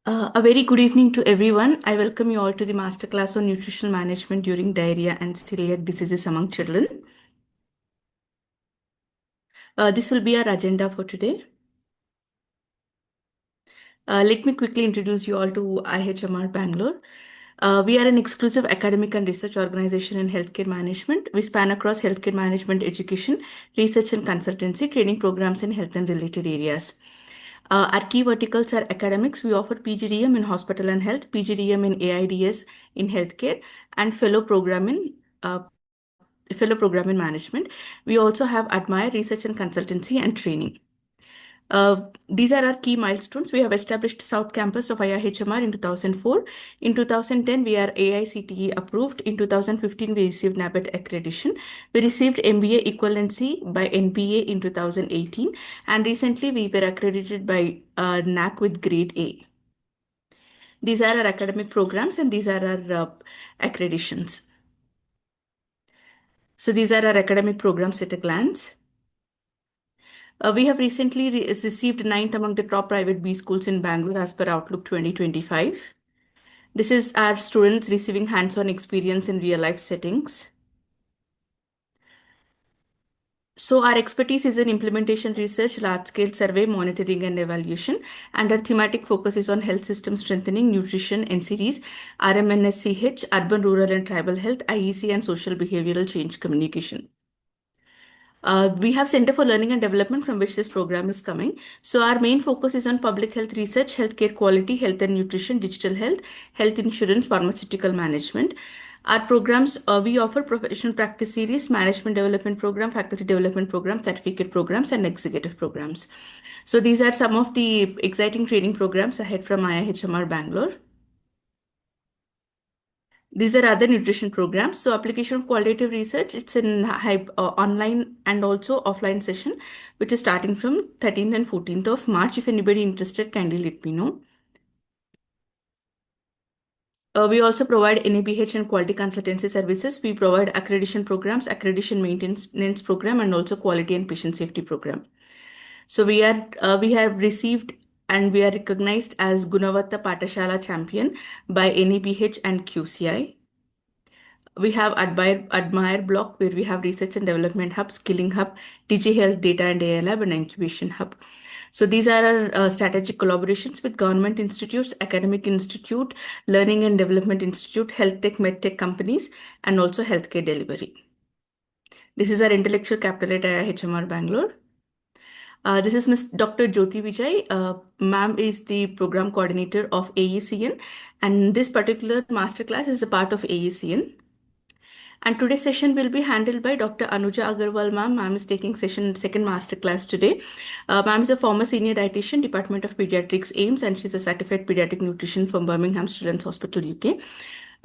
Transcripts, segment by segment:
A very good evening to everyone. I welcome you all to the Masterclass on Nutritional Management during Diarrhea and Celiac diseases among children. This will be our agenda for today. Let me quickly introduce you all to IIHMR Bangalore. We are an exclusive academic and research organization in healthcare management. We span across healthcare management education, research and consultancy, training programs in health and related areas. Our key verticals are academics. We offer PGDM in hospital and health, PGDM in AIDS in healthcare, and uh, fellow program in management. We also have Admire research and consultancy and training. These are our key milestones. We have established South Campus of IIHMR in 2004. In 2010, we are AICTE approved. In 2015, we received NABET accreditation. We received MBA equivalency by NBA in 2018. And recently, we were accredited by NAC with grade A. These are our academic programs and these are our accreditations. So these are our academic programs at a glance. We have recently received ninth among the top private B schools in Bangalore as per Outlook 2025. This is our students receiving hands-on experience in real-life settings. So our expertise is in implementation research, large-scale survey, monitoring and evaluation, and our thematic focus is on health system strengthening, nutrition, NCDs, RMNSCH, urban, rural and tribal health, IEC and social behavioral change communication. We have Center for Learning and Development from which this program is coming. So our main focus is on public health research, healthcare quality, health and nutrition, digital health, health insurance, pharmaceutical management. Our programs, we offer professional practice series, management development program, faculty development program, certificate programs, and executive programs. So these are some of the exciting training programs ahead from IIHMR Bangalore. These are other nutrition programs. So application of qualitative research, it's in online and also offline session, which is starting from 13th and 14th of March. If anybody interested, kindly let me know. We also provide NABH and quality consultancy services. We provide accreditation programs, accreditation maintenance program, and also quality and patient safety program. So we have received and we are recognized as Gunavatta Patashala champion by NABH and QCI. We have Admire block where we have research and development hub, skilling hub, DG Health data and AI lab, and incubation hub. So these are our strategic collaborations with government institutes, academic institute, learning and development institute, health tech, medtech companies, and also healthcare delivery. This is our intellectual capital at IIHMR Bangalore. This is Ms. Dr. Jyoti Vijay. Ma'am is the program coordinator of AECN, and this particular masterclass is a part of AECN. And today's session will be handled by Dr. Anuja Agarwala, ma'am. Ma'am is taking session second masterclass today. Ma'am is a former senior dietitian, Department of Pediatrics, AIMS, and she's a certified pediatric nutrition from Birmingham Children's Hospital, UK.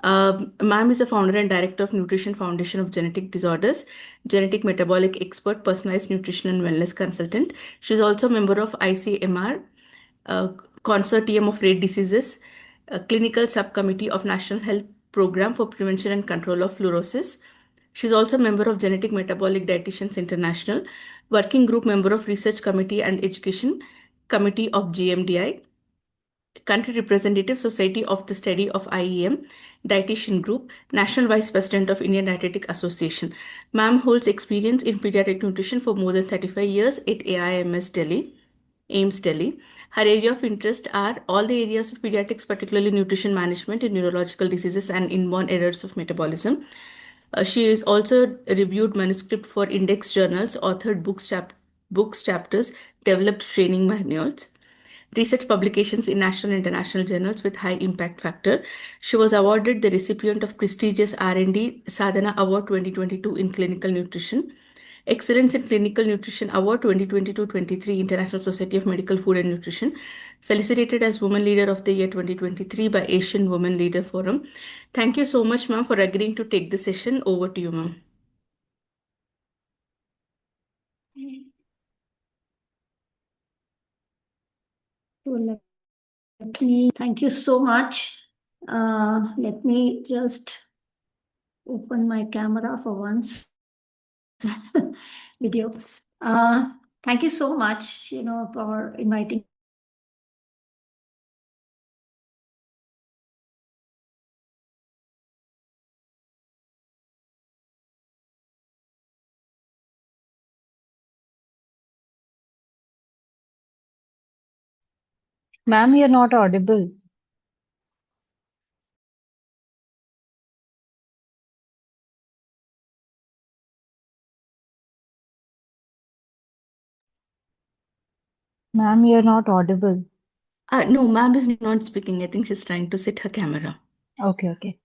Ma'am is a founder and director of Nutrition Foundation of Genetic Disorders, genetic metabolic expert, personalized nutrition and wellness consultant. She's also a member of ICMR, Consortium of Rare Diseases, a clinical subcommittee of National Health Program for Prevention and Control of Fluorosis. She's also a member of Genetic Metabolic Dietitians International, working group member of Research Committee and Education Committee of GMDI, country representative Society of the Study of IEM, Dietitian Group, National Vice President of Indian Dietetic Association. Ma'am holds experience in pediatric nutrition for more than 35 years at AIMS Delhi, AIMS Delhi. Her area of interest are all the areas of pediatrics, particularly nutrition management in neurological diseases and inborn errors of metabolism. She is also reviewed manuscript for index journals, authored books chapters, developed training manuals, research publications in national and international journals with high impact factor. She was awarded the recipient of prestigious R&D Sadhana Award 2022 in clinical nutrition, Excellence in Clinical Nutrition Award 2022-23 International Society of Medical Food and Nutrition, felicitated as Women Leader of the Year 2023 by Asian Women Leader Forum. Thank you so much, ma'am, for agreeing to take the session. Over to you, ma'am. So let me thank you so much. Let me just open my camera for once. Video. Thank you so much, for inviting Ma'am, you're not audible. Ma'am, you're not audible. No, ma'am is not speaking. I think she's trying to set her camera. Okay, okay.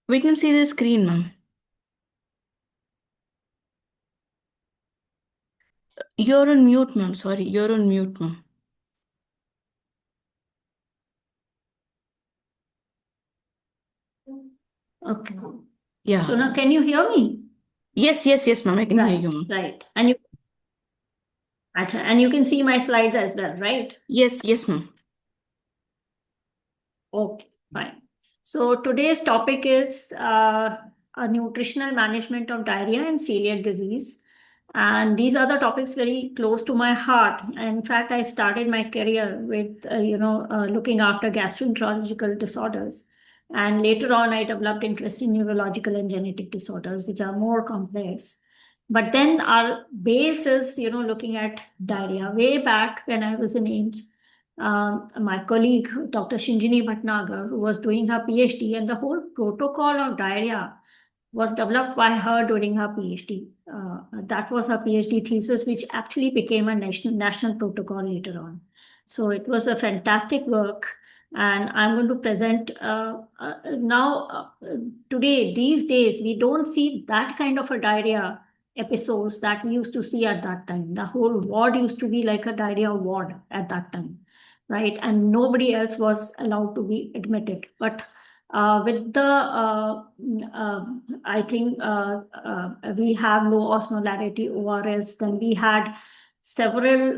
We can see the screen, ma'am. You're on mute, ma'am. Sorry, you're on mute, ma'am. Okay. Yeah. So now can you hear me? Yes, ma'am. I can hear Right, you, ma'am. right. And you can see my slides as well, right? Yes, ma'am. Okay, fine. So today's topic is a nutritional management of diarrhea and celiac disease. And these are the topics very close to my heart. In fact, I started my career with, looking after gastroenterological disorders. And later on, I developed interest in neurological and genetic disorders, which are more complex. But then our base is, looking at diarrhea. Way back when I was in AIMS, my colleague, Dr. Shinjini Bhatnagar, who was doing her PhD, and the whole protocol of diarrhea was developed by her during her PhD. That was her PhD thesis, which actually became a national protocol later on. So it was a fantastic work. And I'm going to present now, today, these days, we don't see that kind of a diarrhea episodes that we used to see at that time. The whole ward used to be like a diarrhea ward at that time, right? And nobody else was allowed to be admitted. But with the, I think we have low osmolarity ORS, then we had several,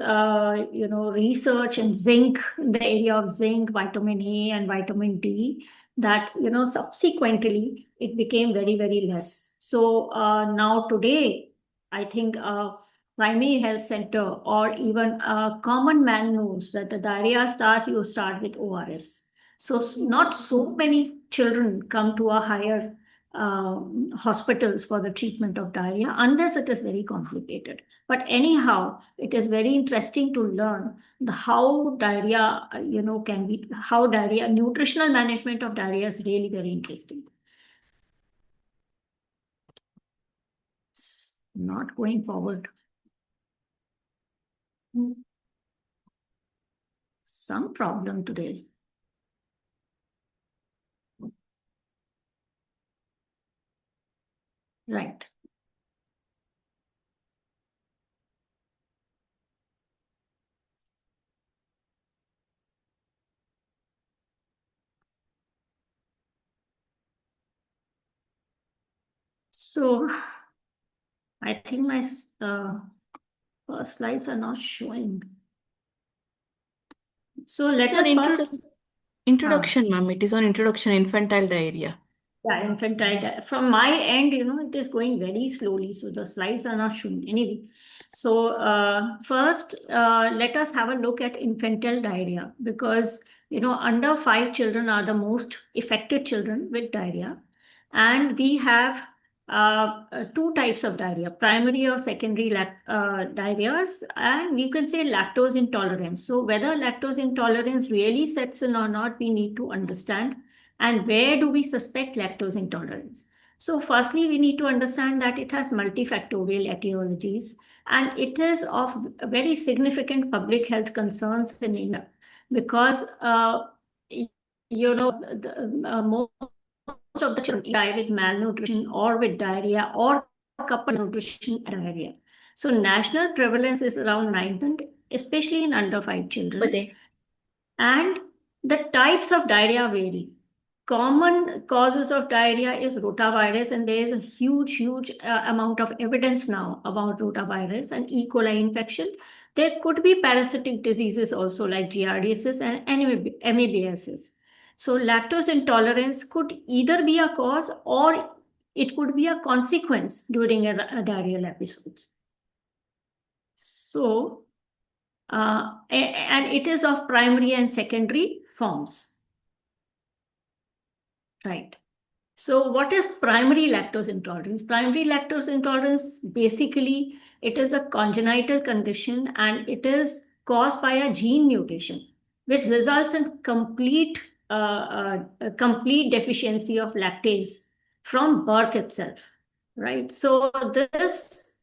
research in zinc, in the area of zinc, vitamin A and vitamin D, that, subsequently it became very, very less. So now today, I think primary health center or even a common man knows that the diarrhea starts, you start with ORS. So not so many children come to a higher hospitals for the treatment of diarrhea unless it is very complicated. But anyhow, it is very interesting to learn the how diarrhea, can be, how diarrhea, nutritional management of diarrhea is really very interesting. Not going forward. Some problem today. Right. So I think my first slides are not showing. So let us first. Introduction, ma'am. It is on introduction, infantile diarrhea. Yeah, infantile. From my end, it is going very slowly, so the slides are not showing. Anyway, so first, let us have a look at infantile diarrhea, because under 5 children are the most affected children with diarrhea, and we have two types of diarrhea: primary or secondary diarrheas, and we can say lactose intolerance. So whether lactose intolerance really sets in or not, we need to understand. And where do we suspect lactose intolerance? So, firstly, we need to understand that it has multifactorial etiologies, and it is of very significant public health concerns in India, because most of the children die with malnutrition or with diarrhea or coupled nutrition and diarrhea. So, national prevalence is around 9%, especially in under 5 children. And the types of diarrhea vary. Common causes of diarrhea is rotavirus, and there is a huge amount of evidence now about rotavirus and E. coli infection. There could be parasitic diseases also, like giardiasis and amoebiasis. So lactose intolerance could either be a cause or it could be a consequence during a diarrheal episode. So, and it is of primary and secondary forms. Right. So what is primary lactose intolerance? Primary lactose intolerance, basically, it is a congenital condition, and it is caused by a gene mutation, which results in complete deficiency of lactase from birth itself. Right. So this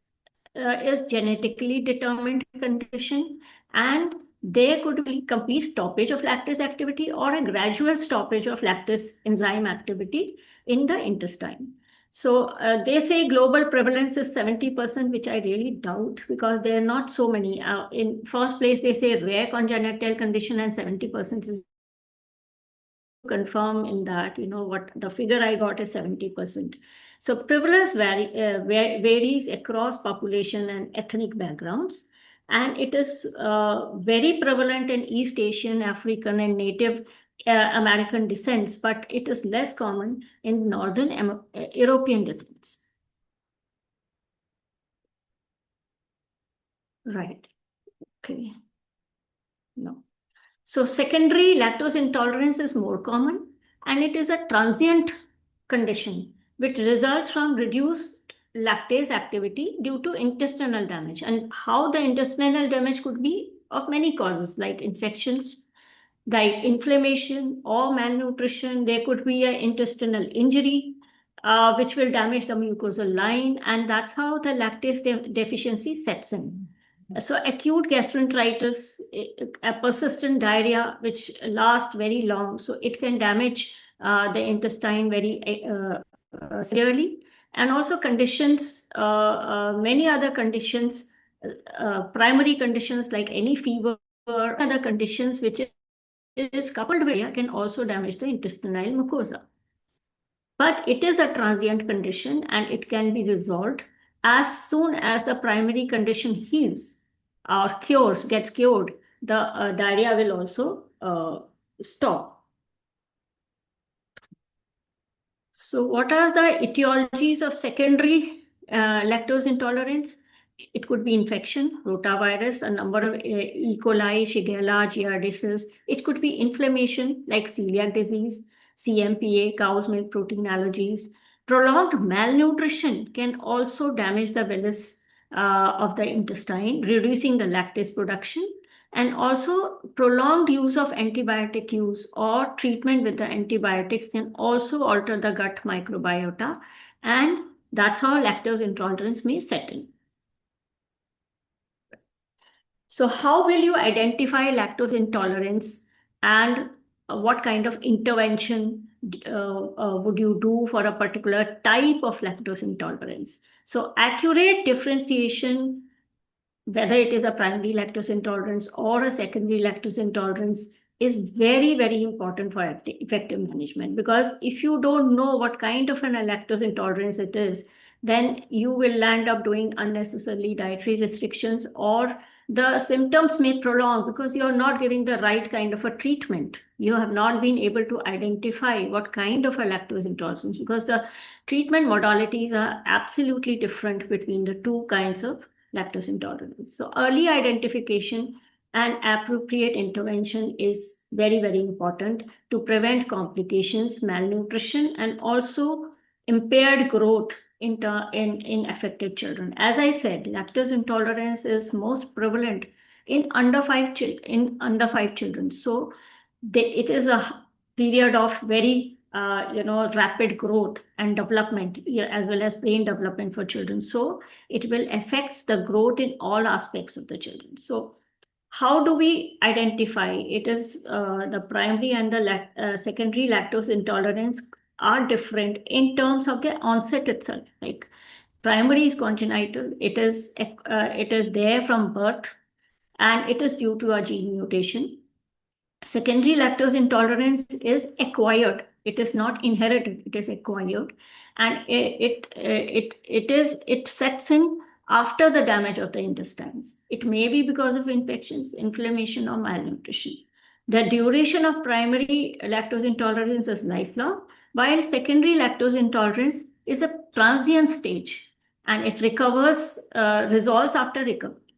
is genetically determined condition, and there could be complete stoppage of lactase activity or a gradual stoppage of lactase enzyme activity in the intestine. So they say global prevalence is 70%, which I really doubt, because there are not so many. In first place, they say rare congenital condition, and 70% is confirm in that, what the figure I got is 70%. So prevalence varies across population and ethnic backgrounds, and it is very prevalent in East Asian, African, and Native American descents, but it is less common in Northern European descents. Right. Okay. No. So secondary lactose intolerance is more common, and it is a transient condition which results from reduced lactase activity due to intestinal damage. And how the intestinal damage could be of many causes, like infections, like inflammation or malnutrition. There could be an intestinal injury, which will damage the mucosal line, and that's how the lactase deficiency sets in. So acute gastroenteritis, a persistent diarrhea which lasts very long, so it can damage the intestine very severely. And also conditions, many other conditions, primary conditions like any fever, or other conditions which is coupled with diarrhea can also damage the intestinal mucosa. But it is a transient condition, and it can be resolved as soon as the primary condition heals or gets cured. The diarrhea will also stop. So what are the etiologies of secondary lactose intolerance? It could be infection, rotavirus, a number of E. coli, Shigella, giardiasis. It could be inflammation like celiac disease, CMPA, cow's milk protein allergies. Prolonged malnutrition can also damage the villus of the intestine, reducing the lactase production. And also prolonged use of antibiotic use or treatment with the antibiotics can also alter the gut microbiota, and that's how lactose intolerance may set in. So how will you identify lactose intolerance, and what kind of intervention would you do for a particular type of lactose intolerance? So accurate differentiation, whether it is a primary lactose intolerance or a secondary lactose intolerance, is very important for effective management. Because if you don't know what kind of an lactose intolerance it is, then you will end up doing unnecessarily dietary restrictions, or the symptoms may prolong because you are not giving the right kind of a treatment. You have not been able to identify what kind of a lactose intolerance, because the treatment modalities are absolutely different between the two kinds of lactose intolerance. So early identification and appropriate intervention is very, very important to prevent complications, malnutrition, and also impaired growth in affected children. As I said, lactose intolerance is most prevalent in under five children. So it is a period of very rapid growth and development, as well as brain development for children. So it will affect the growth in all aspects of the children. So how do we identify? It is the primary and the secondary lactose intolerance are different in terms of the onset itself. Like primary is congenital, it is there from birth, and it is due to a gene mutation. Secondary lactose intolerance is acquired. It is not inherited. It is acquired, and it sets in after the damage of the intestines. It may be because of infections, inflammation, or malnutrition. The duration of primary lactose intolerance is lifelong, while secondary lactose intolerance is a transient stage, and it resolves after recovery.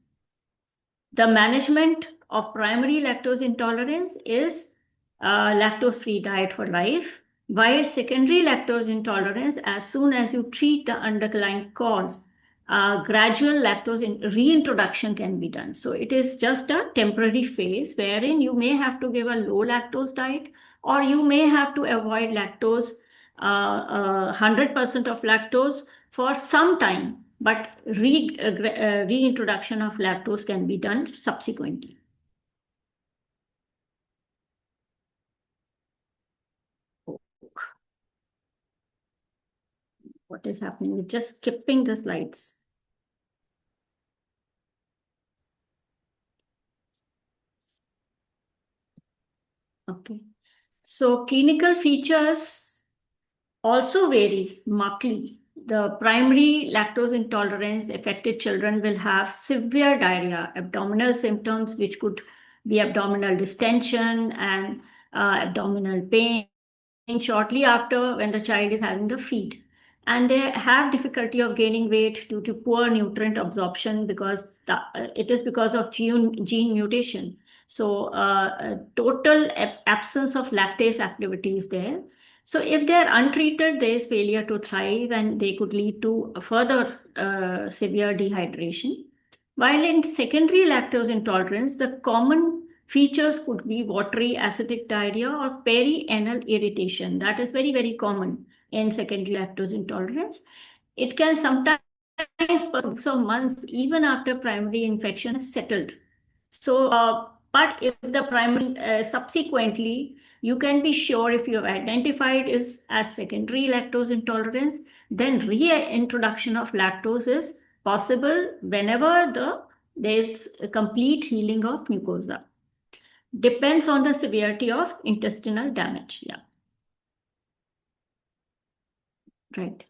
The management of primary lactose intolerance is lactose-free diet for life, while secondary lactose intolerance, as soon as you treat the underlying cause, gradual lactose reintroduction can be done. So it is just a temporary phase wherein you may have to give a low lactose diet, or you may have to avoid lactose, 100% of lactose for some time, but reintroduction of lactose can be done subsequently. What is happening? We're just skipping the slides. Okay. So clinical features also vary markedly. The primary lactose intolerance affected children will have severe diarrhea, abdominal symptoms, which could be abdominal distension and abdominal pain shortly after when the child is having the feed. And they have difficulty of gaining weight due to poor nutrient absorption because it is because of gene mutation. So total absence of lactase activity is there. So if they are untreated, there is failure to thrive, and they could lead to further severe dehydration. While in secondary lactose intolerance, the common features could be watery acidic diarrhea or perianal irritation. That is very, very common in secondary lactose intolerance. It can sometimes weeks or months even after primary infection is settled. So, but if the primary subsequently, you can be sure if you have identified is as secondary lactose intolerance, then reintroduction of lactose is possible whenever there is a complete healing of mucosa. Depends on the severity of intestinal damage. Yeah. Right.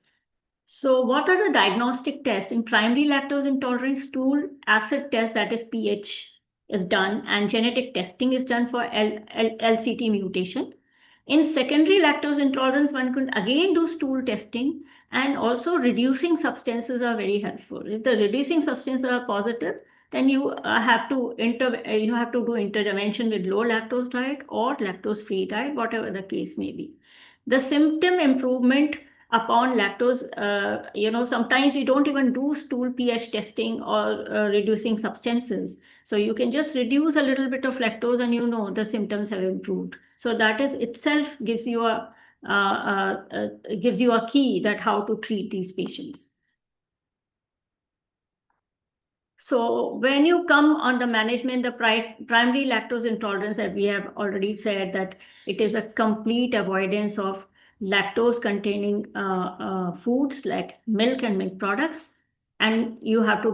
So what are the diagnostic tests? In primary lactose intolerance, stool acid test, that is pH, is done, and genetic testing is done for LCT mutation. In secondary lactose intolerance, one could again do stool testing, and also reducing substances are very helpful. If the reducing substances are positive, then you have to do intervention with low lactose diet or lactose-free diet, whatever the case may be. The symptom improvement upon lactose, sometimes we don't even do stool pH testing or reducing substances. So you can just reduce a little bit of lactose and the symptoms have improved. So that is itself gives you a key that how to treat these patients. So when you come on the management, the primary lactose intolerance, that we have already said that it is a complete avoidance of lactose containing foods like milk and milk products. And you have to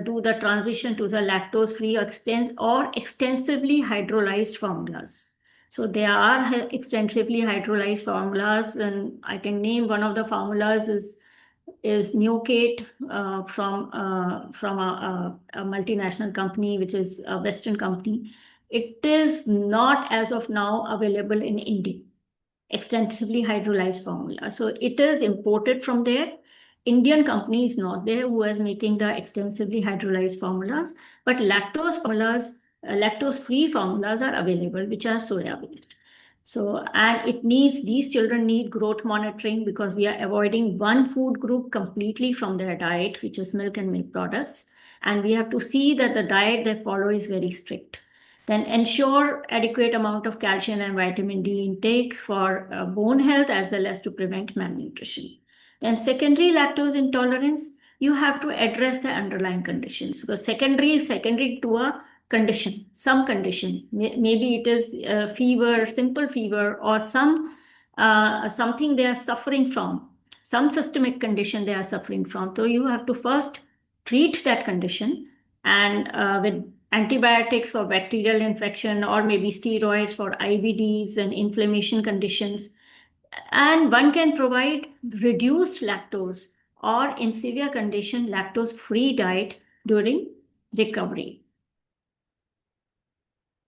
do the transition to the lactose-free or extensively hydrolyzed formulas. So there are extensively hydrolyzed formulas, and I can name one of the formulas is is Newcate from a multinational company, which is a Western company. It is not as of now available in India, extensively hydrolyzed formula. So it is imported from there. Indian company is not there who is making the extensively hydrolyzed formulas, but lactose-free formulas are available, which are soya-based. So, and these children need growth monitoring because we are avoiding one food group completely from their diet, which is milk and milk products. And we have to see that the diet they follow is very strict. Then ensure adequate amount of calcium and vitamin D intake for bone health as well as to prevent malnutrition. Then secondary lactose intolerance, you have to address the underlying conditions because secondary is secondary to a condition, some condition. Maybe it is fever, simple fever, or something they are suffering from, some systemic condition they are suffering from. So you have to first treat that condition and with antibiotics for bacterial infection or maybe steroids for IBDs and inflammation conditions. And one can provide reduced lactose or in severe condition lactose-free diet during recovery.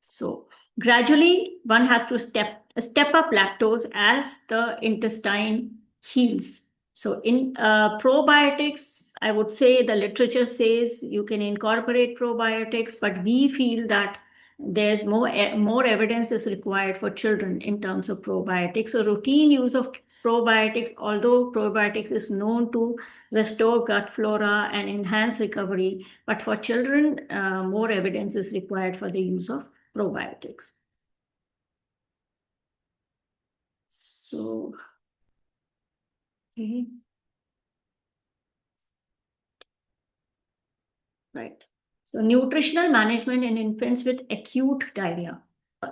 So gradually one has to step up lactose as the intestine heals. So in probiotics, I would say the literature says you can incorporate probiotics, but we feel that there's more evidence is required for children in terms of probiotics. So routine use of probiotics, although probiotics is known to restore gut flora and enhance recovery, but for children, more evidence is required for the use of probiotics. So, okay. Right. So nutritional management in infants with acute diarrhea.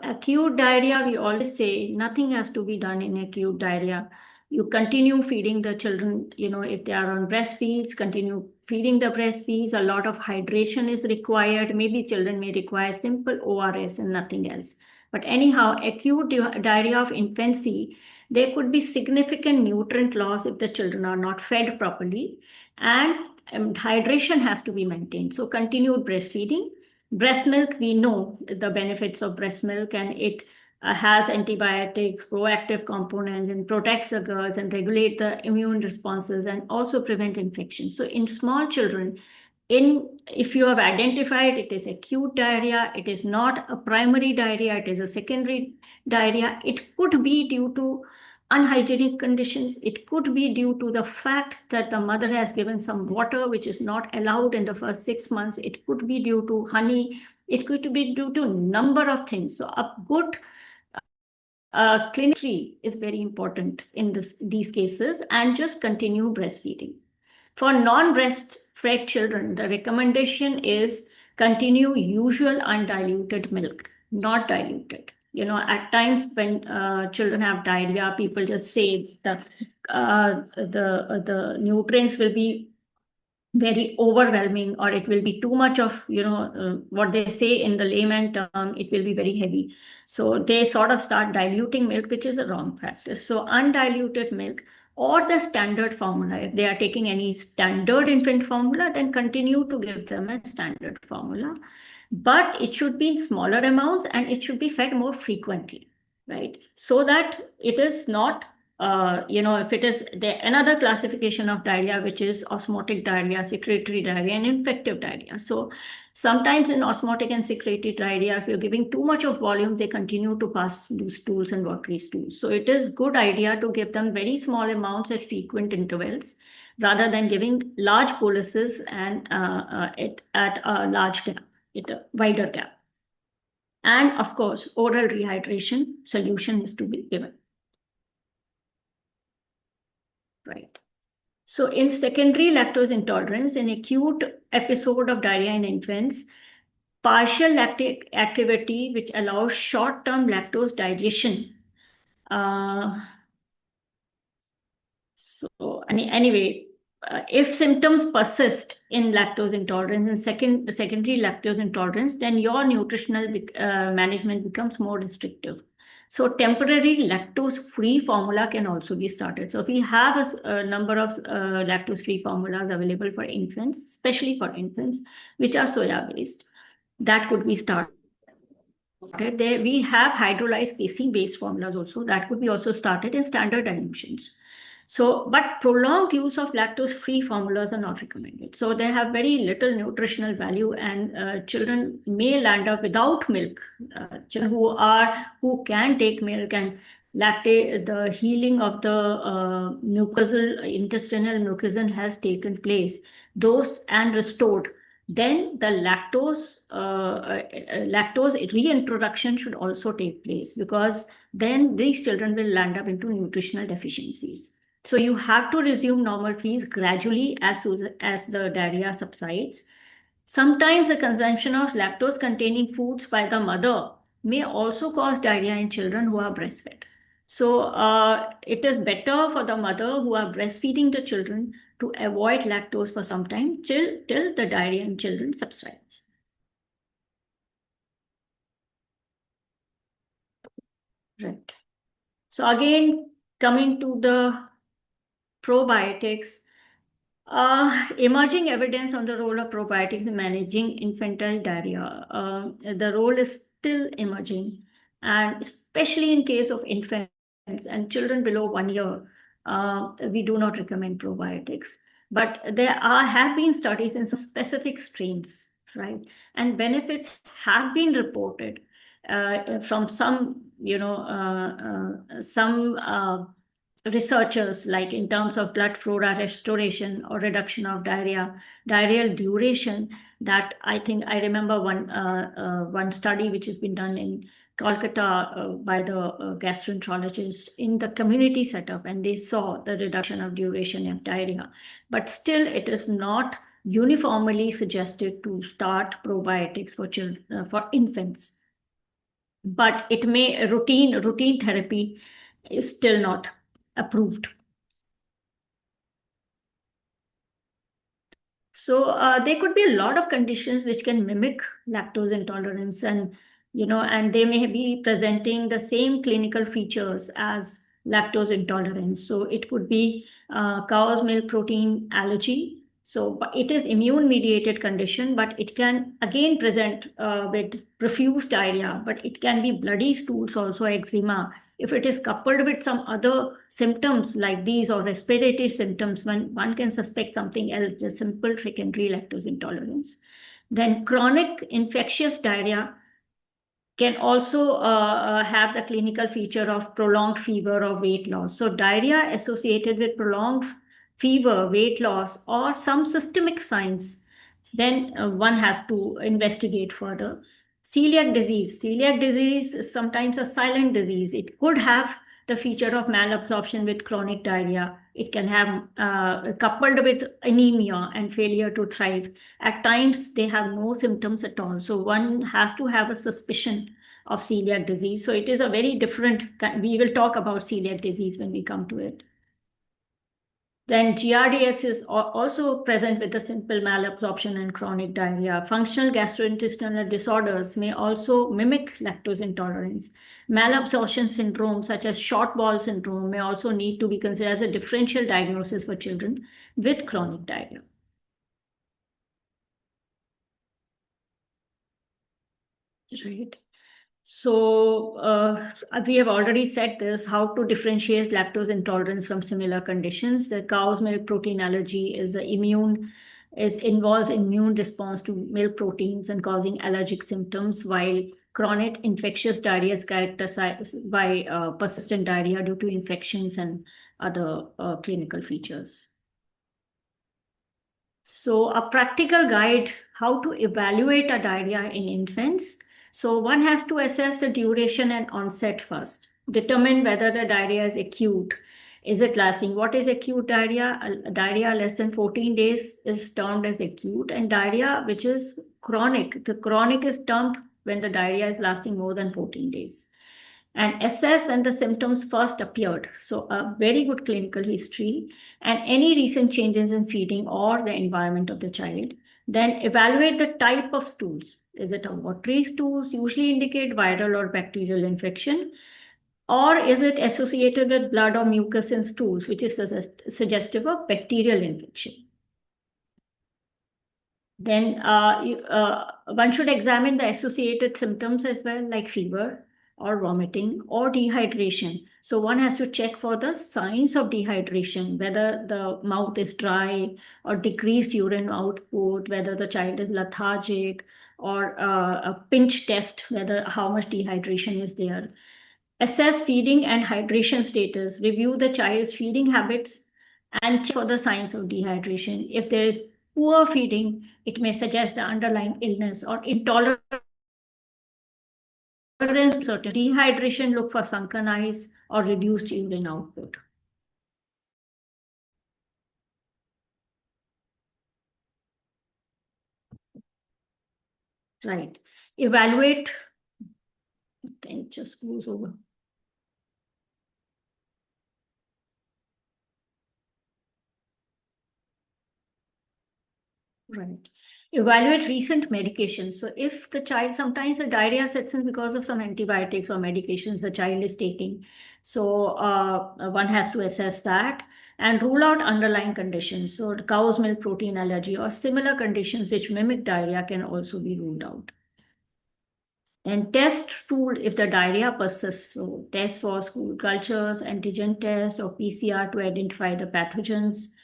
Acute diarrhea, we always say nothing has to be done in acute diarrhea. You continue feeding the children, if they are on breastfeeds, continue feeding the breastfeeds. A lot of hydration is required. Maybe children may require simple ORS and nothing else. But anyhow, acute diarrhea of infancy, there could be significant nutrient loss if the children are not fed properly. And hydration has to be maintained. So continued breastfeeding. Breast milk, we know the benefits of breast milk, and it has antibiotics, proactive components, and protects the girls and regulate the immune responses and also prevent infection. So in small children, if you have identified it is acute diarrhea, it is not a primary diarrhea, it is a secondary diarrhea. It could be due to unhygienic conditions. It could be due to the fact that the mother has given some water which is not allowed in the first 6 months. It could be due to honey. It could be due to a number of things. So a good clinic is very important in these cases, and just continue breastfeeding. For non-breastfed children, the recommendation is continue usual undiluted milk, not diluted. At times when children have diarrhea, people just say the nutrients will be very overwhelming, or it will be too much of what they say in the layman term, it will be very heavy. So they sort of start diluting milk, which is a wrong practice. So undiluted milk or the standard formula, if they are taking any standard infant formula, then continue to give them a standard formula, but it should be in smaller amounts and it should be fed more frequently, right? So that it is not if it is another classification of diarrhea, which is osmotic diarrhea, secretory diarrhea, and infective diarrhea. So sometimes in osmotic and secretory diarrhea, if you're giving too much of volume, they continue to pass loose stools and watery stools. So it is good idea to give them very small amounts at frequent intervals, rather than giving large boluses and at a large gap, at a wider gap. And of course, oral rehydration solution is to be given. Right. So in secondary lactose intolerance, an acute episode of diarrhea in infants, partial lactic activity which allows short-term lactose digestion. If symptoms persist in lactose intolerance and secondary lactose intolerance, then your nutritional management becomes more restrictive. So temporary lactose-free formula can also be started. So if we have a number of lactose-free formulas available for infants, especially for infants, which are soya-based, that could be started. There we have hydrolyzed casein-based formulas also that could be also started in standard dilutions. So, but prolonged use of lactose-free formulas are not recommended. So they have very little nutritional value, and children may land up without milk. Children who can take milk and lactate, the healing of the mucosal intestinal mucosin has taken place. Those and restored. Then the lactose reintroduction should also take place, because then these children will land up into nutritional deficiencies. So you have to resume normal feeds gradually as soon as the diarrhea subsides. Sometimes the consumption of lactose containing foods by the mother may also cause diarrhea in children who are breastfed. So it is better for the mother who are breastfeeding the children to avoid lactose for some time till the diarrhea in children subsides. Right. So again, coming to the probiotics, emerging evidence on the role of probiotics in managing infantile diarrhea. The role is still emerging, and especially in case of infants and children below 1 year, we do not recommend probiotics. But there have been studies in some specific strains, right? And benefits have been reported from some, researchers, like in terms of blood flora restoration or reduction of diarrheal duration. That I think I remember one study which has been done in Kolkata by the gastroenterologist in the community setup, and they saw the reduction of duration of diarrhea. But still, it is not uniformly suggested to start probiotics for children, for infants. But it may routine therapy is still not approved. So there could be a lot of conditions which can mimic lactose intolerance, and they may be presenting the same clinical features as lactose intolerance. So it could be cow's milk protein allergy. So it is immune mediated condition, but it can again present with profuse diarrhea, but it can be bloody stools, also eczema. If it is coupled with some other symptoms like these or respiratory symptoms, one can suspect something else, just simple secondary lactose intolerance. Then chronic infectious diarrhea can also have the clinical feature of prolonged fever or weight loss. So diarrhea associated with prolonged fever, weight loss, or some systemic signs, then one has to investigate further. Celiac disease is sometimes a silent disease. It could have the feature of malabsorption with chronic diarrhea. It can have coupled with anemia and failure to thrive. At times, they have no symptoms at all. So one has to have a suspicion of celiac disease. So it is a very different, we will talk about celiac disease when we come to it. Then GRDS is also present with the simple malabsorption and chronic diarrhea. Functional gastrointestinal disorders may also mimic lactose intolerance. Malabsorption syndrome, such as short bowel syndrome, may also need to be considered as a differential diagnosis for children with chronic diarrhea. Right. So we have already said this, how to differentiate lactose intolerance from similar conditions. The cow's milk protein allergy involves immune response to milk proteins and causing allergic symptoms, while chronic infectious diarrhea is characterized by persistent diarrhea due to infections and other clinical features. So a practical guide how to evaluate a diarrhea in infants. So one has to assess the duration and onset first. Determine whether the diarrhea is acute. Is it lasting? What is acute diarrhea? Diarrhea less than 14 days is termed as acute, and diarrhea which is chronic. The chronic is termed when the diarrhea is lasting more than 14 days. And assess when the symptoms first appeared. So a very good clinical history and any recent changes in feeding or the environment of the child. Then evaluate the type of stools. Is it a watery stools? Usually indicate viral or bacterial infection. Or is it associated with blood or mucus in stools, which is suggestive of bacterial infection? Then one should examine the associated symptoms as well, like fever or vomiting or dehydration. So one has to check for the signs of dehydration, whether the mouth is dry or decreased urine output, whether the child is lethargic, or a pinch test, whether how much dehydration is there. Assess feeding and hydration status, review the child's feeding habits, and check for the signs of dehydration. If there is poor feeding, it may suggest the underlying illness or intolerance to certain dehydration. Look for sunken eyes or reduced urine output. Right. Evaluate. Okay, it just goes over. Right. Evaluate recent medications. So if the child, sometimes the diarrhea sets in because of some antibiotics or medications the child is taking. So one has to assess that and rule out underlying conditions. So the cow's milk protein allergy or similar conditions which mimic diarrhea can also be ruled out. And test tool if the diarrhea persists. So test for stool cultures, antigen test, or PCR to identify the pathogens,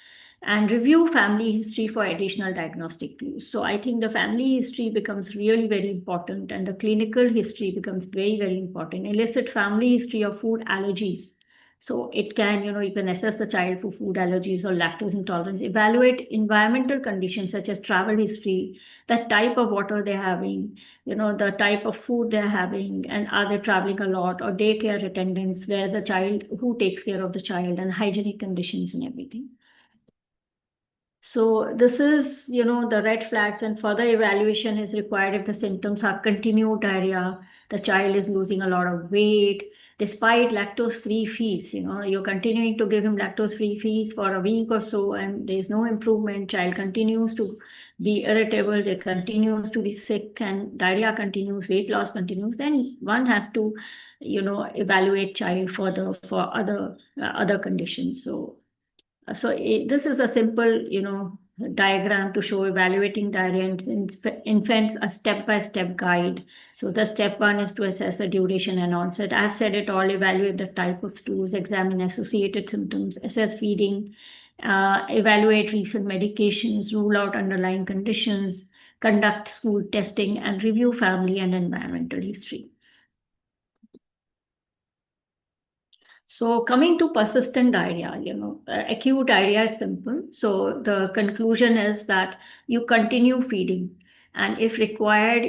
and review family history for additional diagnostic clues. So I think the family history becomes really very important, and the clinical history becomes very, very important. Elicit family history of food allergies. So it can, you can assess the child for food allergies or lactose intolerance. Evaluate environmental conditions such as travel history, the type of water they're having, the type of food they're having, and are they traveling a lot, or daycare attendance, where the child, who takes care of the child, and hygienic conditions and everything. So this is, the red flags, and further evaluation is required if the symptoms are continued diarrhea, the child is losing a lot of weight, despite lactose-free feeds. You're continuing to give him lactose-free feeds for a week or so, and there's no improvement. Child continues to be irritable, they continues to be sick, and diarrhea continues, weight loss continues. Then one has to, evaluate child further for other conditions. So this is a simple, diagram to show evaluating diarrhea in infants, a step-by-step guide. So the step one is to assess the duration and onset. I've said it all: evaluate the type of stools, examine associated symptoms, assess feeding, evaluate recent medications, rule out underlying conditions, conduct stool testing, and review family and environmental history. So coming to persistent diarrhea, acute diarrhea is simple. So the conclusion is that you continue feeding, and if required,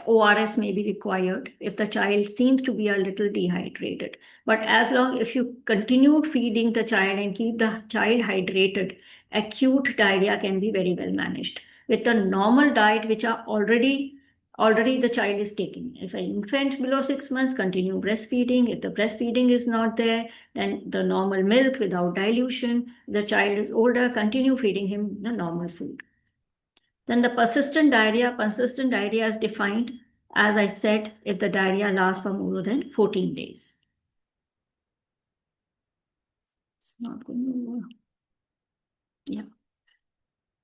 ORS may be required if the child seems to be a little dehydrated. But if you continued feeding the child and keep the child hydrated, acute diarrhea can be very well managed with the normal diet which are already the child is taking. If an infant below 6 months, continue breastfeeding. If the breastfeeding is not there, then the normal milk without dilution. If the child is older, continue feeding him the normal food. Then the persistent diarrhea is defined, as I said, if the diarrhea lasts for more than 14 days. It's not going over. Yeah.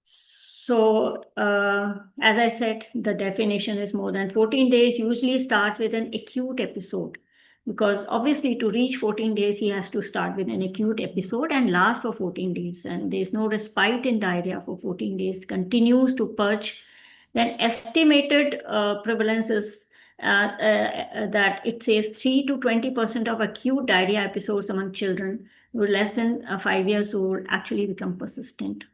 So, as I said, the definition is more than 14 days, usually starts with an acute episode, because obviously to reach 14 days, he has to start with an acute episode and last for 14 days. And there's no respite in diarrhea for 14 days, continues to purge. Then estimated prevalence is that it says 3 to 20% of acute diarrhea episodes among children who are less than 5 years old actually become persistent.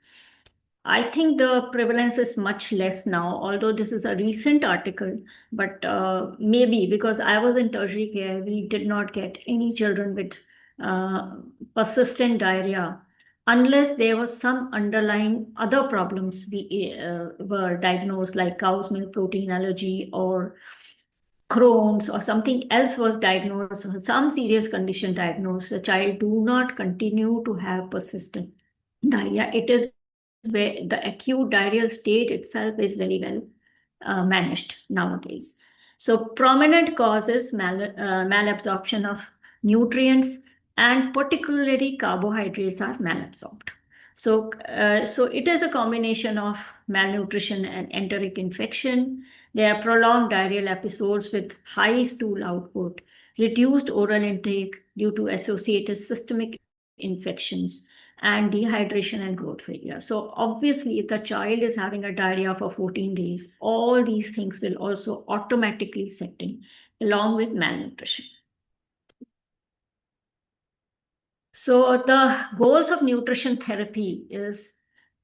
I think the prevalence is much less now, although this is a recent article, but maybe because I was in tertiary care, we did not get any children with persistent diarrhea unless there was some underlying other problems were diagnosed, like cow's milk protein allergy or Crohn's, or something else was diagnosed, or some serious condition diagnosed. The child do not continue to have persistent diarrhea. It is where the acute diarrheal stage itself is very well managed nowadays. So prominent causes malabsorption of nutrients, and particularly carbohydrates are malabsorbed. So it is a combination of malnutrition and enteric infection. There are prolonged diarrheal episodes with high stool output, reduced oral intake due to associated systemic infections, and dehydration and growth failure. So obviously, if the child is having a diarrhea for 14 days, all these things will also automatically set in along with malnutrition. So the goals of nutrition therapy is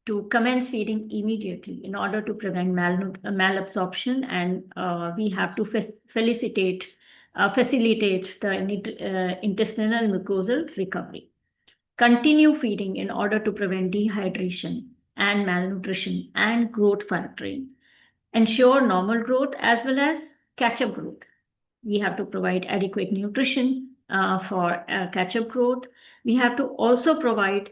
to commence feeding immediately in order to prevent malabsorption, and we have to facilitate the intestinal mucosal recovery. Continue feeding in order to prevent dehydration and malnutrition and growth factoring. Ensure normal growth as well as catch-up growth. We have to provide adequate nutrition for catch-up growth. We have to also provide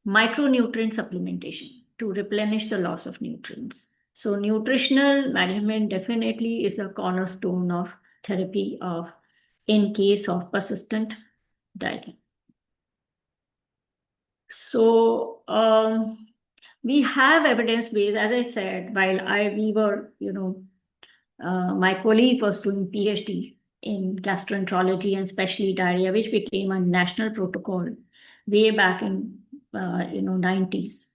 micronutrient supplementation to replenish the loss of nutrients. So nutritional management definitely is a cornerstone of therapy in case of persistent diarrhea. So we have evidence-based, as I said, while my colleague was doing PhD in gastroenterology and especially diarrhea, which became a national protocol way back in 90s.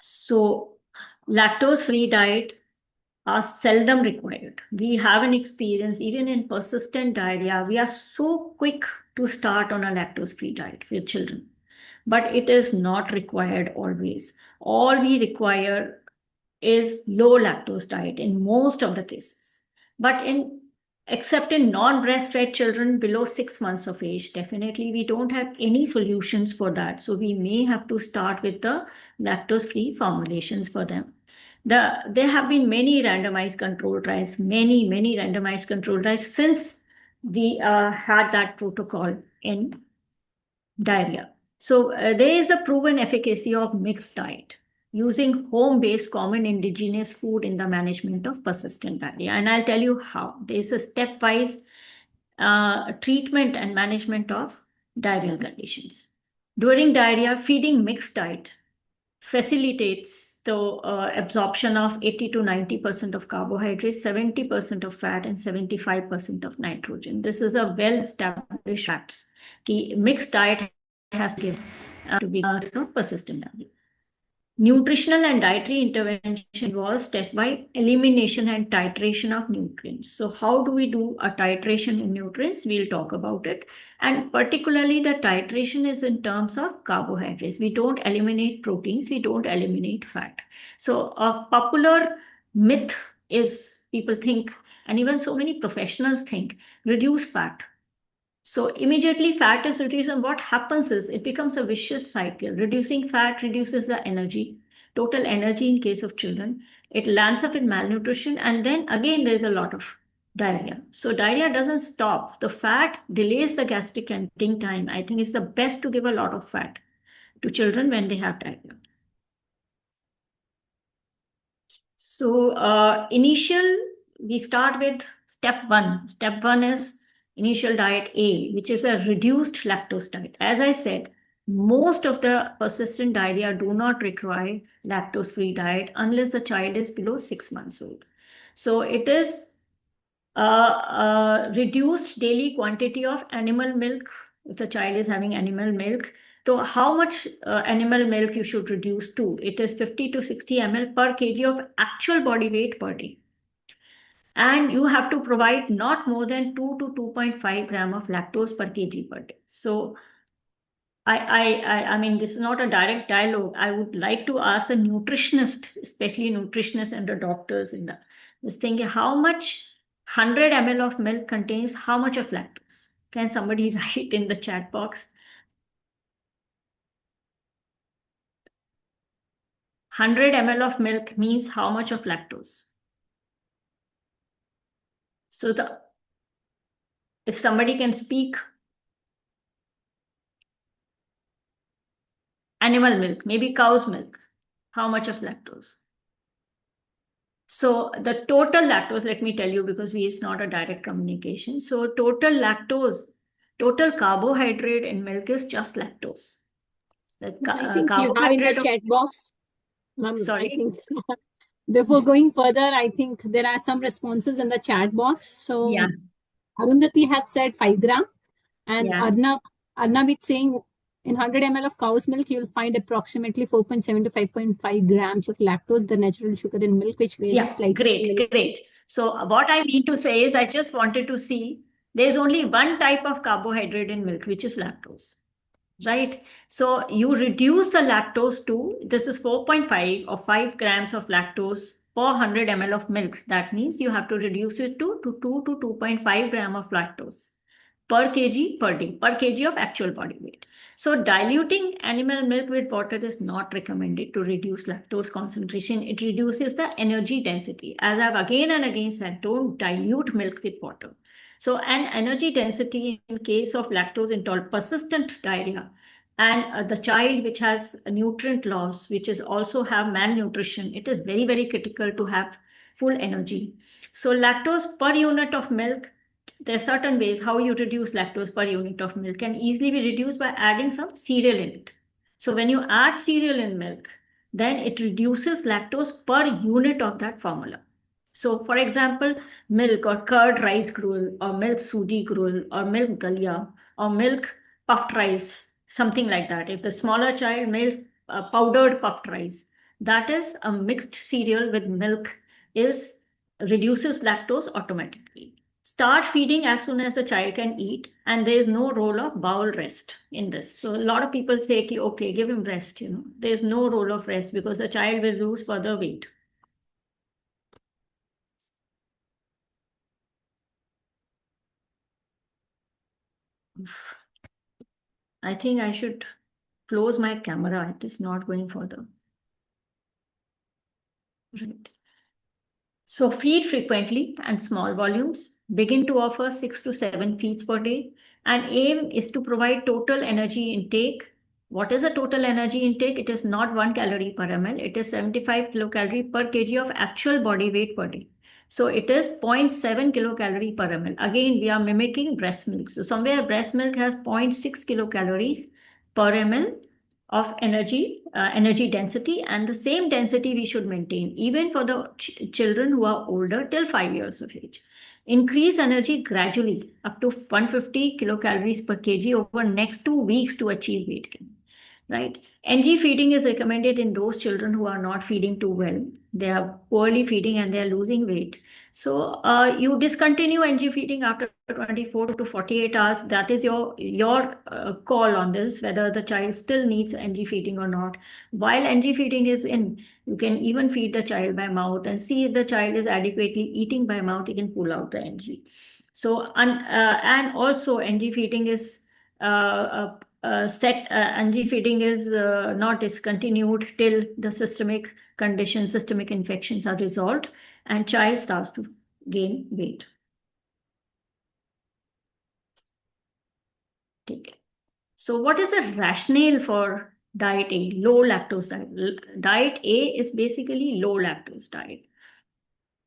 So lactose-free diet are seldom required. We have an experience, even in persistent diarrhea, we are so quick to start on a lactose-free diet for children. But it is not required always. All we require is low lactose diet in most of the cases. But except in non-breastfed children below 6 months of age, definitely we don't have any solutions for that. So we may have to start with the lactose-free formulations for them. There have been many randomized control trials, many randomized control trials since we had that protocol in diarrhea. So there is a proven efficacy of mixed diet using home-based common indigenous food in the management of persistent diarrhea. And I'll tell you how. There is a stepwise treatment and management of diarrheal conditions. During diarrhea, feeding mixed diet facilitates the absorption of 80 to 90% of carbohydrates, 70% of fat, and 75% of nitrogen. This is a well-established fact. The mixed diet has to give to be persistent diarrhea. Nutritional and dietary intervention involves step by elimination and titration of nutrients. So how do we do a titration in nutrients? We'll talk about it. And particularly the titration is in terms of carbohydrates. We don't eliminate proteins, we don't eliminate fat. So a popular myth is people think, and even so many professionals think, reduce fat. So immediately fat is reduced, and what happens is it becomes a vicious cycle. Reducing fat reduces the energy, total energy in case of children. It lands up in malnutrition, and then again there's a lot of diarrhea. So diarrhea doesn't stop. The fat delays the gastric emptying time. I think it's the best to give a lot of fat to children when they have diarrhea. So we start with step one. Step one is initial diet A, which is a reduced lactose diet. As I said, most of the persistent diarrhea do not require lactose-free diet unless the child is below 6 months old. So it is reduced daily quantity of animal milk if the child is having animal milk. So how much animal milk you should reduce to? It is 50 to 60 ml per kg of actual body weight per day. And you have to provide not more than 2 to 2.5 gram of lactose per kg per day. So I mean, this is not a direct dialogue. I would like to ask a nutritionist, especially nutritionists and the doctors in this thing, how much 100 ml of milk contains how much of lactose? Can somebody write in the chat box? 100 ml of milk means how much of lactose? So if somebody can speak, animal milk, maybe cow's milk, how much of lactose? So the total lactose, let me tell you, because it's not a direct communication. So total lactose, total carbohydrate in milk is just lactose. The I think you have in the carbohydrate chat box. I sorry. think before going further, I think there are some responses in the chat box. So Yeah. Arundhati had said 5 gram, and Yeah. Arnav is saying in 100 ml of cow's milk, you'll find approximately 4.7 to 5.5 grams of lactose, the natural sugar in milk, which varies Yeah, slightly. great. So what I mean to say is I just wanted to see there's only one type of carbohydrate in milk, which is lactose, right? So you reduce the lactose to, this is 4.5 or 5 grams of lactose per 100 ml of milk. That means you have to reduce it to 2 to 2.5 gram of lactose per kg per day, per kg of actual body weight. So diluting animal milk with water is not recommended to reduce lactose concentration. It reduces the energy density. As I've again and again said, don't dilute milk with water. So an energy density in case of lactose intolerant persistent diarrhea and the child which has a nutrient loss, which is also have malnutrition, it is very, very critical to have full energy. So lactose per unit of milk, there are certain ways how you reduce lactose per unit of milk can easily be reduced by adding some cereal in it. So when you add cereal in milk, then it reduces lactose per unit of that formula. So for example, milk or curd rice gruel or milk sudi gruel or milk dalia or milk puffed rice, something like that. If the smaller child milk powdered puffed rice, that is a mixed cereal with milk is reduces lactose automatically. Start feeding as soon as the child can eat, and there is no role of bowel rest in this. So a lot of people say, okay, give him rest. There is no role of rest because the child will lose further weight. I think I should close my camera. It is not going further. Right. So feed frequently and small volumes. Begin to offer 6 to 7 feeds per day. And aim is to provide total energy intake. What is a total energy intake? It is not 1 calorie per ml. It is 75 kilocalorie per kg of actual body weight per day. So it is 0.7 kilocalorie per ml. Again, we are mimicking breast milk. So somewhere breast milk has 0.6 kilocalories per ml of energy density, and the same density we should maintain even for the children who are older till 5 years of age. Increase energy gradually up to 150 kilocalories per kg over next 2 weeks to achieve weight gain. Right? NG feeding is recommended in those children who are not feeding too well. They are poorly feeding and they are losing weight. So you discontinue NG feeding after 24 to 48 hours. That is your call on this, whether the child still needs NG feeding or not. While NG feeding is in, you can even feed the child by mouth and see if the child is adequately eating by mouth. You can pull out the NG. So and also NG feeding is NG feeding is not discontinued till the systemic conditions, systemic infections are resolved and child starts to gain weight. Okay. So what is the rationale for diet A, low lactose diet? Diet A is basically low lactose diet.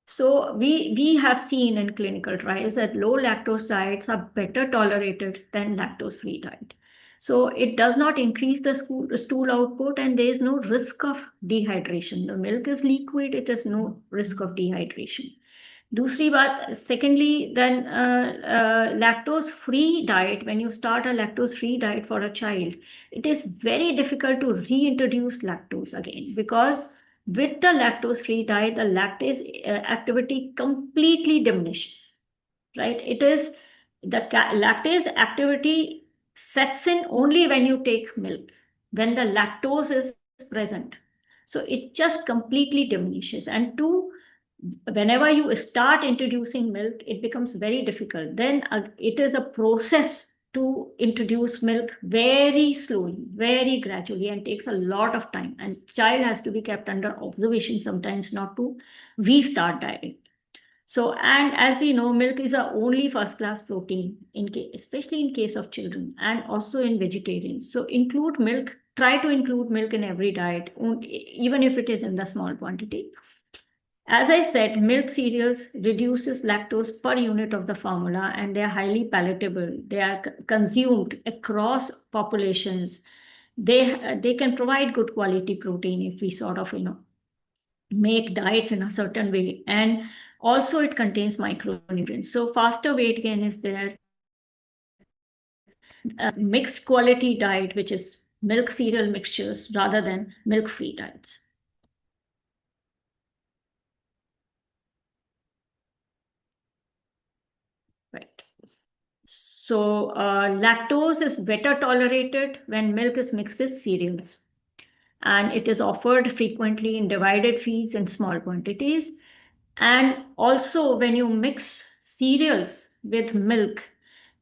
So we have seen in clinical trials that low lactose diets are better tolerated than lactose-free diet. So it does not increase the stool output and there is no risk of dehydration. The milk is liquid, it has no risk of dehydration. Secondly, then lactose-free diet, when you start a lactose-free diet for a child, it is very difficult to reintroduce lactose again because with the lactose-free diet, the lactase activity completely diminishes, right? It is the lactase activity sets in only when you take milk, when the lactose is present. So it just completely diminishes. And two, whenever you start introducing milk, it becomes very difficult. Then it is a process to introduce milk very slowly, very gradually, and takes a lot of time. And child has to be kept under observation sometimes not to restart diet. So, and as we know, milk is a only first-class protein, especially in case of children and also in vegetarians. So include milk, try to include milk in every diet, even if it is in the small quantity. As I said, milk cereals reduces lactose per unit of the formula, and they are highly palatable. They are consumed across populations. They can provide good quality protein if we sort of make diets in a certain way, and also it contains micronutrients. So faster weight gain is there. Mixed quality diet, which is milk cereal mixtures rather than milk-free diets. Right. So lactose is better tolerated when milk is mixed with cereals, and it is offered frequently in divided feeds in small quantities. And also when you mix cereals with milk,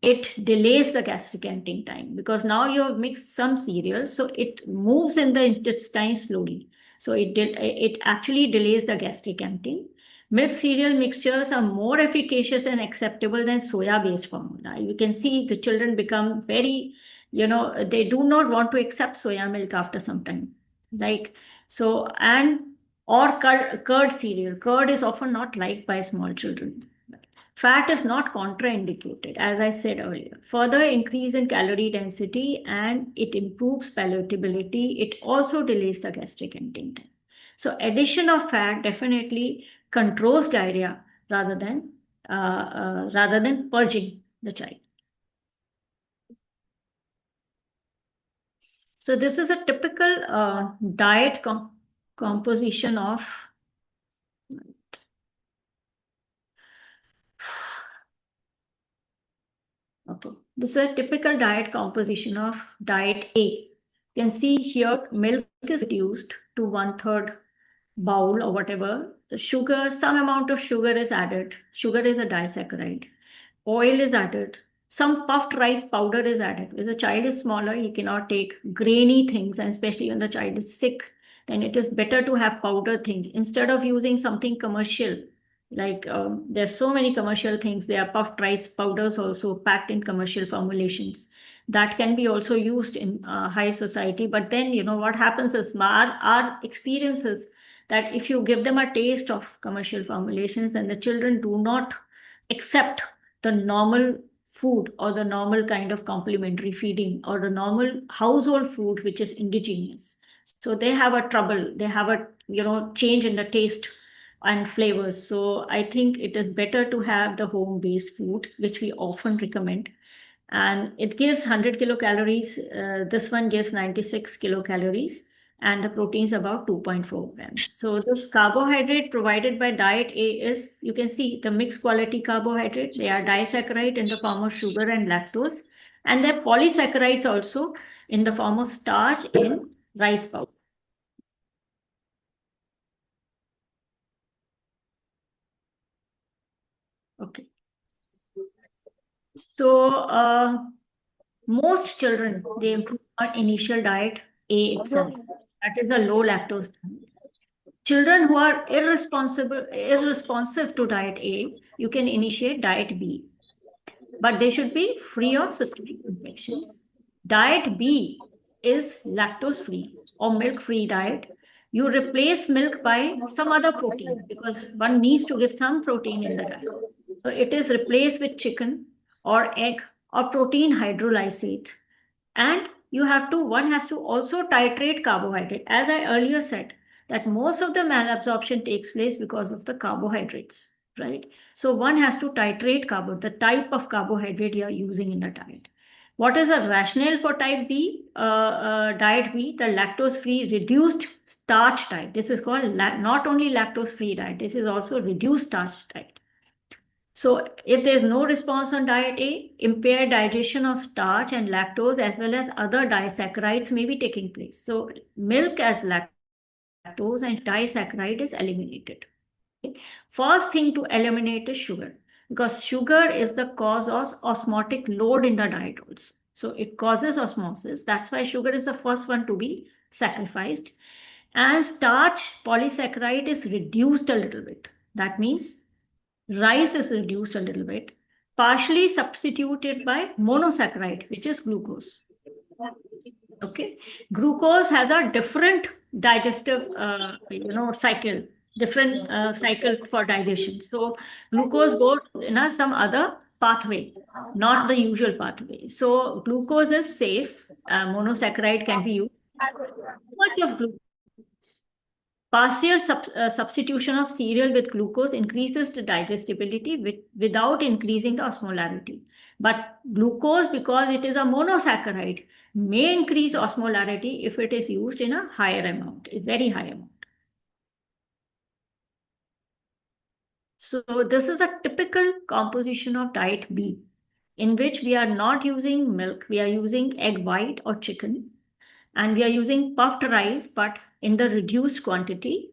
it delays the gastric emptying time, because now you have mixed some cereal, so it moves in the intestine slowly. So it actually delays the gastric emptying. Milk cereal mixtures are more efficacious and acceptable than soya-based formula. You can see the children become very, they do not want to accept soya milk after some time. Like, so, and or curd cereal. Curd is often not liked by small children. Fat is not contraindicated, as I said earlier. Further increase in calorie density, and it improves palatability. It also delays the gastric emptying time. So addition of fat definitely controls diarrhea rather than purging the child. So this is a typical diet composition of Okay, this is a typical diet composition of diet A. You can see here milk is reduced to 1/3 bowl or whatever. The sugar, some amount of sugar is added. Sugar is a disaccharide. Oil is added. Some puffed rice powder is added. If the child is smaller, he cannot take grainy things, and especially when the child is sick, then it is better to have powder things instead of using something commercial. Like there's so many commercial things. There are puffed rice powders also packed in commercial formulations that can be also used in high society. But then, what happens is our experience is that if you give them a taste of commercial formulations, then the children do not accept the normal food or the normal kind of complementary feeding or the normal household food which is indigenous. So they have a trouble. They have a change in the taste and flavors. So I think it is better to have the home-based food, which we often recommend. And it gives 100 kilocalories. This one gives 96 kilocalories, and the protein is about 2.4 grams. So this carbohydrate provided by diet A is, you can see the mixed quality carbohydrate. They are disaccharide in the form of sugar and lactose, and they're polysaccharides also in the form of starch in rice powder. Okay. So most children, they improve on initial diet A itself. That is a low lactose diet. Children who are irresponsive to diet A, you can initiate diet B. But they should be free of systemic infections. Diet B is lactose-free or milk-free diet. You replace milk by some other protein, because one needs to give some protein in the diet. So it is replaced with chicken or egg or protein hydrolysate. And one has to also titrate carbohydrate. As I earlier said, that most of the malabsorption takes place because of the carbohydrates, right? So one has to titrate the type of carbohydrate you are using in the diet. What is the rationale for type B, diet B? The lactose-free reduced starch diet. This is called not only lactose-free diet, this is also reduced starch diet. So if there's no response on diet A, impaired digestion of starch and lactose as well as other disaccharides may be taking place. So milk as lactose and disaccharide is eliminated. First thing to eliminate is sugar, because sugar is the cause of osmotic load in the diet also. So it causes osmosis. That's why sugar is the first one to be sacrificed. And starch polysaccharide is reduced a little bit. That means rice is reduced a little bit, partially substituted by monosaccharide, which is glucose. Okay, glucose has a different digestive, cycle different cycle for digestion. So glucose goes in some other pathway, not the usual pathway. So glucose is safe. Monosaccharide can be used. Too much of glucose. Partial substitution of cereal with glucose increases the digestibility without increasing the osmolarity. But glucose, because it is a monosaccharide, may increase osmolarity if it is used in a higher amount, a very high amount. So this is a typical composition of diet B, in which we are not using milk, we are using egg white or chicken, and we are using puffed rice, but in the reduced quantity.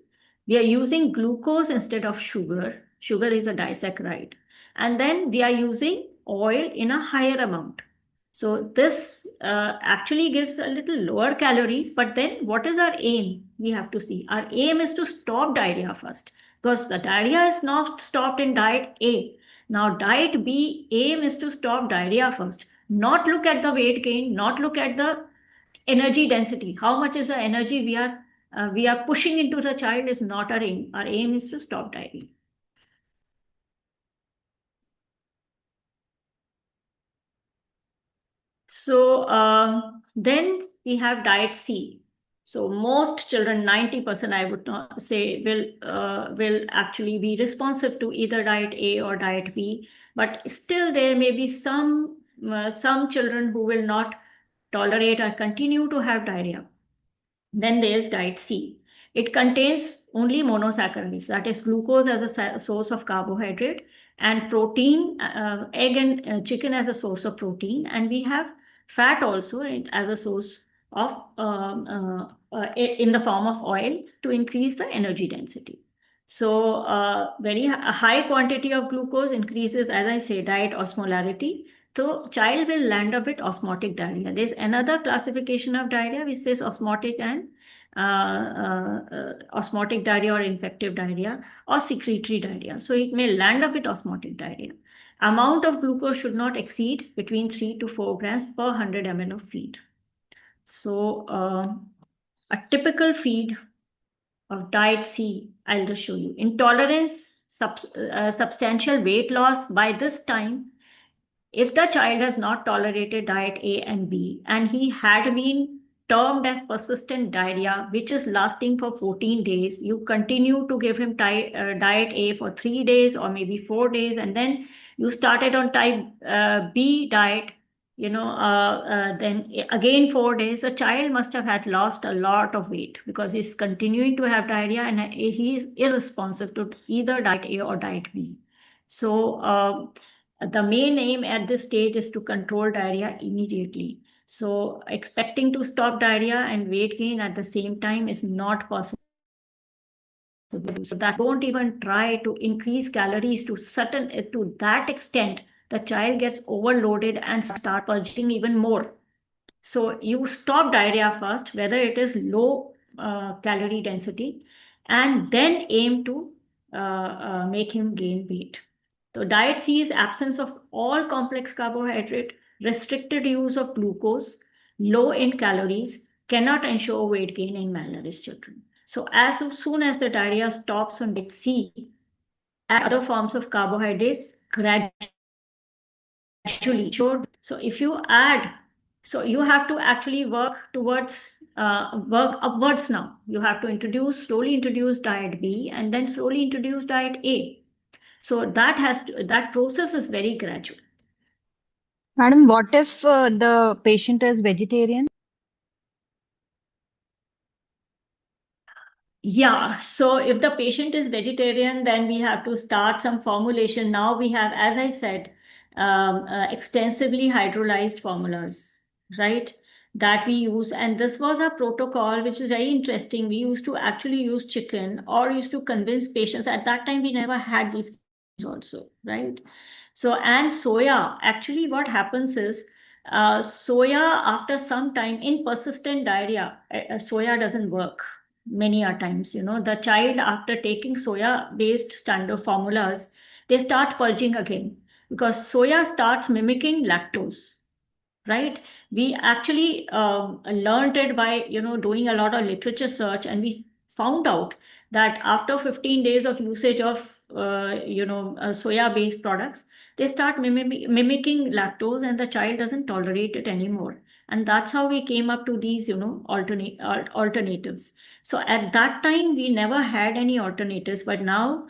We are using glucose instead of sugar. Sugar is a disaccharide. And then we are using oil in a higher amount. So this actually gives a little lower calories, but then what is our aim? We have to see. Our aim is to stop diarrhea first, because the diarrhea is not stopped in diet A. Now diet B aim is to stop diarrhea first, not look at the weight gain, not look at the energy density. How much is the energy we are pushing into the child is not our aim. Our aim is to stop diarrhea. So then we have diet C. So most children, 90% I would not say, will actually be responsive to either diet A or diet B. But still there may be some children who will not tolerate or continue to have diarrhea. Then there's diet C. It contains only monosaccharides, that is glucose as a source of carbohydrate, and protein, egg and chicken as a source of protein, and we have fat also as a source of in the form of oil to increase the energy density. So a high quantity of glucose increases, as I say, diet osmolarity. So child will land up with osmotic diarrhea. There's another classification of diarrhea which says osmotic and osmotic diarrhea or infective diarrhea or secretory diarrhea. So it may land up with osmotic diarrhea. Amount of glucose should not exceed between 3 to 4 grams per 100 ml of feed. So a typical feed of diet C, I'll just show you. Intolerance, substantial weight loss by this time. If the child has not tolerated diet A and B, and he had been termed as persistent diarrhea, which is lasting for 14 days, you continue to give him diet A for 3 days or maybe 4 days, and then you started on type B diet, then again 4 days, the child must have had lost a lot of weight because he's continuing to have diarrhea and he is irresponsive to either diet A or diet B. So the main aim at this stage is to control diarrhea immediately. So expecting to stop diarrhea and weight gain at the same time is not possible. So that don't even try to increase calories to that extent, the child gets overloaded and start purging even more. So you stop diarrhea first, whether it is low calorie density, and then aim to make him gain weight. So diet C is absence of all complex carbohydrate, restricted use of glucose, low in calories, cannot ensure weight gain in malnourished children. So as soon as the diarrhea stops on diet C, other forms of carbohydrates gradually. So if you add, so you have to actually work upwards now. You have to slowly introduce diet B and then slowly introduce diet A. So that process is very gradual. Madam, what if the patient is vegetarian? Yeah, so if the patient is vegetarian, then we have to start some formulation. Now we have, as I said, extensively hydrolyzed formulas, right? That we use. And this was a protocol which is very interesting. We used to actually use chicken or used to convince patients. At that time, we never had these also, right? So, and soya, actually what happens is, soya after some time in persistent diarrhea, soya doesn't work many a times. The child after taking soya based standard formulas, they start purging again because soya starts mimicking lactose, right? We actually learned it by doing a lot of literature search, and we found out that after 15 days of usage of soya-based products, they start mimicking lactose, and the child doesn't tolerate it anymore. And that's how we came up to these, alternatives. So at that time, we never had any alternatives, but now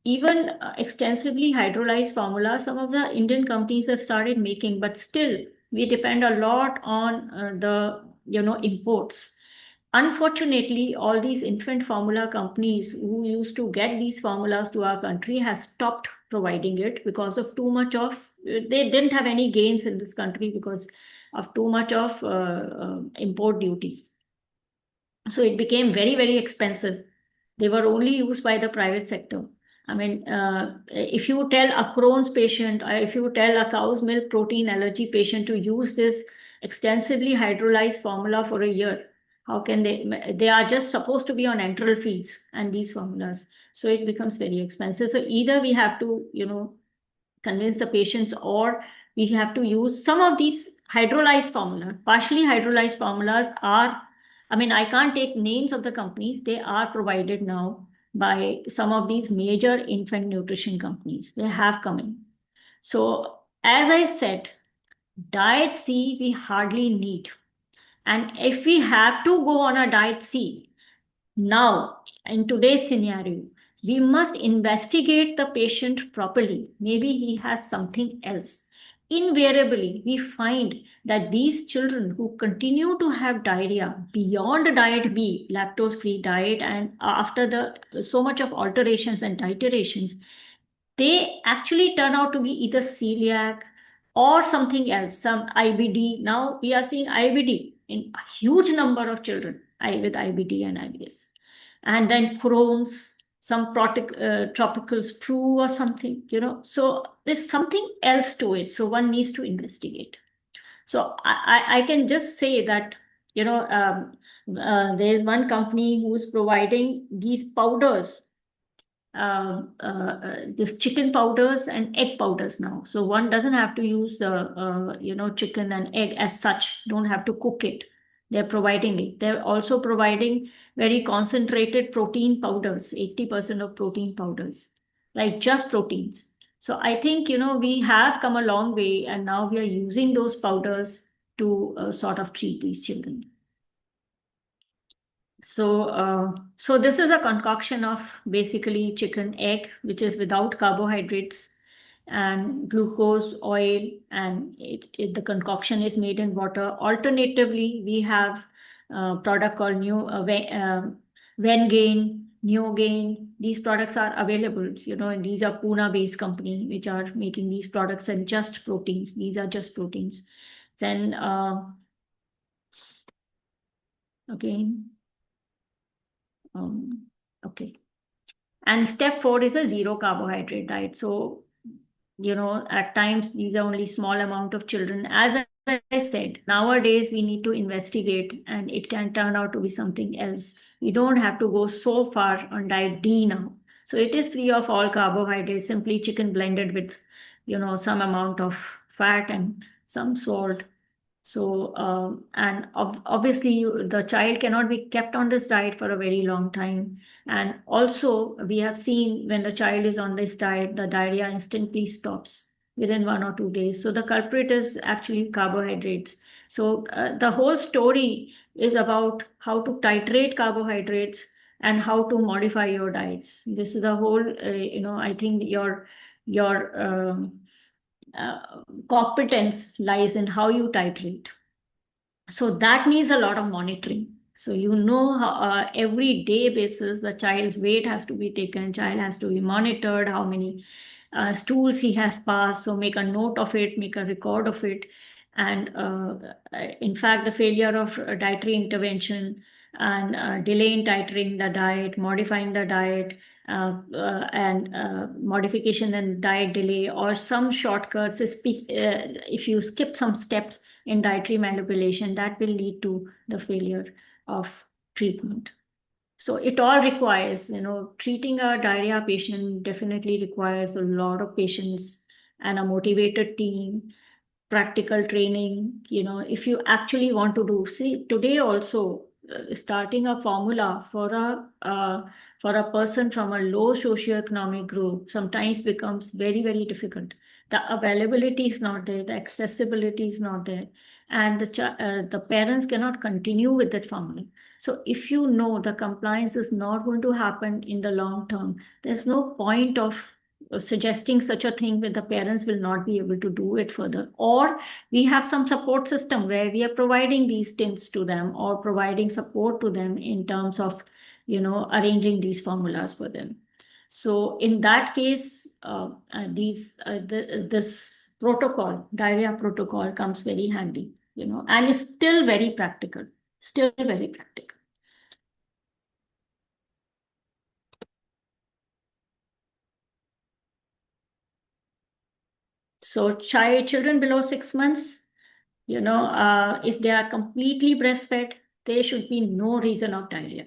even extensively hydrolyzed formula, some of the Indian companies have started making, but still we depend a lot on the imports. Unfortunately, all these infant formula companies who used to get these formulas to our country has stopped providing it because of too much of, they didn't have any gains in this country because of too much of import duties. So it became very, very expensive. They were only used by the private sector. I mean, if you tell a Crohn's patient, or if you tell a cow's milk protein allergy patient to use this extensively hydrolyzed formula for a year, how can they are just supposed to be on enteral feeds and these formulas. So it becomes very expensive. So either we have to, convince the patients, or we have to use some of these hydrolyzed formula. Partially hydrolyzed formulas are, I mean, I can't take names of the companies. They are provided now by some of these major infant nutrition companies. They have come in. So as I said, diet C we hardly need. And if we have to go on a diet C, now in today's scenario, we must investigate the patient properly. Maybe he has something else. Invariably, we find that these children who continue to have diarrhea beyond diet B, lactose-free diet, and after the so much of alterations and titerations, they actually turn out to be either celiac or something else, some IBD. Now we are seeing IBD in a huge number of children with IBD and IBS. And then Crohn's, some tropical sprue or something, So there's something else to it. So one needs to investigate. So I can just say that, there's one company who's providing these powders, this chicken powders and egg powders now. So one doesn't have to use the, chicken and egg as such, don't have to cook it. They're providing it. They're also providing very concentrated protein powders, 80% of protein powders, like just proteins. So I think, we have come a long way, and now we are using those powders to sort of treat these children. So this is a concoction of basically chicken, egg, which is without carbohydrates, and glucose, oil, and the concoction is made in water. Alternatively, we have a product called Vengain, Neogain. These products are available, and these are Pune-based company which are making these products, and just proteins. These are just proteins. Then again. Okay. And step 4 is a zero carbohydrate diet. So, at times these are only small amount of children. As I said, nowadays we need to investigate, and it can turn out to be something else. We don't have to go so far on diet D now. So it is free of all carbohydrates, simply chicken blended with, some amount of fat and some salt. So, and obviously the child cannot be kept on this diet for a very long time. And also we have seen when the child is on this diet, the diarrhea instantly stops within 1 or 2 days. So the culprit is actually carbohydrates. So the whole story is about how to titrate carbohydrates and how to modify your diets. This is the whole, I think your competence lies in how you titrate. So that needs a lot of monitoring. So how, every day basis, the child's weight has to be taken, child has to be monitored, how many stools he has passed. So make a note of it, make a record of it. And in fact, the failure of dietary intervention and delay in titrating the diet, modifying the diet, and modification and diet delay, or some shortcuts, if you skip some steps in dietary manipulation, that will lead to the failure of treatment. So it all requires, treating a diarrhea patient definitely requires a lot of patience and a motivated team, practical training. If you actually want to do, see, today also, starting a formula for a person from a low socioeconomic group sometimes becomes very, very difficult. The availability is not there, the accessibility is not there, and the parents cannot continue with that formula. So if you know the compliance is not going to happen in the long term, there's no point of suggesting such a thing where the parents will not be able to do it further. Or we have some support system where we are providing these tints to them or providing support to them in terms of, arranging these formulas for them. So in that case, this protocol, diarrhea protocol, comes very handy, and is still very practical, still very practical. So children below 6 months, if they are completely breastfed, there should be no reason of diarrhea.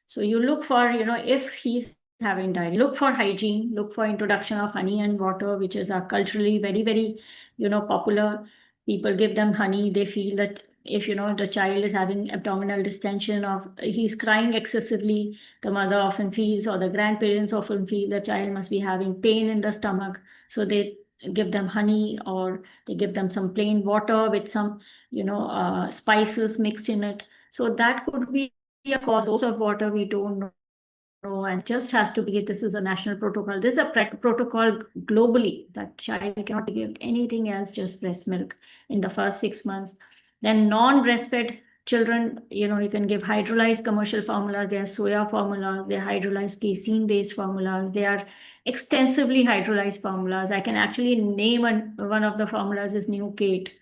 So you look for, if he's having diarrhea, look for hygiene, look for introduction of honey and water, which is culturally very, very, popular. People give them honey. They feel that if, the child is having abdominal distension or he's crying excessively, the mother often feels, or the grandparents often feel the child must be having pain in the stomach. So they give them honey, or they give them some plain water with some, spices mixed in it. So that could be a cause of water, we don't know, and just has to be, this is a national protocol. This is a protocol globally, that child cannot give anything else, just breast milk in the first 6 months. Then non-breastfed children, you can give hydrolyzed commercial formula. There are soya formulas, there are hydrolyzed casein based formulas, there are extensively hydrolyzed formulas. I can actually name one of the formulas is New Kate,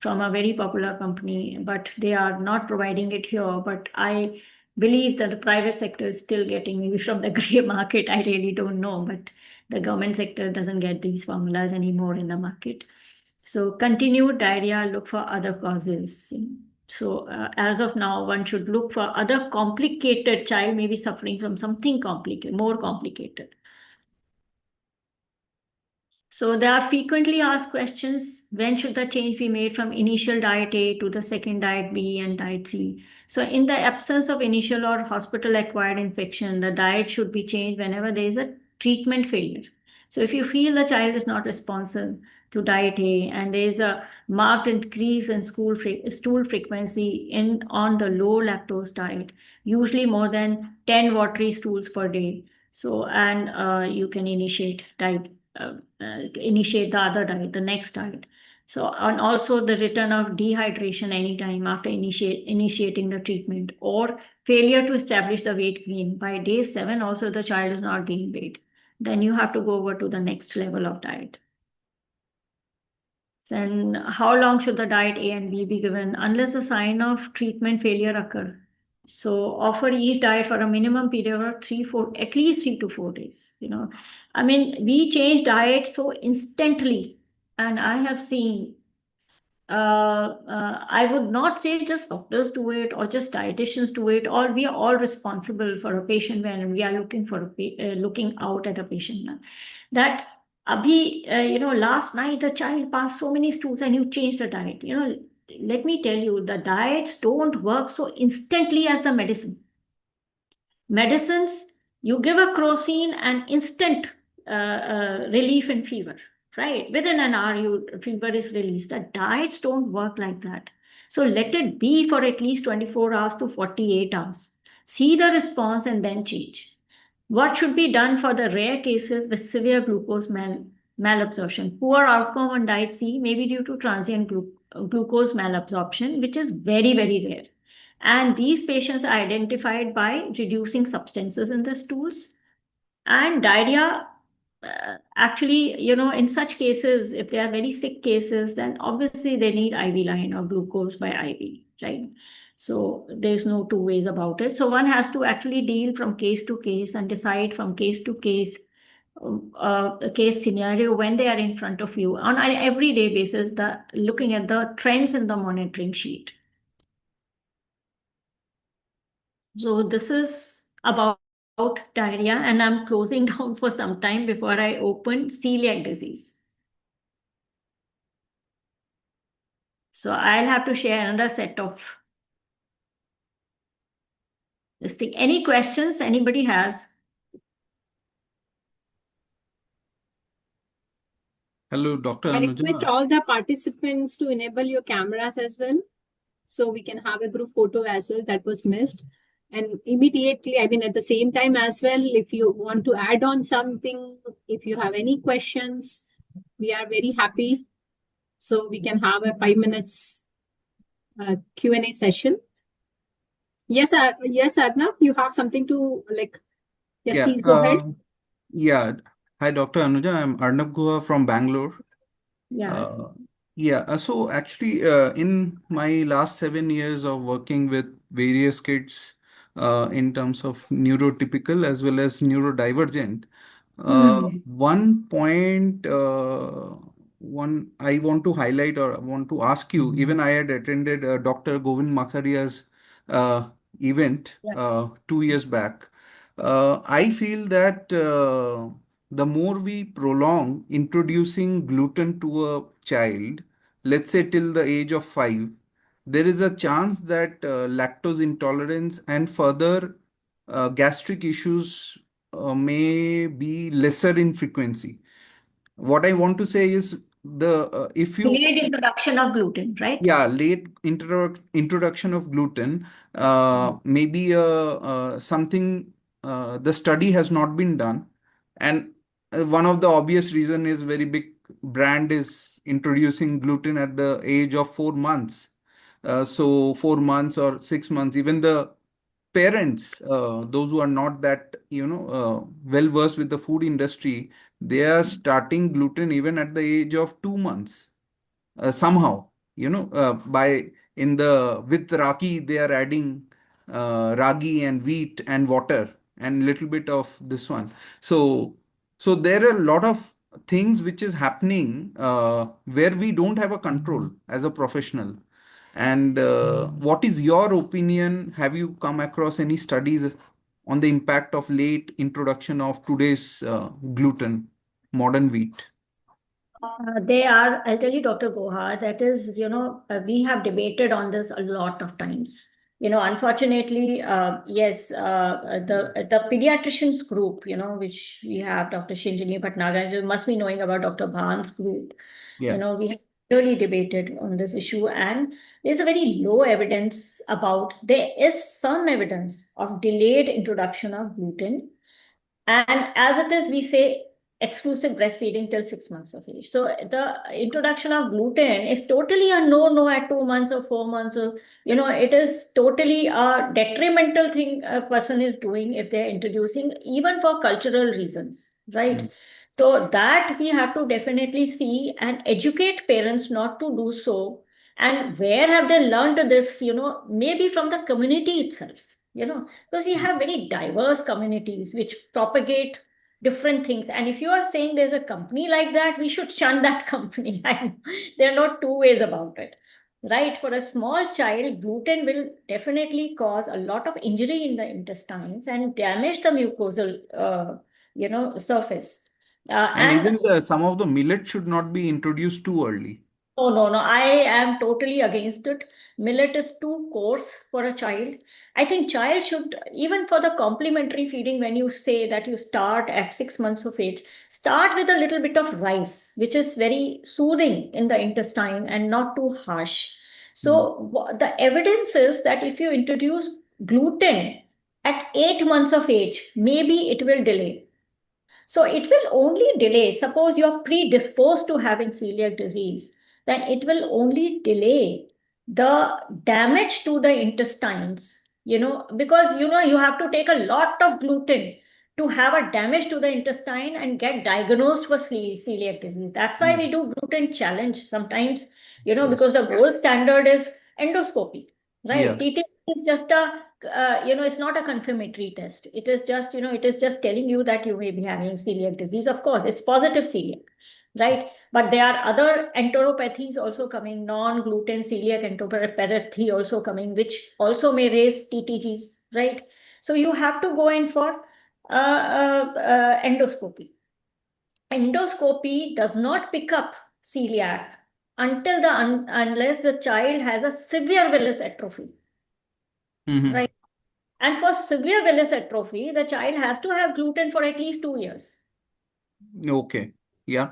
from a very popular company, but they are not providing it here. But I believe that the private sector is still getting, maybe from the gray market, I really don't know, but the government sector doesn't get these formulas anymore in the market. So continued diarrhea, look for other causes. So as of now, one should look for other complicated, child may be suffering from something complicated, more complicated. So there are frequently asked questions: when should the change be made from initial diet A to the second diet B and diet C? So in the absence of initial or hospital-acquired infection, the diet should be changed whenever there is a treatment failure. So if you feel the child is not responsive to diet A and there is a marked increase in stool frequency on the low lactose diet, usually more than 10 watery stools per day. So, and you can initiate initiate the other diet, the next diet. So, and also the return of dehydration anytime after initiating the treatment, or failure to establish the weight gain. By day 7, also the child is not gaining weight. Then you have to go over to the next level of diet. Then how long should the diet A and B be given unless a sign of treatment failure occur? So offer each diet for a minimum period of at least 3 to 4 days. I mean, we change diet so instantly, and I have seen. I would not say just doctors do it or just dietitians do it, or we are all responsible for a patient when we are looking out at a patient. That last night the child passed so many stools and you changed the diet. Let me tell you, the diets don't work so instantly as the medicine. Medicines, you give a crocin and instant relief in fever, right? Within an hour, fever is released. The diets don't work like that. So let it be for at least 24 hours to 48 hours. See the response and then change. What should be done for the rare cases with severe glucose malabsorption? Poor outcome on diet C may be due to transient glucose malabsorption, which is very, very rare. And these patients are identified by reducing substances in the stools. And diarrhea, actually, in such cases, if they are very sick cases, then obviously they need IV line or glucose by IV, right? So there's no two ways about it. So one has to actually deal from case to case and decide from case to case, a case scenario when they are in front of you on an everyday basis, looking at the trends in the monitoring sheet. So this is about diarrhea, and I'm closing down for some time before I open celiac disease. So I'll have to share another set of this thing. Any questions anybody has? Hello, Dr. I request Anuja. all the participants to enable your cameras as well, so we can have a group photo as well. That was missed. And immediately, I mean, at the same time as well, if you want to add on something, if you have any questions, we are very happy. So we can have a 5 minutes Q&A session. Yes, yes, Arnav, you have something to like. Yes, Yeah. please go ahead. Yeah. Hi, Dr. Anuja. I'm Arnab Guha from Bangalore. Yeah. So actually, in my last 7 years of working with various kids in terms of neurotypical as well as neurodivergent, one point, one I want to highlight or I want to ask you, even I had attended Dr. Govind Makharia's event Yeah. 2 years back. I feel that the more we prolong introducing gluten to a child, let's say till the age of 5, there is a chance that lactose intolerance and further gastric issues may be lesser in frequency. What I want to say is the if you Delayed introduction of gluten, right? yeah, late introduction of gluten, maybe something the study has not been done, and one of the obvious reason is very big brand is introducing gluten at the age of 4 months. So 4 months or 6 months, even the parents, those who are not that well versed with the food industry, they are starting gluten even at the age of 2 months somehow by in the with ragi they are adding ragi and wheat and water and little bit of this one. So there are a lot of things which is happening where we don't have a control as a professional. And what is your opinion? Have you come across any studies on the impact of late introduction of today's gluten, modern wheat? I'll tell you, Dr. Goha, that is, we have debated on this a lot of times. Unfortunately, yes, the pediatricians group, which we have Dr. Shinjini Bhatnagar, you must be knowing about Dr. Bhan's group. Yeah. We have really debated on this issue, and there's a very low evidence there is some evidence of delayed introduction of gluten, and as it is, we say exclusive breastfeeding till 6 months of age. So the introduction of gluten is totally a no at 2 months or 4 months. Or, it is totally a detrimental thing a person is doing if they're introducing, even for cultural reasons, right? So that we have to definitely see and educate parents not to do so. And where have they learned this? Maybe from the community itself, because we have very diverse communities which propagate different things. And if you are saying there's a company like that, we should shun that company. There are not two ways about it, right? For a small child, gluten will definitely cause a lot of injury in the intestines and damage the mucosal, surface. And And even some of the millet should not be introduced too early. no, no, no. I am totally against it. Millet is too coarse for a child. I think child should, even for the complementary feeding, when you say that you start at 6 months of age, start with a little bit of rice, which is very soothing in the intestine and not too harsh. So the evidence is that if you introduce gluten at 8 months of age, maybe it will delay. So it will only delay. Suppose you're predisposed to having celiac disease, then it will only delay the damage to the intestines, because you have to take a lot of gluten to have a damage to the intestine and get diagnosed for celiac disease. That's why we do gluten challenge sometimes, because Yes. the gold standard is endoscopy, right? Yeah. TT is just it's not a confirmatory test. It is just, it is just telling you that you may be having celiac disease. Of course, it's positive celiac, right? But there are other enteropathies also coming, non-gluten celiac enteropathy also coming, which also may raise TTGs, right? So you have to go in for endoscopy. Endoscopy does not pick up celiac unless the child has a severe villus atrophy, Mm-hmm. right? And for severe villus atrophy, the child has to have gluten for at least 2 years. Okay. Yeah.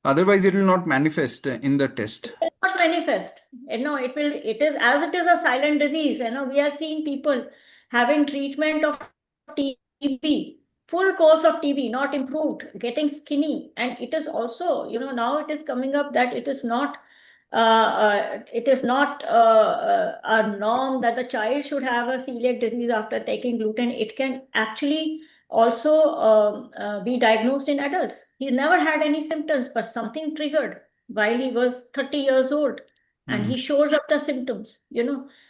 Otherwise, it will not manifest in the test. It will not manifest. It is as it is a silent disease. We are seeing people having treatment of TB, full course of TB, not improved, getting skinny. And it is also, now it is coming up that it is not a norm that the child should have a celiac disease after taking gluten. It can actually also be diagnosed in adults. He never had any symptoms, but something triggered while he was 30 years old, and he shows up the symptoms.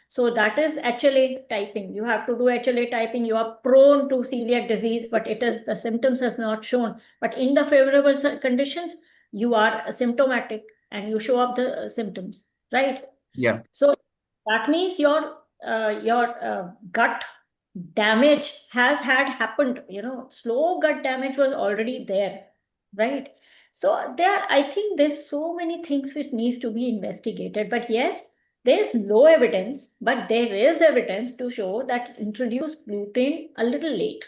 So that is HLA typing. You have to do HLA typing. You are prone to celiac disease, but the symptoms has not shown. But in the favorable conditions, you are asymptomatic and you show up the symptoms, right? Yeah. So that means your gut damage has had happened. Slow gut damage was already there, right? So I think there's so many things which needs to be investigated. But yes, there's low evidence, but there is evidence to show that introduce gluten a little late.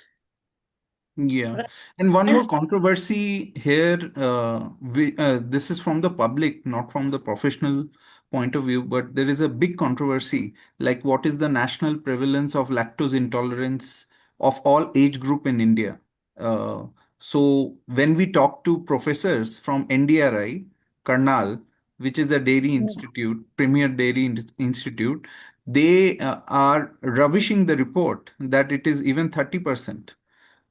Yeah. Right? And one And more controversy here, this is from the public, not from the professional point of view, but there is a big controversy, like what is the national prevalence of lactose intolerance of all age group in India? Uh, so when we talk to professors from NDRI, Karnal, which is a dairy institute, premier dairy institute, they are rubbishing the report that it is even 30%.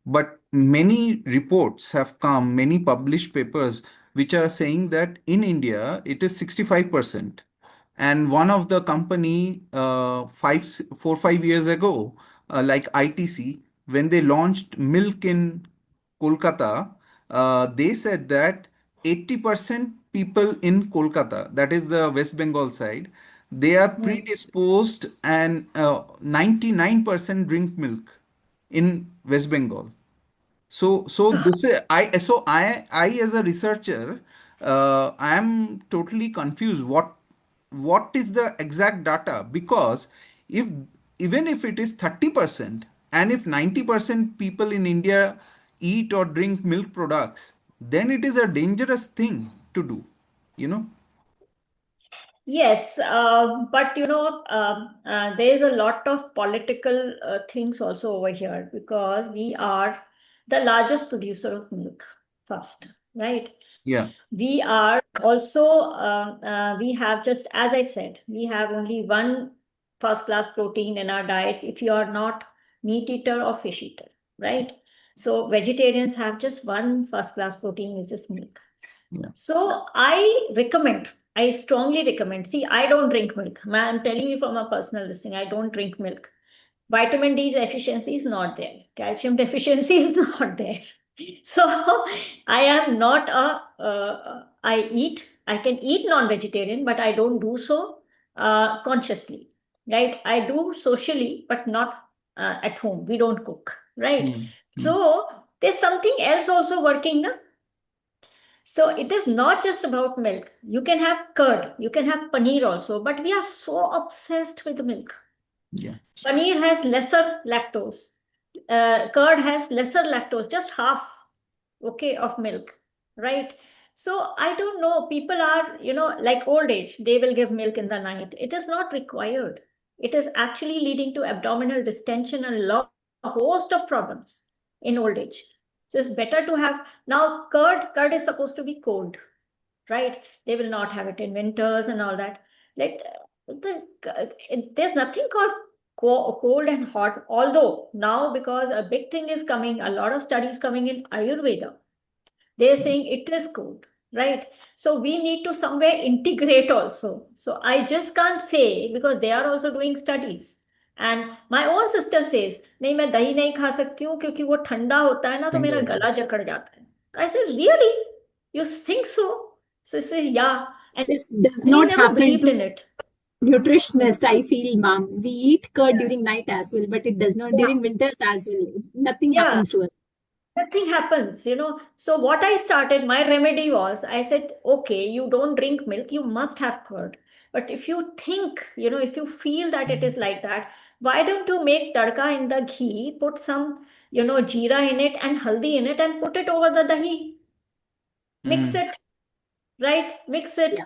But many reports have come, many published papers, which are saying that in India it is 65%. And one of the company 5 years ago, like ITC, when they launched milk in Kolkata, they said that 80% people in Kolkata, that is the West Bengal side, they are predisposed, and 99% drink milk in West Bengal. So this is I as a researcher, I am totally confused. What is the exact data? Because if even if it is 30% and if 90% people in India eat or drink milk products, then it is a dangerous thing to do. You know? Yes, but there is a lot of political things also over here, because we are the largest producer of milk first, right? Yeah. We are also, we have, just as I said, we have only one first class protein in our diets if you are not meat eater or fish eater, right? So vegetarians have just one first class protein, which is milk. Yeah. So I strongly recommend. See, I don't drink milk. I'm telling you from a personal listing, I don't drink milk. Vitamin D deficiency is not there. Calcium deficiency is not there. So I am not I can eat non-vegetarian, but I don't do so consciously, right? I do socially, but not at home. We don't cook, right? Mm, mm, So there's something else also working now. So it is not just about milk. You can have curd, you can have paneer also, but we are so obsessed with milk. yeah. Paneer has lesser lactose. Curd has lesser lactose, just half, okay, of milk, right? So I don't know. People are, like old age, they will give milk in the night. It is not required. It is actually leading to abdominal distension and a host of problems in old age. So it's better to have now curd is supposed to be cold, right? They will not have it in winters and all that. Like there's nothing called cold and hot. Although now, because a big thing is coming, a lot of studies coming in Ayurveda, they're saying it is cold, right? So we need to somewhere integrate also. So I just can't say, because they are also doing studies. And my own sister says, नहीं मैं दही नहीं खा सकती हूँ क्योंकि वो ठंडा होता है ना तो मेरा गला जकड़ जाता है. I said, really? You think so? So she said, yeah. And This does we not never happen believed to in it. nutritionist, I feel, ma'am. We eat curd during night as well, but it does not Yeah. during winters as well. Nothing Yeah. happens to us. Nothing happens. So what I started, my remedy was, I said, okay, you don't drink milk, you must have curd. But if you think, if you feel that it is like that, why don't you make tadka in the ghee, put some, jeera in it and haldi in it and put it over the dahi? Mix it, right? Mix it.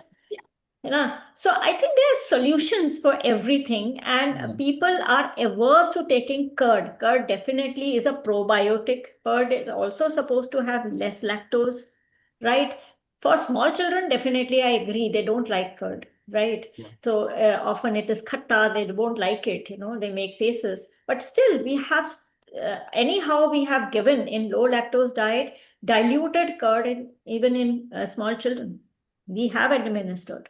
So I think there are solutions for everything, and people are averse to taking curd. Curd definitely is a probiotic. Curd is also supposed to have less lactose, right? For small children, definitely I agree. They don't like curd, right? Yeah. So often it is khatta, they won't like it, they make faces. But still, we have, anyhow, we have given in low lactose diet diluted curd, even in small children. We have administered.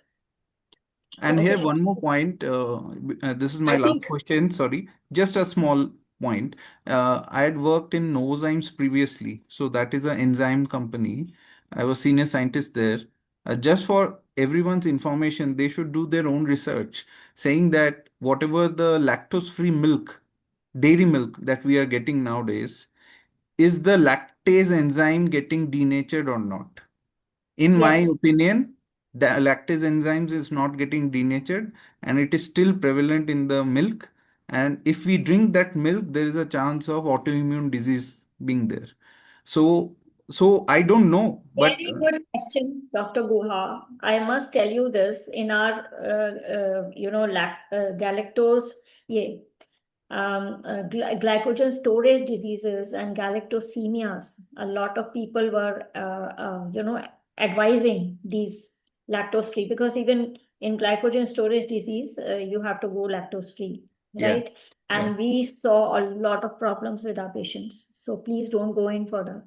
And here, Okay. one more point. This is my I last think question. Sorry, just a small point. I had worked in Novozymes previously, so that is an enzyme company. I was senior scientist there. Just for everyone's information, they should do their own research, saying that whatever the lactose-free milk, dairy milk that we are getting nowadays, is the lactase enzyme getting denatured or not? In my Yes. opinion, the lactase enzymes is not getting denatured and it is still prevalent in the milk. And if we drink that milk, there is a chance of autoimmune disease being there. So, so I don't know, but Very good question, Dr. Guha. I must tell you this in our, galactose, yeah, glycogen storage diseases and galactosemias. A lot of people were, advising these lactose free, because even in glycogen storage disease, you have to go lactose free, yeah, right? yeah, And we saw a lot of problems with our patients. So please don't go in for that.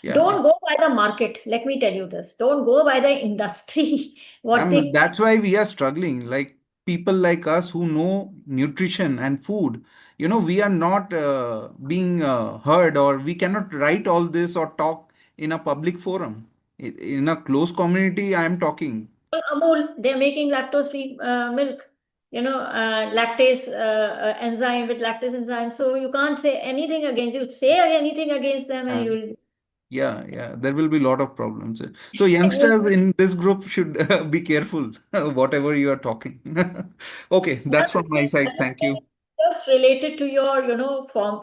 yeah. Don't go by the market. Let me tell you this. Don't go by the industry. What they That's why we are struggling. Like people like us who know nutrition and food, we are not being heard, or we cannot write all this or talk in a public forum. In a close community, I am talking. Amul, they're making lactose-free milk. Lactase enzyme with lactase enzyme. So you can't say anything against you. Say anything against them, and you'll. Yeah, yeah, there will be a lot of problems. So youngsters in this group should be careful whatever you are talking. Okay, that's from my side. Thank you. Just related to your, form,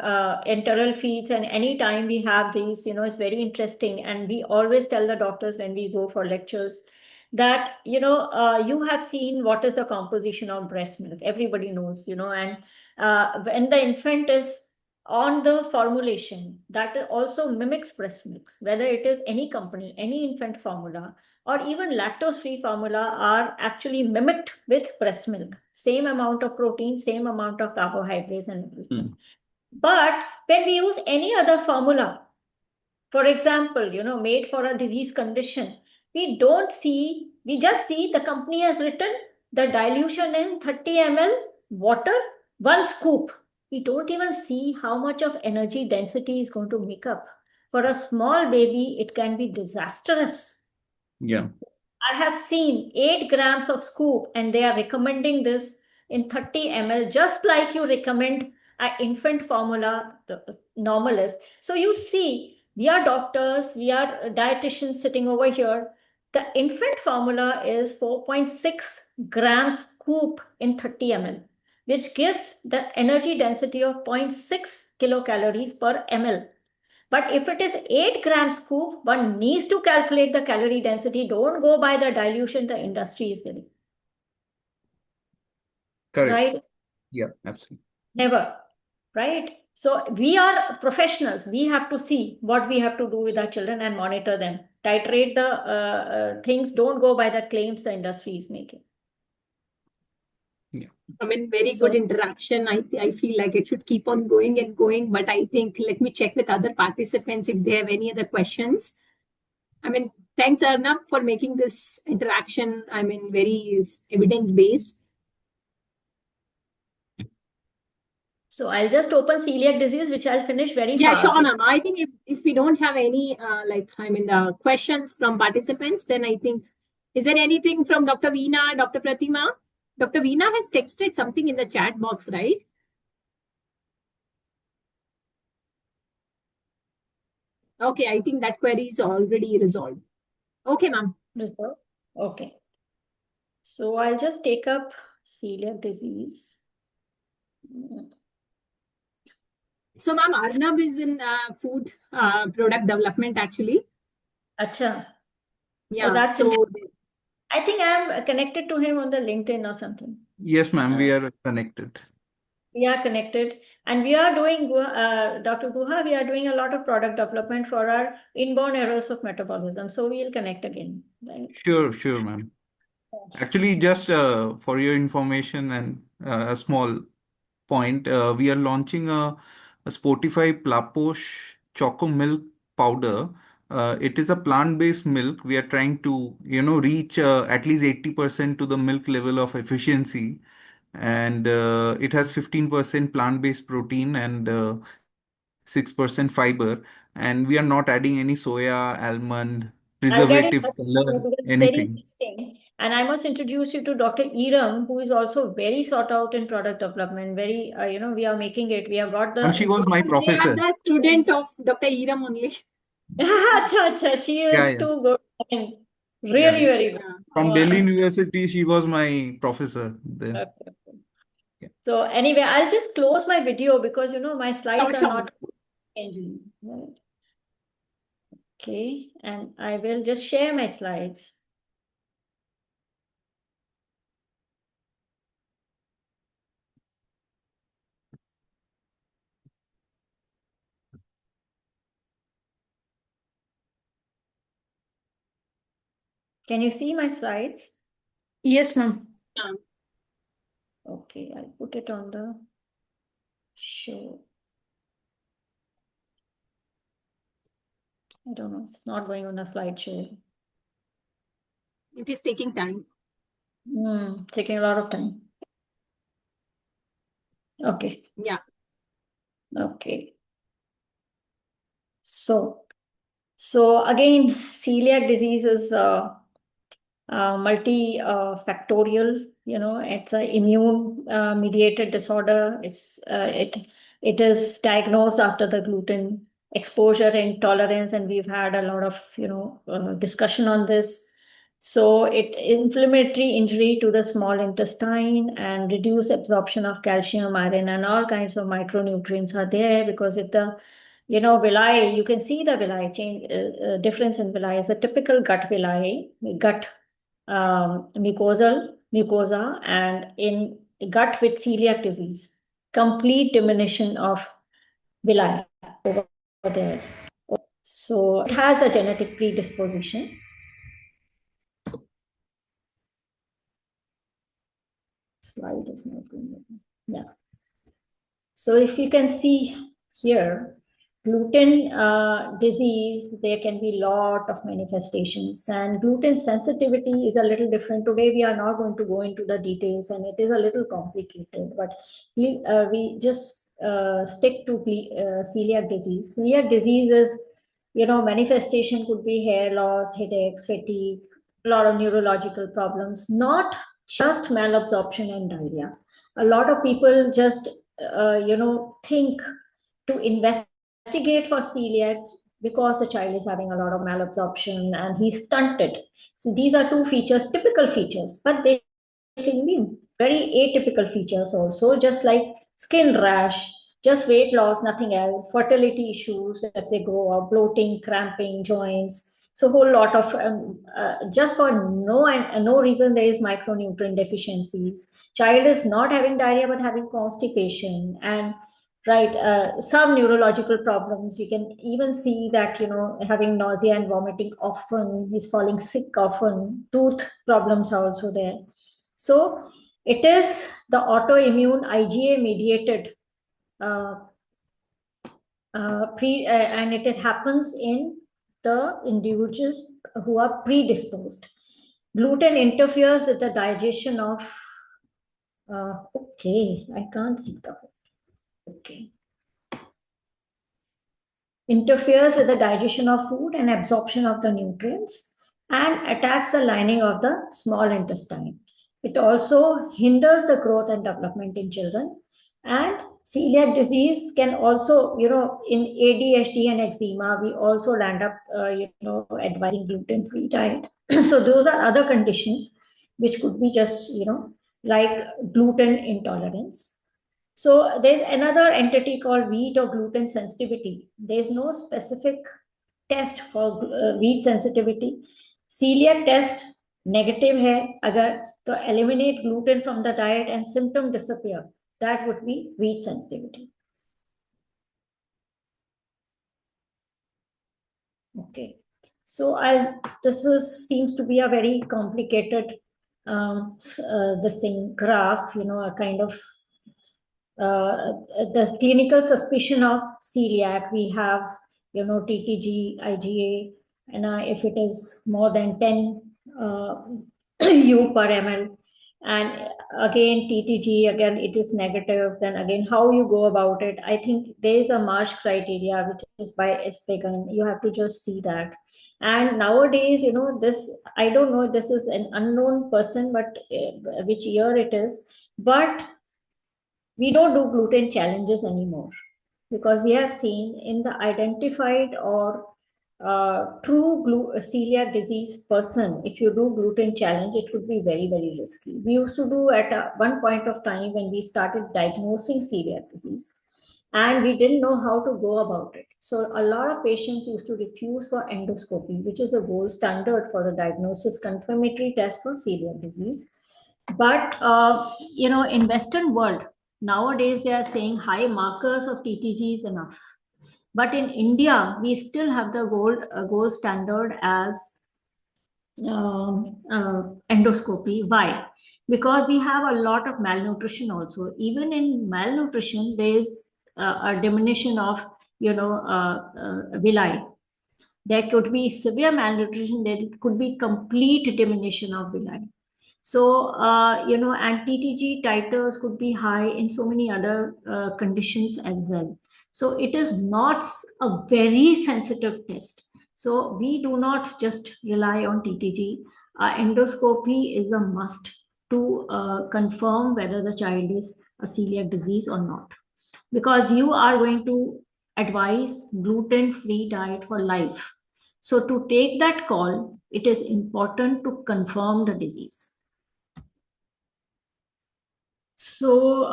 enteral feeds, and anytime we have these, it's very interesting. And we always tell the doctors when we go for lectures that, you have seen what is the composition of breast milk. Everybody knows, and when the infant is on the formulation, that also mimics breast milk, whether it is any company, any infant formula, or even lactose-free formula, are actually mimicked with breast milk. Same amount of protein, same amount of carbohydrates and everything. But when we use any other formula, for example, made for a disease condition, we just see the company has written the dilution in 30 ml water, 1 scoop. We don't even see how much of energy density is going to make up. For a small baby, it can be disastrous. Yeah, I have seen 8 grams of scoop, and they are recommending this in 30 ml, just like you recommend an infant formula, the normalist. So you see, we are doctors, we are dietitians sitting over here. The infant formula is 4.6 grams scoop in 30 ml, which gives the energy density of 0.6 kilocalories per ml. But if it is 8 grams scoop, one needs to calculate the calorie density. Don't go by the dilution the industry is giving. correct. Right? Yeah, absolutely. Never. Right? So we are professionals. We have to see what we have to do with our children and monitor them. Titrate the things. Don't go by the claims the industry is making. Yeah. I mean, very So good interaction. I feel like it should keep on going and going, but I think let me check with other participants if they have any other questions. I mean, thanks Arnab for making this interaction, I mean, very evidence based. So I'll just open celiac disease, which I'll finish very Yeah, fast. sure, ma'am. I think if we don't have any questions from participants, then I think, is there anything from Dr. Veena, Dr. Pratima? Dr. Veena has texted something in the chat box, right? Okay, I think that query is already resolved. Okay, ma'am. Resolve. Okay. So I'll just take up celiac disease. So, ma'am, Arnab is in food product development actually. Acha. Yeah. Oh, that's so I think I'm connected to him on the LinkedIn or something. Yes, ma'am, we are connected. We are connected, and we are doing, Dr. Guha, we are doing a lot of product development for our inborn errors of metabolism. So we'll connect again, right? Sure, ma'am. Actually, just for your information and a small point, we are launching a Spotify Plaposh Choco Milk Powder. It is a plant-based milk. We are trying to, reach at least 80% to the milk level of efficiency. And it has 15% plant-based protein and 6% fiber. And we are not adding any soya, almond, I'll get it preservatives, color, because it's very anything. interesting. And I must introduce you to Dr. Iram, who is also very sought out in product development. Very, we are making it. We have got the. And she was my they are professor. the student of Dr. Iram only. Acha, she is Yeah. too good. And really, Yeah. very good. From Delhi University, she was my professor then. Okay. Yeah. So anyway, I'll just close my video because my slides are Sure. not changing. Right? Okay, and I will just share my slides. Can you see my slides? Yes, ma'am. Okay, I'll put it on the show. I don't know, it's not going on a slideshow. It is taking time. Taking a lot of time. Okay. Yeah. Okay. So again, celiac disease is multi-factorial. It's an immune mediated disorder. It is diagnosed after the gluten exposure and tolerance, and we've had a lot of discussion on this. So inflammatory injury to the small intestine and reduced absorption of calcium, iron, and all kinds of micronutrients are there, because if the villi, you can see the villi change, difference in villi is a typical gut villi, gut mucosa, and in gut with celiac disease, complete diminution of villi over there. So it has a genetic predisposition. Slide is not going. Yeah. So if you can see here, gluten disease, there can be a lot of manifestations, and gluten sensitivity is a little different. Today, we are not going to go into the details, and it is a little complicated, but we just stick to celiac disease. Celiac disease is, manifestation could be hair loss, headaches, fatigue, a lot of neurological problems, not just malabsorption and diarrhea. A lot of people just think to investigate for celiac because the child is having a lot of malabsorption and he's stunted. So these are two features, typical features, but they can be very atypical features also, just like skin rash, just weight loss, nothing else, fertility issues as they grow up, bloating, cramping, joints. So a whole lot of, just for no reason, there is micronutrient deficiencies. Child is not having diarrhea, but having constipation and some neurological problems. You can even see that, having nausea and vomiting often, he's falling sick often, tooth problems are also there. So it is the autoimmune IgA mediated and it happens in the individuals who are predisposed. Gluten interferes with the digestion of, okay, I can't see the, okay. Interferes with the digestion of food and absorption of the nutrients and attacks the lining of the small intestine. It also hinders the growth and development in children. And celiac disease can also, in ADHD and eczema, we also land up, advising gluten-free diet. So those are other conditions. which could be just, like gluten intolerance. So there's another entity called wheat or gluten sensitivity. There's no specific test for wheat sensitivity. Celiac test negative hai, agar to eliminate gluten from the diet and symptom disappear. That would be wheat sensitivity. Okay. So seems to be a very complicated this thing graph, a kind of the clinical suspicion of celiac. We have, TTG, IgA, and if it is more than 10 U per ml, and again TTG, again it is negative, then again how you go about it. I think there is a Marsh criteria which is by Espegan. You have to just see that. And nowadays, this, I don't know, this is an unknown person, but which year it is, but we don't do gluten challenges anymore, because we have seen in the identified or true celiac disease person, if you do gluten challenge, it could be very, very risky. We used to do at one point of time when we started diagnosing celiac disease, and we didn't know how to go about it. So a lot of patients used to refuse for endoscopy, which is a gold standard for the diagnosis confirmatory test for celiac disease. But in Western world, nowadays they are saying high markers of TTG is enough. But in India, we still have the gold standard as endoscopy. Why? Because we have a lot of malnutrition also. Even in malnutrition, there is a diminution of villi. There could be severe malnutrition. There could be complete diminution of villi. So, and TTG titers could be high in so many other conditions as well. So it is not a very sensitive test. So we do not just rely on TTG. Endoscopy is a must to confirm whether the child is a celiac disease or not. Because you are going to advise gluten-free diet for life. So to take that call, it is important to confirm the disease. So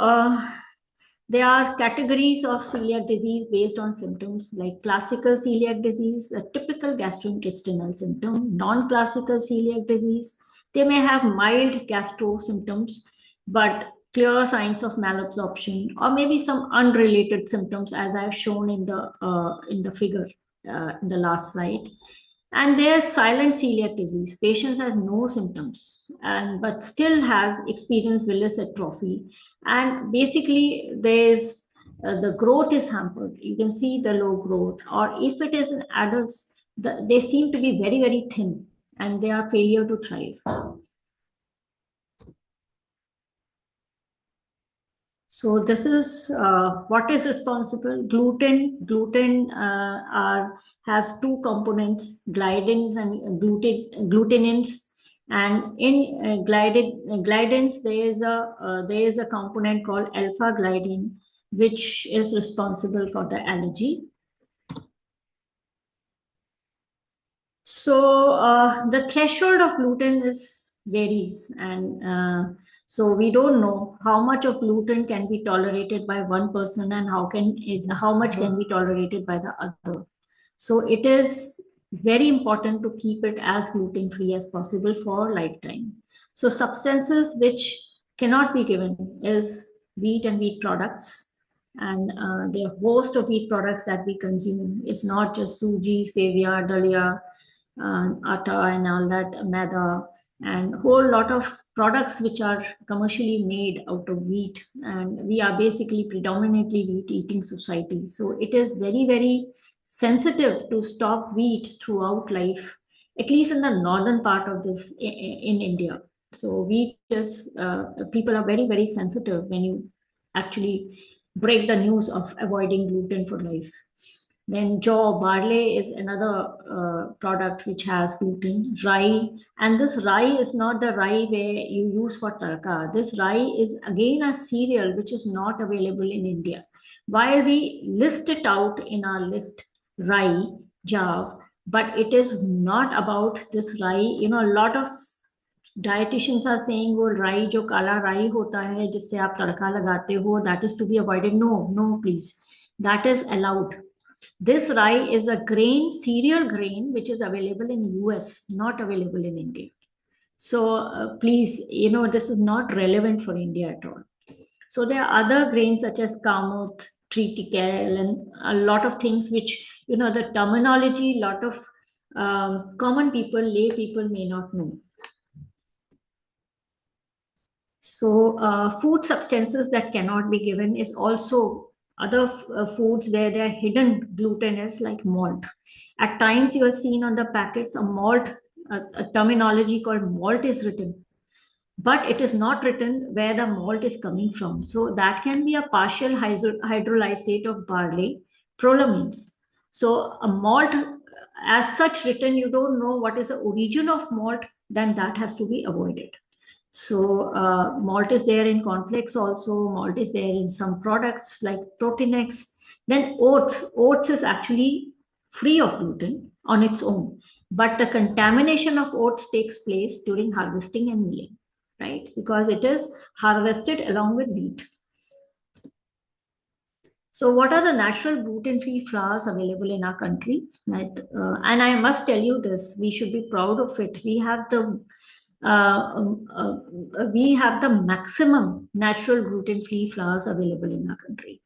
there are categories of celiac disease based on symptoms, like classical celiac disease, a typical gastrointestinal symptom, non-classical celiac disease. They may have mild gastro symptoms, but clear signs of malabsorption, or maybe some unrelated symptoms, as I've shown in the figure in the last slide. And there's silent celiac disease. Patients has no symptoms, but still has experienced villus atrophy. And basically, there's the growth is hampered. You can see the low growth. Or if it is in adults, they seem to be very, very thin, and they are failure to thrive. So this is what is responsible. Gluten has two components, gliadins and glutenins. And in gliadins, there is a component called alpha gliadin, which is responsible for the allergy. So the threshold of gluten varies, and so we don't know how much of gluten can be tolerated by one person and how much can be tolerated by the other. So it is very important to keep it as gluten free as possible for lifetime. So substances which cannot be given is wheat and wheat products. And the host of wheat products that we consume is not just suji, sevia, dalia, atta and all that, maida, and a whole lot of products which are commercially made out of wheat. And we are basically predominantly wheat eating society. So it is very, very sensitive to stop wheat throughout life, at least in the northern part of this in India. So wheat is, people are very, very sensitive when you actually break the news of avoiding gluten for life. Then jaw, barley is another product which has gluten. Rye, and this rye is not the rye where you use for tarka. This rye is again a cereal which is not available in India. While we list it out in our list, rye, jav, but it is not about this rye. A lot of Dietitians are saying वो राई जो काला राई होता है जिससे आप तड़का लगाते हो, that is to be avoided. No, please. That is allowed. This rye is a grain, cereal grain, which is available in US, not available in India. So please, this is not relevant for India at all. So there are other grains such as kamut, triticale, and a lot of things which, the terminology, lot of common people, lay people may not know. So food substances that cannot be given is also other foods where there are hidden gluten is like malt. At times you have seen on the packets a malt, a terminology called malt is written, but it is not written where the malt is coming from. So that can be a partial hydrolysate of barley, prolamines. So a malt as such written, you don't know what is the origin of malt, then that has to be avoided. So malt is there in cornflakes also, malt is there in some products like Proteinex. Then oats is actually free of gluten on its own, but the contamination of oats takes place during harvesting and milling, right? Because it is harvested along with wheat. So what are the natural gluten-free flours available in our country? And I must tell you this, we should be proud of it. We have the maximum natural gluten-free flours available in our country.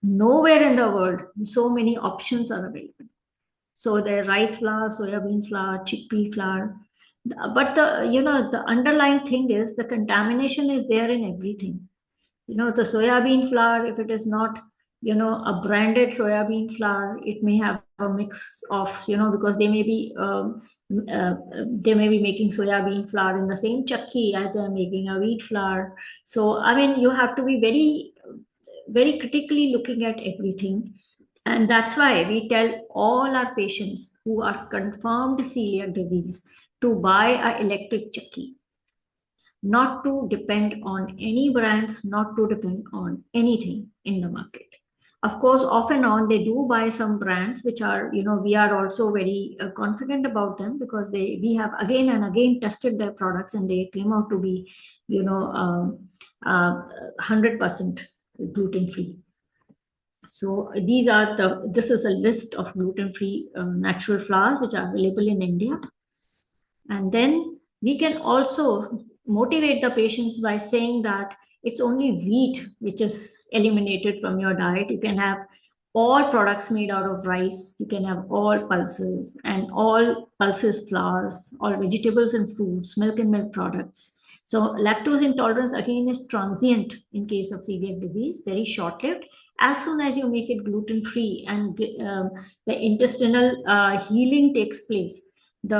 Nowhere in the world so many options are available. So there rice flour, soybean flour, chickpea flour. But the underlying thing is the contamination is there in everything. The soybean flour, if it is not a branded soybean flour, it may have a mix of because they may be making soybean flour in the same chakki as they're making a wheat flour. So I mean, you have to be very, very critically looking at everything, and that's why we tell all our patients who are confirmed celiac disease to buy an electric chakki, not to depend on any brands, not to depend on anything in the market. Of course, off and on, they do buy some brands, which are, we are also very confident about them because we have again and again tested their products and they came out to be, 100% gluten-free. So this is a list of gluten-free natural flours which are available in India. And then we can also motivate the patients by saying that it's only wheat which is eliminated from your diet. You can have all products made out of rice. You can have all pulses and all pulses flours, all vegetables and fruits, milk and milk products. So lactose intolerance again is transient in case of celiac disease, very short-lived. As soon as you make it gluten-free and the intestinal healing takes place, the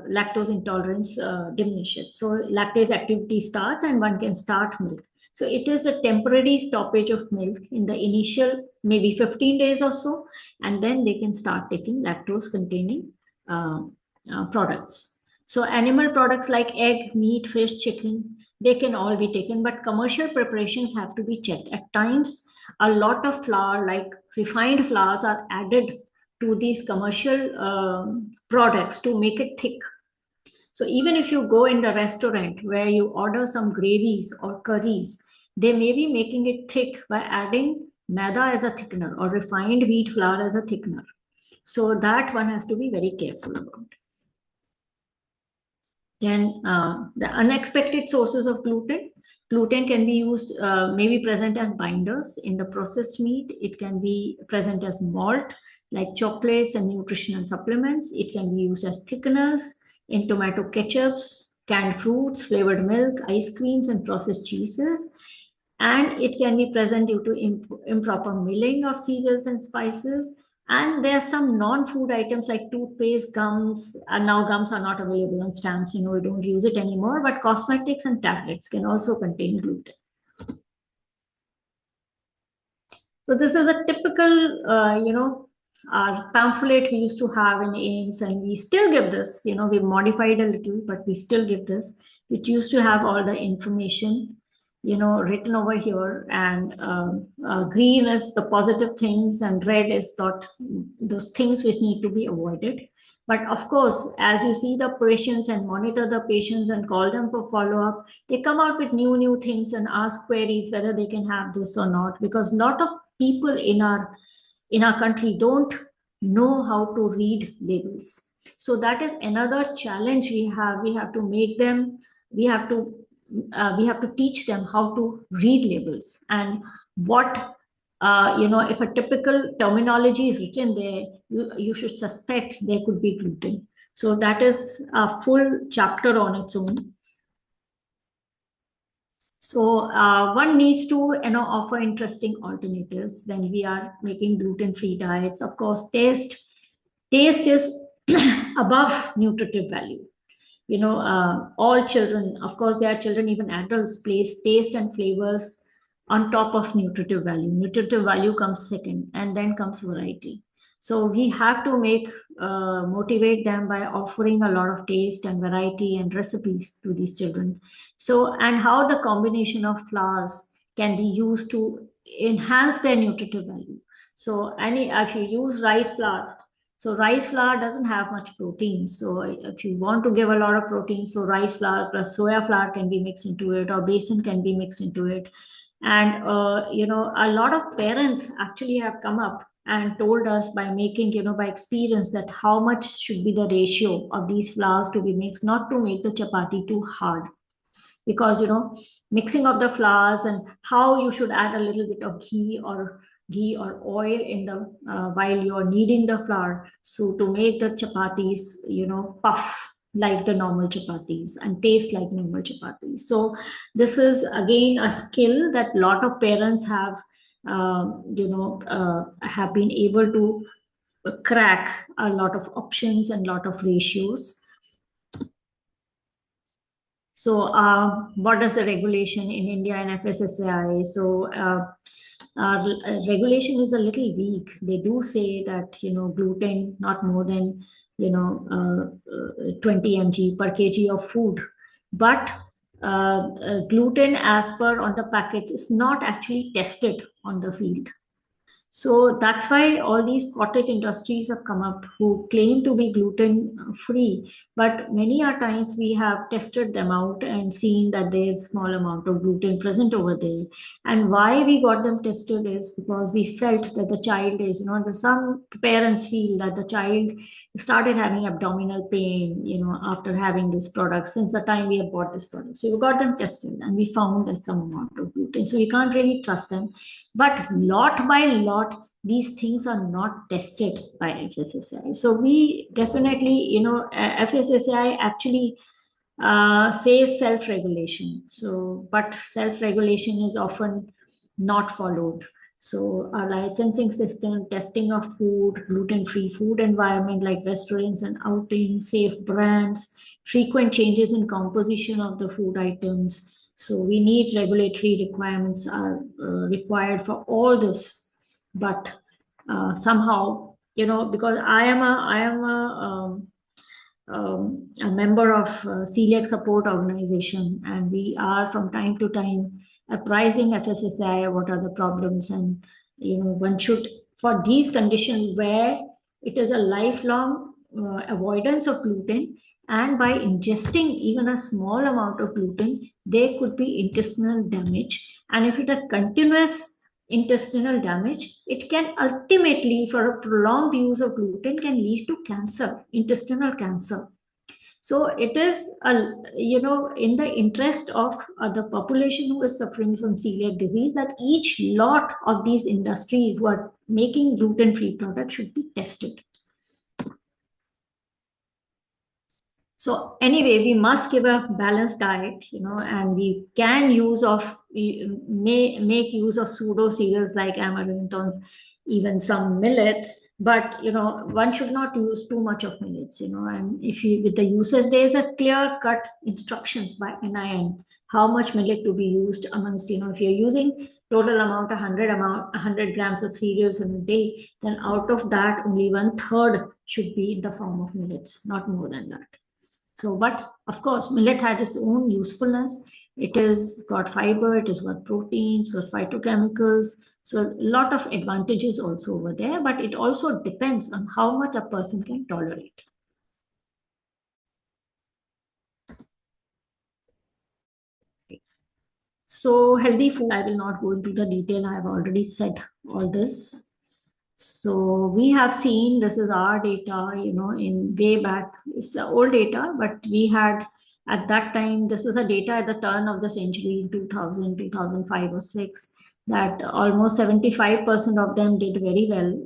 lactose intolerance diminishes. So lactase activity starts and one can start milk. So it is a temporary stoppage of milk in the initial maybe 15 days or so, and then they can start taking lactose containing products. So animal products like egg, meat, fish, chicken, they can all be taken, but commercial preparations have to be checked. At times, a lot of flour, like refined flours, are added to these commercial products to make it thick. So even if you go in the restaurant where you order some gravies or curries, they may be making it thick by adding maida as a thickener or refined wheat flour as a thickener. So that one has to be very careful about. Then the unexpected sources of gluten. Gluten can be used, may be present as binders in the processed meat. It can be present as malt, like chocolates and nutritional supplements. It can be used as thickeners in tomato ketchups, canned fruits, flavored milk, ice creams, and processed cheeses. And it can be present due to improper milling of cereals and spices. And there are some non-food items like toothpaste, gums, and now gums are not available on stamps, we don't use it anymore, but cosmetics and tablets can also contain gluten. So this is a typical, our pamphlet we used to have in AIMS, and we still give this, we modified a little, but we still give this, which used to have all the information. written over here, and green is the positive things and red is those things which need to be avoided. But of course, as you see the patients and monitor the patients and call them for follow-up, they come out with new things and ask queries whether they can have this or not, because a lot of people in our country don't know how to read labels. So that is another challenge we have. We have to make them, we have to teach them how to read labels, and what if a typical terminology is written there, you should suspect there could be gluten. So that is a full chapter on its own. So one needs to offer interesting alternatives when we are making gluten-free diets. Of course, taste is above nutritive value. All children, of course, there are children, even adults, place taste and flavors on top of nutritive value. Nutritive value comes second, and then comes variety. So we have to motivate them by offering a lot of taste and variety and recipes to these children. So, and how the combination of flours can be used to enhance their nutritive value. So, if you use rice flour, so rice flour doesn't have much protein. So if you want to give a lot of protein, so rice flour plus soya flour can be mixed into it, or besan can be mixed into it. And, a lot of parents actually have come up and told us by making, by experience, that how much should be the ratio of these flours to be mixed, not to make the chapati too hard. Because, mixing of the flours, and how you should add a little bit of ghee or oil in the while you're kneading the flour, so to make the chapatis puff like the normal chapatis and taste like normal chapatis. So this is again a skill that a lot of parents have been able to crack a lot of options and lot of ratios. So what is the regulation in India and FSSAI? So regulation is a little weak. They do say that, gluten not more than, 20 mg per kg of food. But gluten, as per on the packets, is not actually tested on the field. So that's why all these cottage industries have come up who claim to be gluten free. But many a times we have tested them out and seen that there's small amount of gluten present over there. And why we got them tested is because we felt that the child is, some parents feel that the child started having abdominal pain, after having this product, since the time we have bought this product. So we got them tested and we found that some amount of gluten. So we can't really trust them. But lot by lot, these things are not tested by FSSAI. So we definitely, FSSAI actually says self-regulation. So, but self-regulation is often not followed. So our licensing system, testing of food, gluten-free food environment like restaurants and outings, safe brands, frequent changes in composition of the food items. So we need regulatory requirements are required for all this. But somehow, because I am a member of Celiac support organization, and we are from time to time apprising FSSAI what are the problems, and one should, for these conditions where it is a lifelong avoidance of gluten, and by ingesting even a small amount of gluten, there could be intestinal damage. And if it is continuous intestinal damage, it can ultimately, for a prolonged use of gluten, can lead to cancer, intestinal cancer. So it is, in the interest of the population who is suffering from celiac disease, that each lot of these industries who are making gluten-free products should be tested. So anyway, we must give a balanced diet, and we can make use of pseudo cereals like amaranth, even some millets. But one should not use too much of millets, and if you, with the usage, there is a clear-cut instructions by NIN how much millet to be used amongst, if you're using total amount 100 grams of cereals in a day, then out of that only 1/3 should be in the form of millets, not more than that. So, but of course, millet had its own usefulness. It has got fiber, it has got proteins, got phytochemicals. So a lot of advantages also over there, but it also depends on how much a person can tolerate. So healthy food, I will not go into the detail. I have already said all this. So we have seen, this is our data, in way back, it's old data, but we had at that time, this is a data at the turn of the century in 2000, 2005 or 6, that almost 75% of them did very well,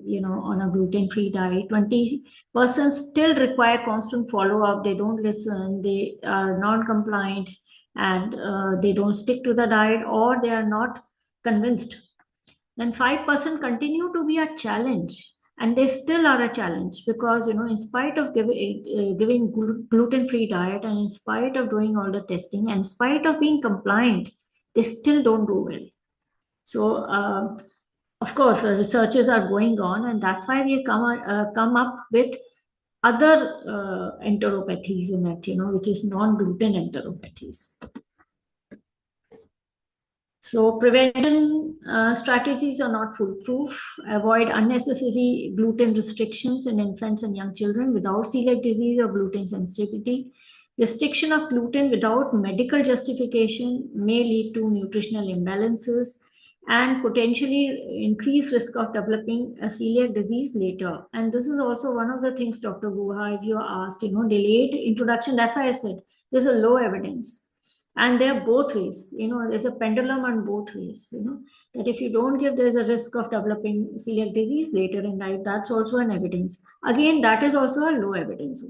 on a gluten-free diet. 20% still require constant follow-up. They don't listen, they are non-compliant, and they don't stick to the diet, or they are not convinced. Then 5% continue to be a challenge, and they still are a challenge, because in spite of giving gluten-free diet, and in spite of doing all the testing, and in spite of being compliant, they still don't do well. So of course researches are going on, and that's why we come up with other enteropathies in it, which is non-gluten enteropathies. So prevention strategies are not foolproof. Avoid unnecessary gluten restrictions in infants and young children without celiac disease or gluten sensitivity. Restriction of gluten without medical justification may lead to nutritional imbalances and potentially increase risk of developing a celiac disease later. And this is also one of the things, Dr. Guha, if you asked, delayed introduction, that's why I said there's a low evidence. And they're both ways, there's a pendulum on both ways, that if you don't give, there's a risk of developing celiac disease later in life. That's also an evidence. Again, that is also a low evidence.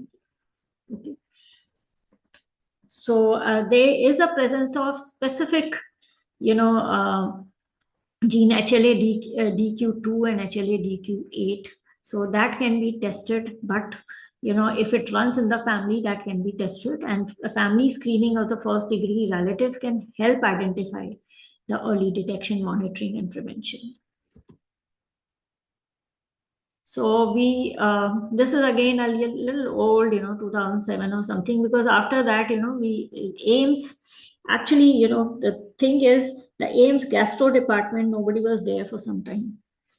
Okay. So there is a presence of specific, gene HLA-DQ2 and HLA-DQ8. So that can be tested, but if it runs in the family, that can be tested, and a family screening of the first degree relatives can help identify the early detection, monitoring, and prevention. So this is again a little old, 2007 or something, because after that, AIMS, actually, the thing is, the AIMS gastro department, nobody was there for some time.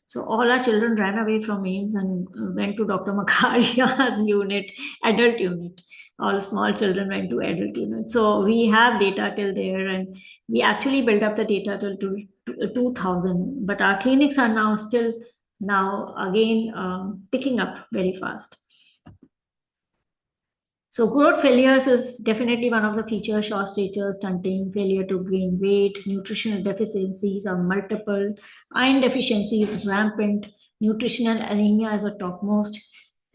So all our children ran away from AIMS and went to Dr. Makaria's unit, adult unit. All small children went to adult unit. So we have data till there, and we actually built up the data till 2000. But our clinics are now still again picking up very fast. So growth failures is definitely one of the features: short stature, stunting, failure to gain weight, nutritional deficiencies are multiple, iron deficiency is rampant, nutritional anemia is a topmost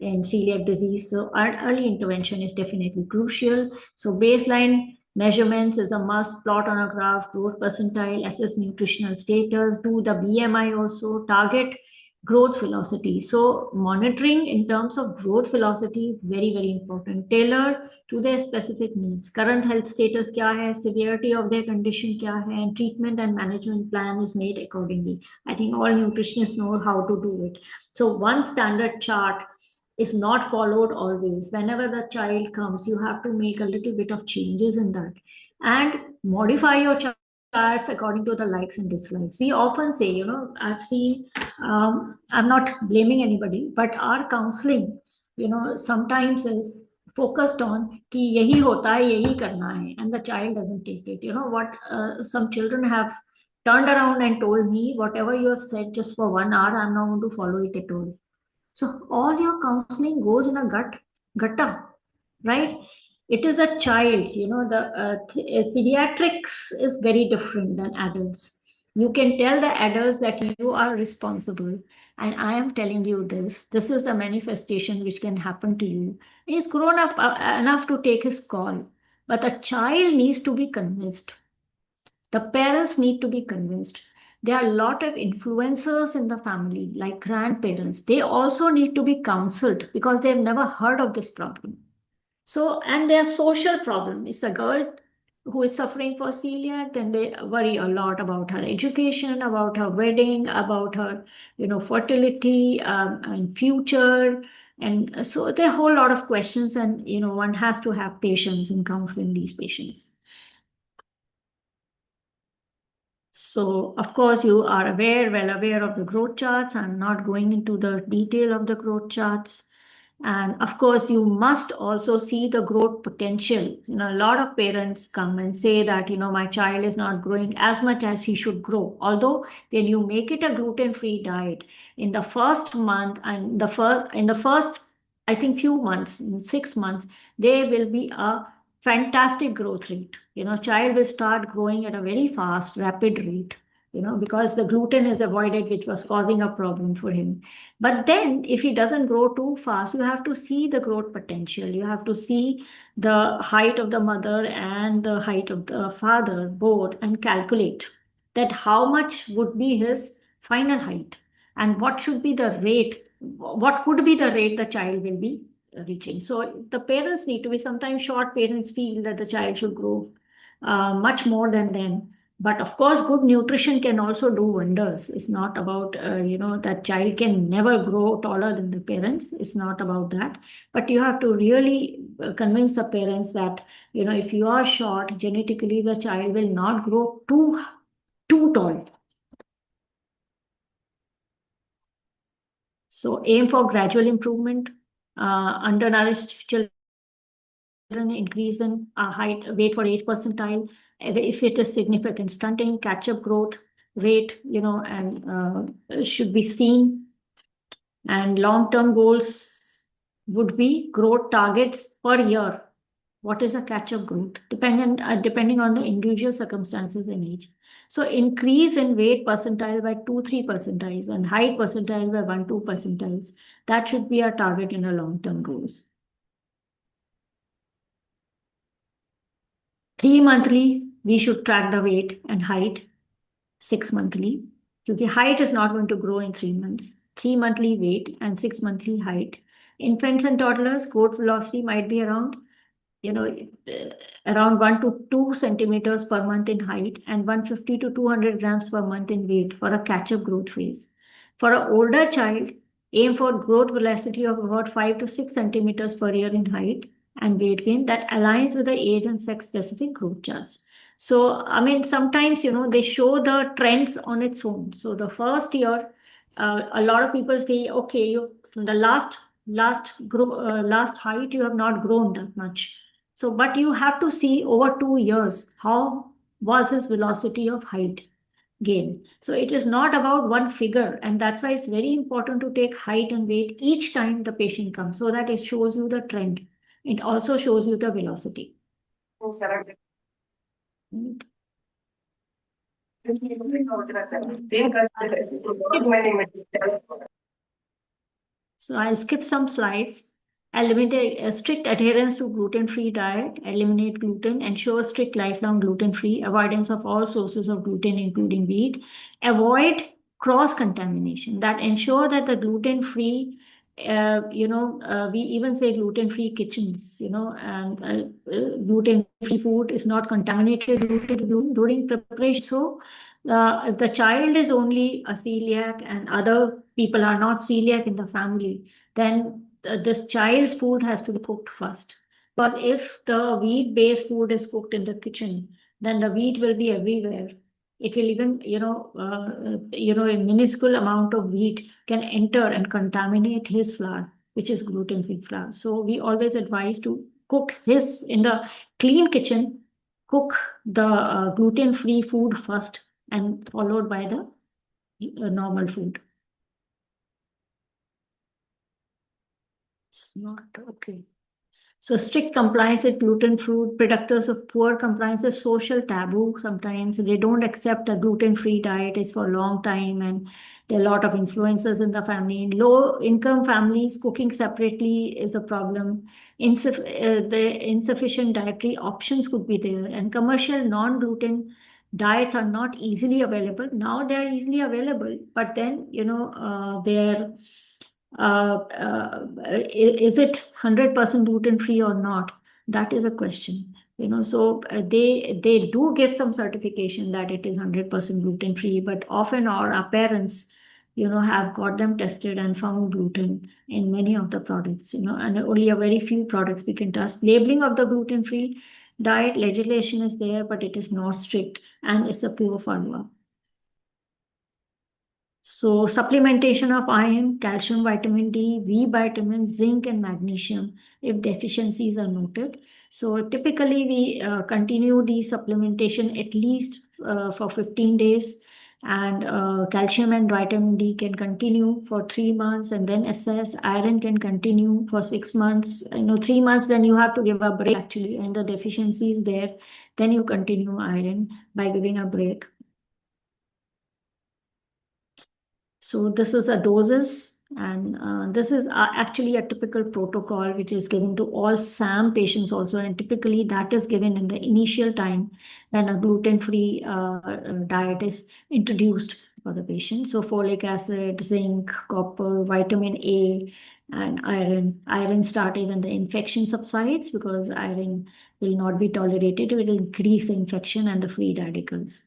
in celiac disease. So our early intervention is definitely crucial. So baseline measurements is a must. Plot on a graph, growth percentile, assess nutritional status, do the BMI also, target growth velocity. So monitoring in terms of growth velocity is very, very important. Tailor to their specific needs. Current health status kya hai, severity of their condition kya hai, and treatment and management plan is made accordingly. I think all nutritionists know how to do it. So one standard chart is not followed always. Whenever the child comes, you have to make a little bit of changes in that and modify your charts according to the likes and dislikes. We often say, I've seen, I'm not blaming anybody, but our counseling, sometimes is focused on ki yahi hota hai, yahi karna hai, and the child doesn't take it. What some children have turned around and told me, whatever you have said just for 1 hour, I'm not going to follow it at all. So all your counseling goes in a gutta, right? It is a child, the pediatrics is very different than adults. You can tell the adults that you are responsible, and I am telling you this is the manifestation which can happen to you. He's grown up enough to take his call, but the child needs to be convinced. The parents need to be convinced. There are a lot of influencers in the family, like grandparents. They also need to be counseled because they've never heard of this problem. So, and their social problem. It's a girl who is suffering for celiac, then they worry a lot about her education, about her wedding, about her, fertility and future. And so there are a whole lot of questions, and one has to have patience in counseling these patients. So, of course, you are well aware of the growth charts. I'm not going into the detail of the growth charts. And of course, you must also see the growth potential. A lot of parents come and say that, my child is not growing as much as he should grow. Although when you make it a gluten-free diet, in the first month and in the first, I think few months, in 6 months, there will be a fantastic growth rate. Child will start growing at a very fast, rapid rate, because the gluten is avoided, which was causing a problem for him. But then if he doesn't grow too fast, you have to see the growth potential. You have to see the height of the mother and the height of the father, both, and calculate that how much would be his final height and what should be the rate, what could be the rate the child will be reaching. So the parents need to be, sometimes short parents feel that the child should grow much more than them. But of course, good nutrition can also do wonders. It's not about, that child can never grow taller than the parents. It's not about that. But you have to really convince the parents that, if you are short, genetically, the child will not grow too tall. So aim for gradual improvement. Undernourished children increase in height, weight for age percentile. If it is significant stunting, catch-up growth rate, and should be seen. And long-term goals would be growth targets per year. What is a catch-up growth? Depending on the individual circumstances and age. So increase in weight percentile by 2-3 percentiles and height percentile by 1-2 percentiles. That should be our target in our long-term goals. 3 monthly, we should track the weight and height. 6 monthly, because height is not going to grow in 3 months. 3 monthly weight and 6 monthly height. Infants and toddlers, growth velocity might be around, around 1 to 2 centimeters per month in height and 150 to 200 grams per month in weight for a catch-up growth phase. For an older child, aim for growth velocity of about 5 to 6 centimeters per year in height and weight gain that aligns with the age and sex-specific growth charts. So, sometimes, they show the trends on its own. So the first year, a lot of people say, okay, from the last height, you have not grown that much. So, but you have to see over 2 years, how was his velocity of height gain. So it is not about one figure. And that's why it's very important to take height and weight each time the patient comes, so that it shows you the trend. It also shows you the velocity. So I'll skip some slides. Eliminate strict adherence to gluten-free diet, eliminate gluten, ensure strict lifelong gluten-free, avoidance of all sources of gluten, including wheat, avoid cross-contamination, that ensure that the gluten-free, we even say gluten-free kitchens, and gluten-free food is not contaminated during preparation. So if the child is only a celiac and other people are not celiac in the family, then this child's food has to be cooked first. Because if the wheat-based food is cooked in the kitchen, then the wheat will be everywhere. It will even, a minuscule amount of wheat can enter and contaminate his flour, which is gluten-free flour. So we always advise to cook in the clean kitchen, cook the gluten-free food first and followed by the normal food. It's not okay. So strict compliance with gluten food, predictors of poor compliance is social taboo. Sometimes they don't accept a gluten-free diet is for a long time, and there are a lot of influences in the family. In low-income families, cooking separately is a problem. The insufficient dietary options could be there, and commercial non-gluten diets are not easily available. Now they are easily available, but then, they're is it 100% gluten free or not? That is a question. So they do give some certification that it is 100% gluten free, but often our parents, have got them tested and found gluten in many of the products, and only a very few products we can trust. Labeling of the gluten free diet legislation is there, but it is not strict and it's a pure formula. So supplementation of iron, calcium, vitamin D, B vitamins, zinc and magnesium if deficiencies are noted. So typically we continue the supplementation at least for 15 days, and calcium and vitamin D can continue for 3 months and then assess. Iron can continue for 6 months. 3 months, then you have to give a break actually, and the deficiency is there. Then you continue iron by giving a break. So this is a doses, and this is actually a typical protocol which is given to all SAM patients also, and typically that is given in the initial time when a gluten-free diet is introduced for the patient. So folic acid, zinc, copper, vitamin A, and iron. Iron started when the infection subsides because iron will not be tolerated. It will increase the infection and the free radicals.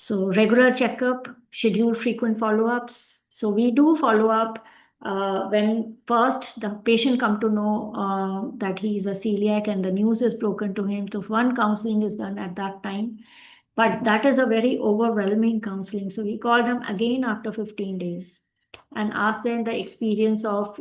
So regular checkup, schedule frequent follow-ups. So we do follow up when first the patient come to know that he is a celiac and the news is broken to him. So one counseling is done at that time, but that is a very overwhelming counseling. So we call them again after 15 days and ask them the experience of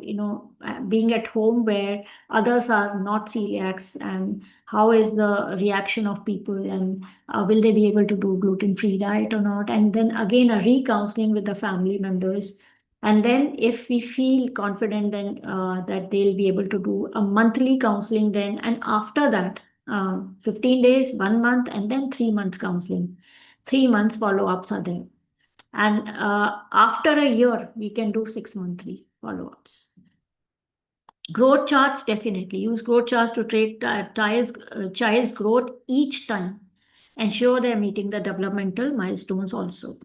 being at home where others are not celiacs, and how is the reaction of people, and will they be able to do gluten-free diet or not, and then again a re-counseling with the family members. And then if we feel confident, then that they'll be able to do a monthly counseling then, and after that 15 days, 1 month, and then 3 months counseling. 3 months follow-ups are there. And after a year, we can do 6 monthly follow-ups. Growth charts, definitely. Use growth charts to track child's growth each time. Ensure they're meeting the developmental milestones also.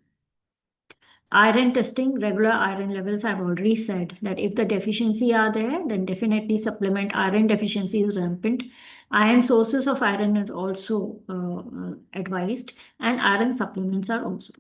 Iron testing, regular iron levels, I've already said that if the deficiency are there, then definitely supplement. Iron deficiency is rampant. Iron sources of iron are also advised, and iron supplements are also.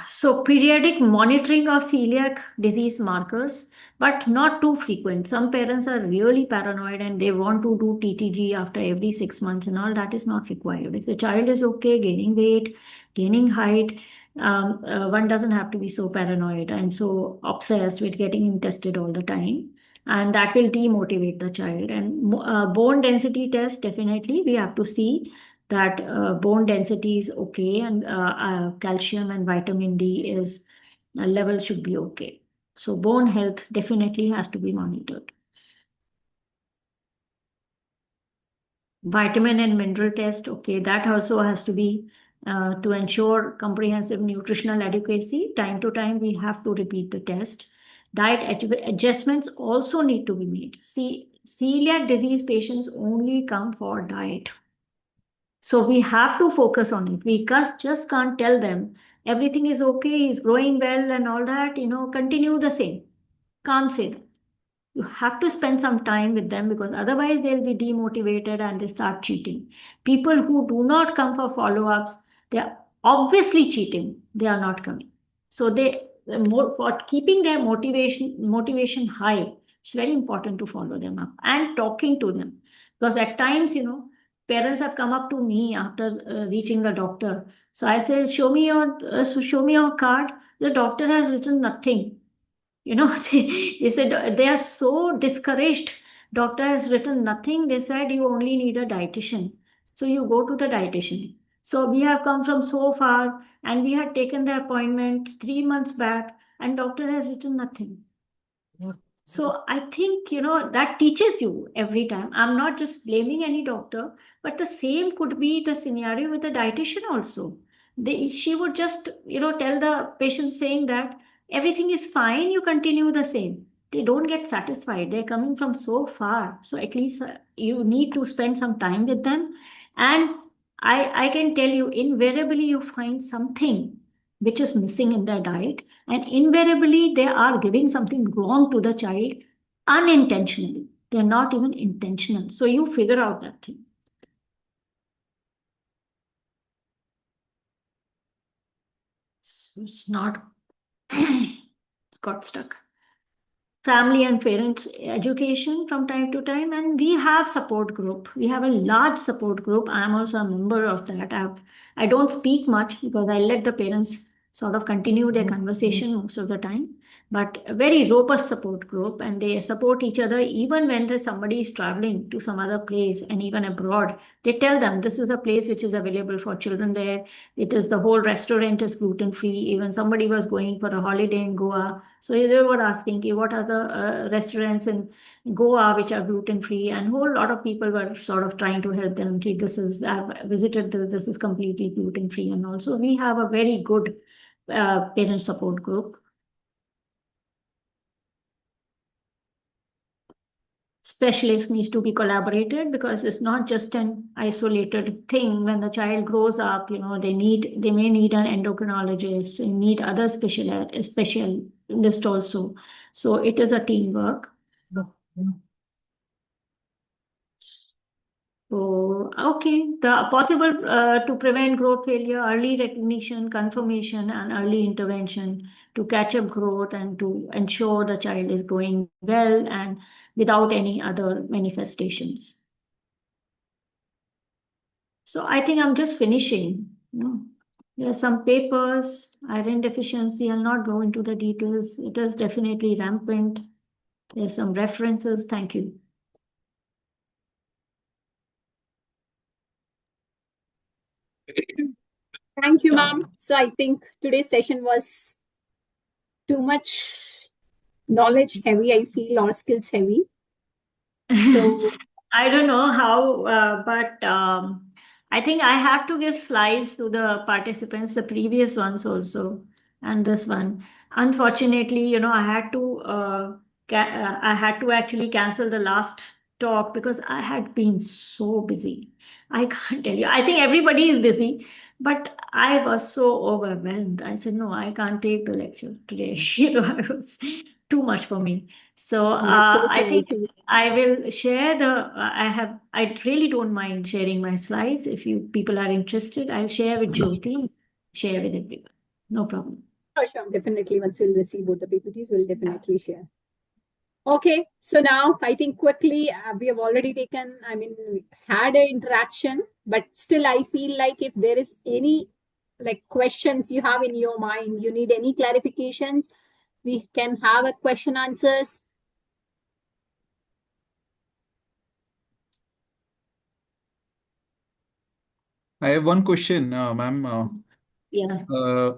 So periodic monitoring of celiac disease markers, but not too frequent. Some parents are really paranoid and they want to do TTG after every 6 months, and all that is not required. If the child is okay, gaining weight, gaining height, one doesn't have to be so paranoid and so obsessed with getting him tested all the time. And that will demotivate the child. And bone density test, definitely we have to see that bone density is okay, and calcium and vitamin D is level should be okay. So bone health definitely has to be monitored. Vitamin and mineral test, okay, that also has to be to ensure comprehensive nutritional adequacy. Time to time, we have to repeat the test. Diet adjustments also need to be made. See, celiac disease patients only come for diet. So we have to focus on it. We just can't tell them everything is okay, he's growing well and all that, continue the same. Can't say that. You have to spend some time with them, because otherwise they'll be demotivated and they start cheating. People who do not come for follow-ups, they're obviously cheating. They are not coming. So for keeping their motivation high, it's very important to follow them up and talking to them. Because at times, parents have come up to me after reaching the doctor. So I say, show me your card. The doctor has written nothing. They said they are so discouraged. Doctor has written nothing. They said you only need a dietitian. So you go to the dietitian. So we have come from so far, and we had taken the appointment 3 months back, and doctor has written nothing. So I think, that teaches you every time. I'm not just blaming any doctor, but the same could be the scenario with the dietitian also. She would just, tell the patient saying that everything is fine, you continue the same. They don't get satisfied. They're coming from so far. So at least you need to spend some time with them. And I can tell you, invariably you find something which is missing in their diet, and invariably they are giving something wrong to the child unintentionally. They're not even intentional. So you figure out that thing. So it's not, it's got stuck. family and parents education from time to time, and we have support group. We have a large support group. I am also a member of that. I don't speak much because I let the parents sort of continue their conversation most of the time, but a very robust support group, and they support each other even when there's somebody is traveling to some other place and even abroad. They tell them this is a place which is available for children there. It is, the whole restaurant is gluten free. Even somebody was going for a holiday in Goa, so they were asking, what are the restaurants in Goa which are gluten free, and whole lot of people were sort of trying to help them. This is, I've visited this is completely gluten free, and also we have a very good parent support group. Specialist needs to be collaborated because it's not just an isolated thing. When the child grows up, they may need an endocrinologist, they need other specialist also. So it is a teamwork. So, okay, the possible to prevent growth failure, early recognition, confirmation, and early intervention to catch up growth and to ensure the child is growing well and without any other manifestations. So I think I'm just finishing. There are some papers, iron deficiency. I'll not go into the details. It is definitely rampant. There's some references. Thank you. Thank you, ma'am. So I think today's session was too much knowledge heavy, I feel, or skills heavy. So I don't know how, but I think I have to give slides to the participants, the previous ones also, and this one. Unfortunately, I had to actually cancel the last talk because I had been so busy. I can't tell you. I think everybody is busy, but I was so overwhelmed. I said, no, I can't take the lecture today. It was too much for me. So that's I okay. think I will share I really don't mind sharing my slides. If you people are interested, I'll share with Jyoti, share with everyone. No problem. Sure, definitely. Once we'll receive both the PPTs, we'll definitely share. Okay, so now I think quickly we have already had an interaction, but still I feel like if there is any questions you have in your mind, you need any clarifications, we can have a question answers. I have one question, ma'am. Yeah.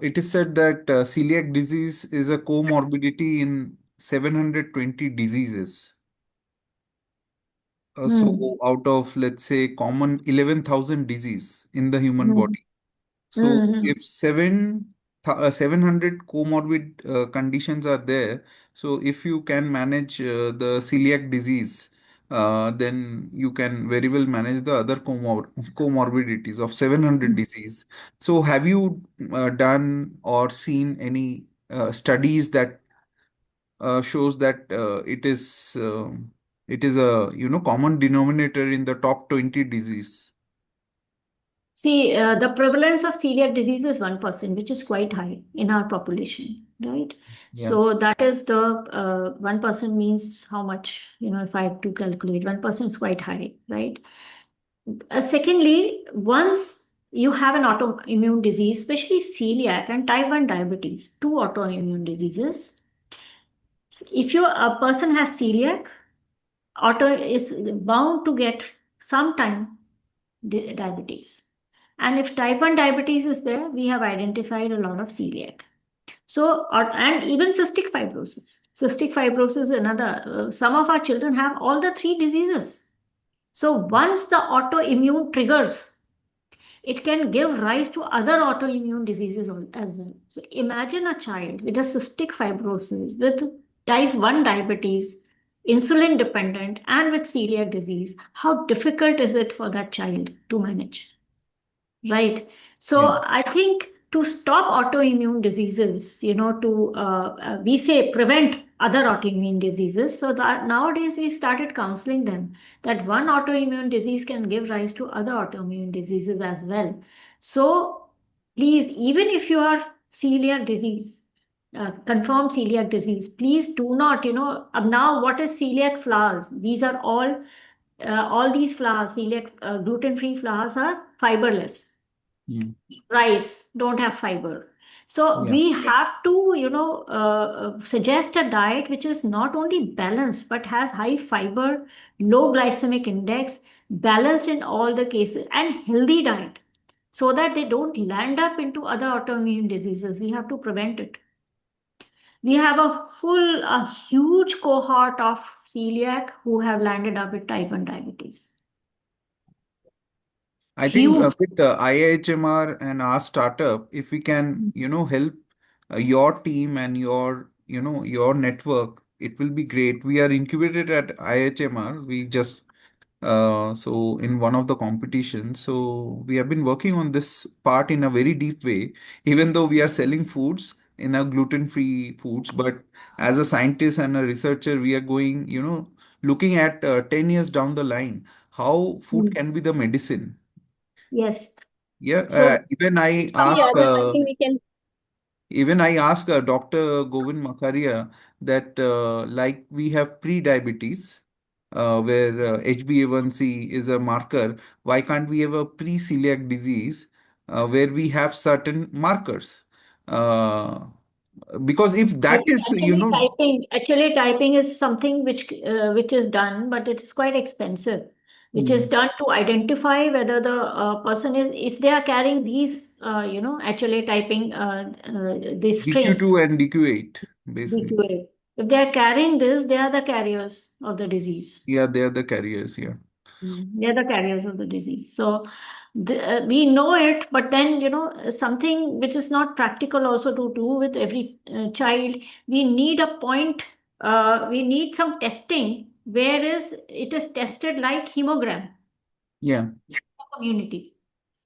It is said that celiac disease is a comorbidity in 720 diseases. So out of, let's say, common 11,000 disease in the human body. So if 700 comorbid conditions are there, so if you can manage the celiac disease, then you can very well manage the other comorbidities of 700 disease. So have you done or seen any studies that shows that it is a common denominator in the top 20 disease? See, the prevalence of celiac disease is 1%, which is quite high in our population, right? Yeah. So that is the 1% means how much, if I have to calculate, 1% is quite high, right? Secondly, once you have an autoimmune disease, especially celiac and type 1 diabetes, two autoimmune diseases, if a person has celiac, auto is bound to get sometime diabetes. And if type 1 diabetes is there, we have identified a lot of celiac. So, and even cystic fibrosis. Cystic fibrosis is another. Some of our children have all the three diseases. So once the autoimmune triggers, it can give rise to other autoimmune diseases as well. So imagine a child with a cystic fibrosis, with type 1 diabetes, insulin dependent, and with celiac disease. How difficult is it for that child to manage? Right. So Yeah. I think to stop autoimmune diseases, we say prevent other autoimmune diseases. So that nowadays we started counseling them that one autoimmune disease can give rise to other autoimmune diseases as well. So please, even if you are celiac disease, confirmed celiac disease, please do not, now what is celiac flours? These are all these flours, celiac gluten-free flours are fiberless. Rice don't have fiber. So Yeah. we have to, suggest a diet which is not only balanced but has high fiber, low glycemic index, balanced in all the cases, and healthy diet so that they don't land up into other autoimmune diseases. We have to prevent it. We have a huge cohort of celiac who have landed up with type 1 diabetes. I think Huge. with the IIHMR and our startup, if we can, help your team and your network, it will be great. We are incubated at IIHMR. We just so in one of the competitions. So we have been working on this part in a very deep way, even though we are selling foods in a gluten-free foods. But as a scientist and a researcher, we are going, looking at 10 years down the line, how food can be the medicine. Yes. Yeah, So even I Yeah, ask, I think we can. Dr. Govind Makaria that like we have pre-diabetes where HbA1c is a marker. Why can't we have a pre-celiac disease where we have certain markers? Uh, because if that is, actually typing is something which is done, but it is quite expensive. Which is done to identify whether the person is, if they are carrying these, HLA typing, these strains, DQ2 and DQ8, basically. DQA. If they are carrying this, they are the carriers of the disease. Yeah, they are the carriers. Yeah. They're the carriers of the disease. So we know it, but then, something which is not practical also to do with every child. We need a point, we need some testing, whereas it is tested like hemogram Yeah. community.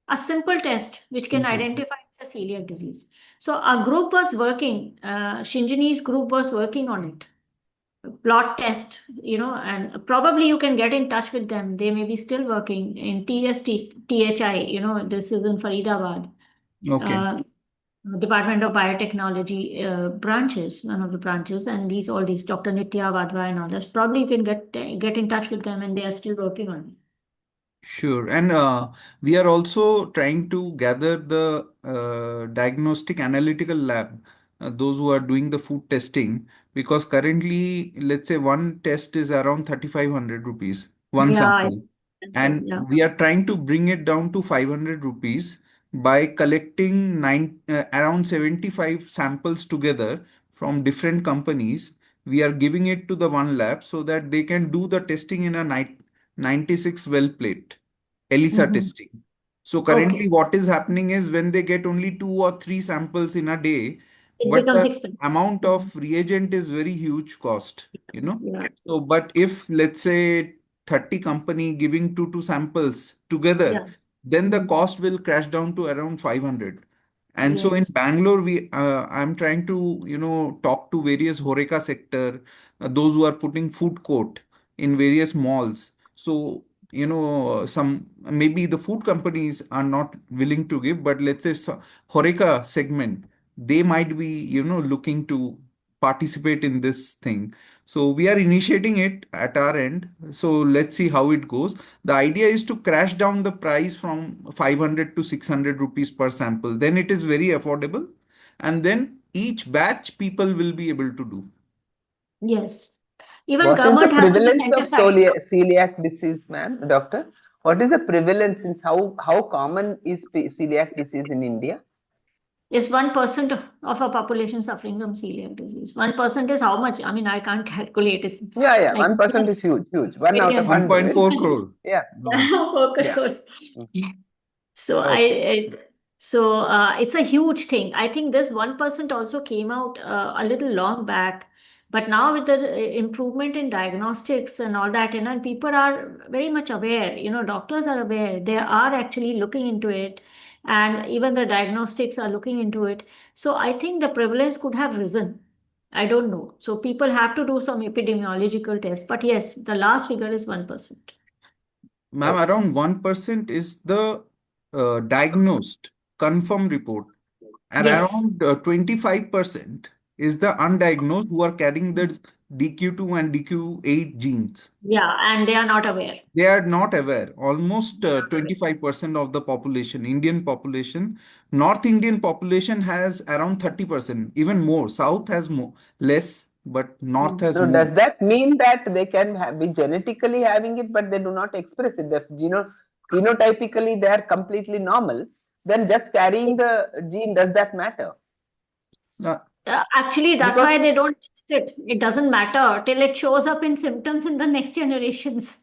A simple test which can Simple. identify it's a celiac disease. So our group was working, Shinjini's group was working on it, plot test, and probably you can get in touch with them. They may be still working in THI, this is in Faridabad, Okay. uh, Department of Biotechnology branches, one of the branches, and all these Dr. Nitya Vadva and others. Probably you can get in touch with them, and they are still working on it. Sure. And we are also trying to gather the diagnostic analytical lab, those who are doing the food testing, because currently, let's say one test is around 3,500 rupees, one Yeah, sample. And yeah, we are trying to bring it down to 500 rupees by collecting around 75 samples together from different companies. We are giving it to the one lab so that they can do the testing in a 96 well plate ELISA hmm testing. So okay. currently what is happening is when they get only 2 or 3 samples in a day, It but becomes the expensive. amount of reagent is very huge cost. Yeah, So, but if let's say 30 company giving two samples together, yeah. then the Mhm. cost will crash down to around 500. And so in Yes. Bangalore, I'm trying to, talk to various Horeca sector, those who are putting food court in various malls. So, some maybe the food companies are not willing to give, but let's say Horeca segment, they might be, looking to participate in this thing. So we are initiating it at our end. So let's see how it goes. The idea is to crash down the price from 500 to 600 rupees per sample. Then it is very affordable. And then each batch people will be able to do. Yes. Even What is the government has to be prevalence sent of aside. celiac disease, ma'am, doctor? What is the prevalence in how common is celiac disease in India? Is 1% of our population suffering from celiac disease. 1% is how much? I mean, I can't calculate. It's Yeah, like 1% is huge, huge. One out of millions. 100. 1.4 crore. Yeah, No. 4 yeah. crores. So Okay. it's a huge thing. I think this 1% also came out a little long back, but now with the improvement in diagnostics and all that, and people are very much aware. Doctors are aware. They are actually looking into it, and even the diagnostics are looking into it. So I think the prevalence could have risen. I don't know. So people have to do some epidemiological tests. But yes, the last figure is 1%. Ma'am, around 1% is the diagnosed confirmed report. And Yes. around 25% is the undiagnosed who are carrying the DQ2 and DQ8 genes. Yeah, and they are not aware. They are not aware. Almost 25% of the population, Indian population, North Indian population has around 30%, even more. South has more, less, but North has So more. does that mean that they can be genetically having it, but they do not express it? The phenotypically they are completely normal. Then just carrying the gene, does that matter? Actually, that's Because why they don't test it. It doesn't matter till it shows up in symptoms in the next generations.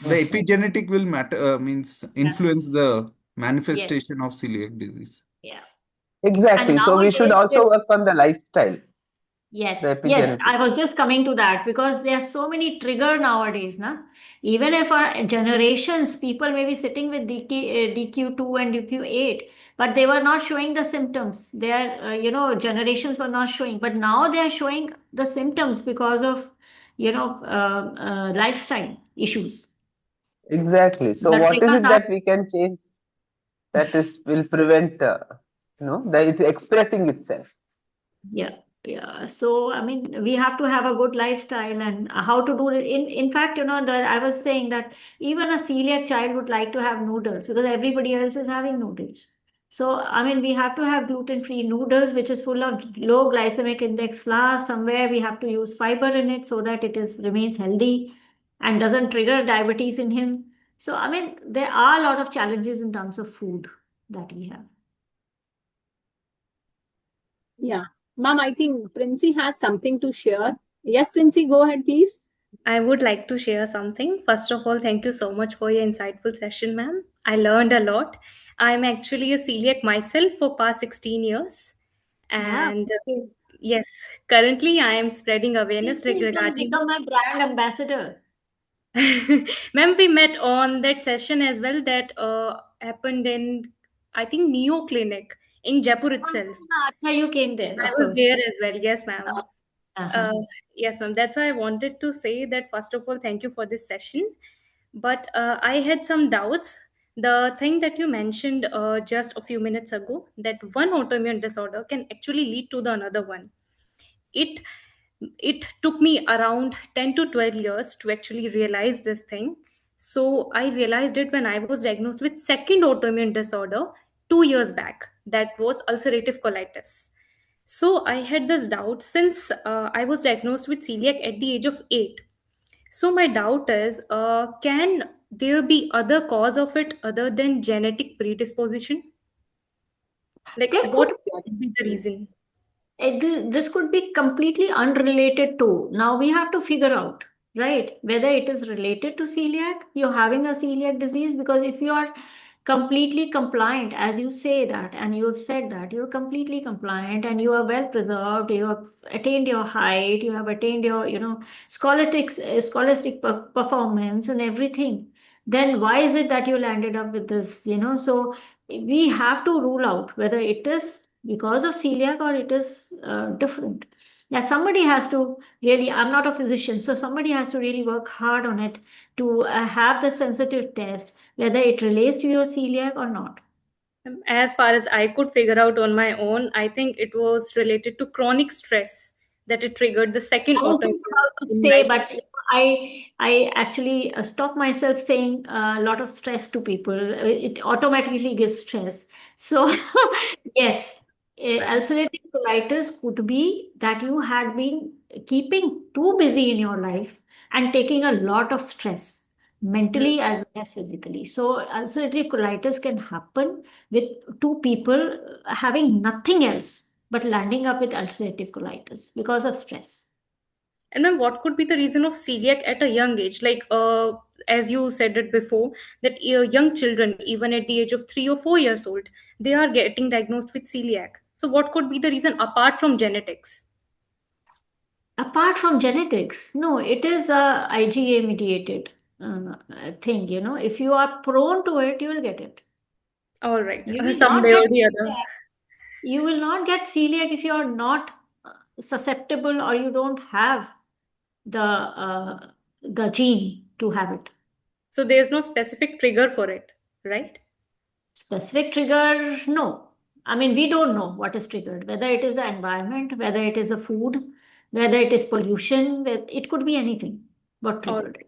The epigenetic will matter, means influence the Yes, manifestation of celiac disease. yeah. And exactly. So we should nowadays, also work on the lifestyle, yes, the yes, epigenetic. I was just coming to that because there are so many trigger nowadays, na? Even if our generations, people may be sitting with DQ2 and DQ8, but they were not showing the symptoms. Their, generations were not showing, but now they are showing the symptoms because of, lifestyle issues. Exactly. So The what is triggers it are, that we can change that is will prevent that it's expressing itself? yeah, yeah. So, I mean, we have to have a good lifestyle and how to do it. In fact, that I was saying that even a celiac child would like to have noodles because everybody else is having noodles. So, I mean, we have to have gluten-free noodles, which is full of low glycemic index flour. Somewhere we have to use fiber in it so that it is remains healthy and doesn't trigger diabetes in him. So, I mean, there are a lot of challenges in terms of food that we have. Yeah. Ma'am, I think Princey has something to share. Yes, Princey, go ahead, please. I would like to share something. First of all, thank you so much for your insightful session, ma'am. I learned a lot. I'm actually a celiac myself for past 16 years. Wow. And Okay. yes, currently I am spreading awareness You can regarding. become my brand ambassador. Ma'am, we met on that session as well that happened in, I think, Neo Clinic in Jaipur itself. Acha, you came there, I of was course. there as well. Yes, ma'am. Uh-huh. Uh, yes, ma'am. That's why I wanted to say that first of all, thank you for this session. But I had some doubts. The thing that you mentioned just a few minutes ago, that one autoimmune disorder can actually lead to the another one. It it took me around 10 to 12 years to actually realize this thing. So I realized it when I was diagnosed with second autoimmune disorder 2 years back. That was ulcerative colitis. So I had this doubt since I was diagnosed with celiac at the age of 8. So my doubt is, can there be other cause of it other than genetic predisposition? Like, There what could could be the reason? this could be completely unrelated to. Now we have to figure out, right, whether it is related to celiac, you're having a celiac disease, because if you are completely compliant, as you say that, and you have said that you're completely compliant and you are well preserved, you have attained your height, you have attained your, scholastic performance and everything, then why is it that you landed up with this, So we have to rule out whether it is because of celiac or it is different. Yeah, somebody has to really, I'm not a physician, so somebody has to really work hard on it to have the sensitive test, whether it relates to your celiac or not. As far as I could figure out on my own, I think it was related to chronic stress that it triggered the second I was just autoimmune about to in say, my. but I actually stop myself saying a lot of stress to people. It automatically gives stress. So yes, ulcerative colitis could be that you had been keeping too busy in your life and taking a lot of stress mentally as well as physically. So ulcerative colitis can happen with two people having nothing else but landing up with ulcerative colitis because of stress. And then what could be the reason of celiac at a young age? Like, as you said it before, that young children, even at the age of 3 or 4 years old, they are getting diagnosed with celiac. So, what could be the reason apart from genetics? Apart from genetics, no, it is a IgA mediated thing. If you are prone to it, you will get it. All right, You will not someday or get the other. celiac. You will not get celiac if you are not susceptible or you don't have the gene to have it. So, there's no specific trigger for it, right? Specific trigger, no. I mean, we don't know what is triggered, whether it is the environment, whether it is a food, whether it is pollution, it could be anything what All triggered. right.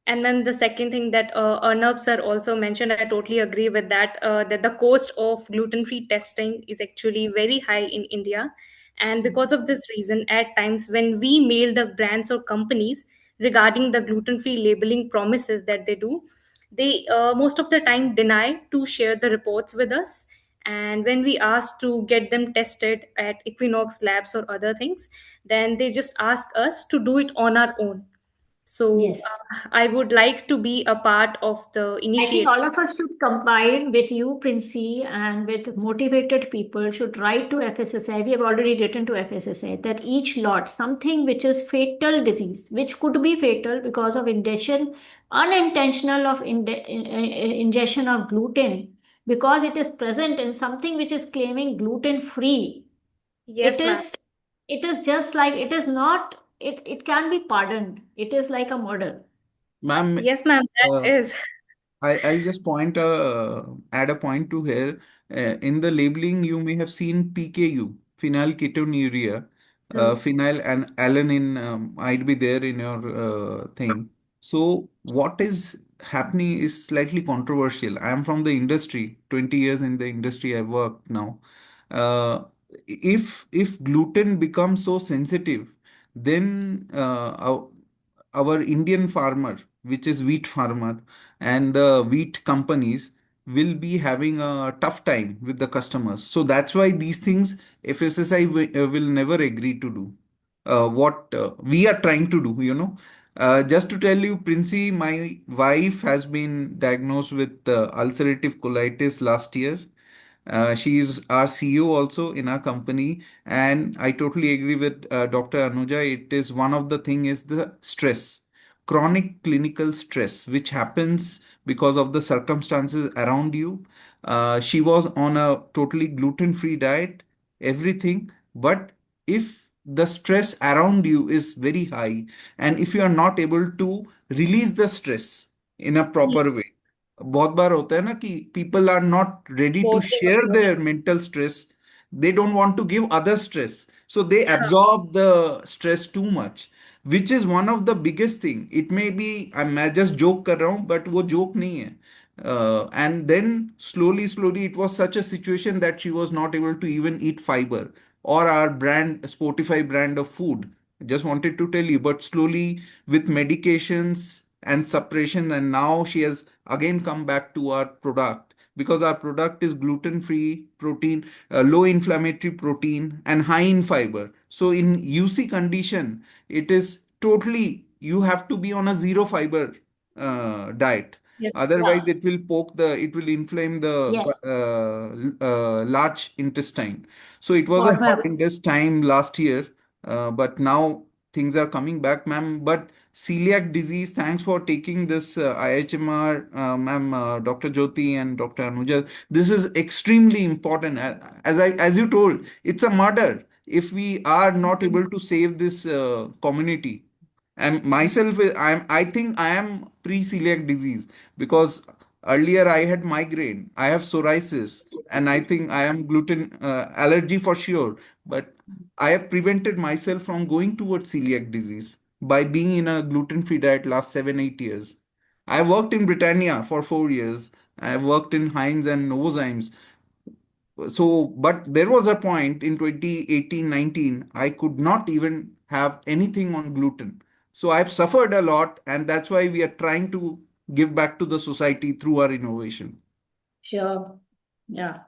And then the second thing that Arnab sir also mentioned, I totally agree with that, that the cost of gluten-free testing is actually very high in India. And because of this reason, at times when we mail the brands or companies regarding the gluten-free labeling promises that they do, they most of the time deny to share the reports with us. And when we ask to get them tested at Equinox labs or other things, then they just ask us to do it on our own. So Yes. I would like to be a part of the I think initiative. all of us should combine with you, Princey, and with motivated people should write to FSSAI. We have already written to FSSAI that each lot, something which is fatal disease, which could be fatal because of ingestion, unintentional of ingestion of gluten, because it is present in something which is claiming gluten free. Yes, ma'am. It is just like it is not. It can be pardoned. It is like a murder. Ma'am, Yes, ma'am. That uh, is. I'll just add a point to here. In the labeling, you may have seen PKU, phenylketonuria, True. phenyl and alanine might be there in your thing. So what is happening is slightly controversial. I am from the industry, 20 years in the industry I work now. Uh, if gluten becomes so sensitive, then our Indian farmer, which is wheat farmer, and the wheat companies will be having a tough time with the customers. So that's why these things FSSI will never agree to do. What we are trying to do. Just to tell you, Princey, my wife has been diagnosed with ulcerative colitis last year. She is our CEO also in our company, and I totally agree with Dr. Anuja. It is one of the thing is the stress, chronic clinical stress, which happens because of the circumstances around you. She was on a totally gluten-free diet, everything, but if the stress around you is very high, and if you are not able to release the stress in a proper way, बहुत बार होता है ना कि people are not ready to Forcing share emotion. their mental stress. They don't want to give other stress, so they Yeah. absorb the stress too much, which is one of the biggest thing. It may be मैं just joke कर रहा हूँ, but वो joke नहीं है. And then slowly it was such a situation that she was not able to even eat fiber or our brand Spotify brand of food. Just wanted to tell you, but slowly with medications and suppression, and now she has again come back to our product because our product is gluten free protein, low inflammatory protein, and high in fiber. So in UC condition, it is totally you have to be on a zero fiber diet. Yes. Otherwise, Yeah. it will inflame the Yes. large intestine. So it was a What my horrendous time last year, but now things are coming back, ma'am. But celiac disease, thanks for taking this IHMR, ma'am, Dr. Jyoti and Dr. Anuja. This is extremely important. As you told, it's a murder if we are not able to save this community. And myself, I think I am pre-celiac disease because earlier I had migraine, I have psoriasis, and I think I am gluten allergy for sure. But I have prevented myself from going towards celiac disease by being in a gluten-free diet last 7, 8 years. I worked in Britannia for 4 years. I worked in Heinz and Novozymes. So, but there was a point in 2018, 19, I could not even have anything on gluten. So I've suffered a lot, and that's why we are trying to give back to the society through our innovation. Sure. Yeah.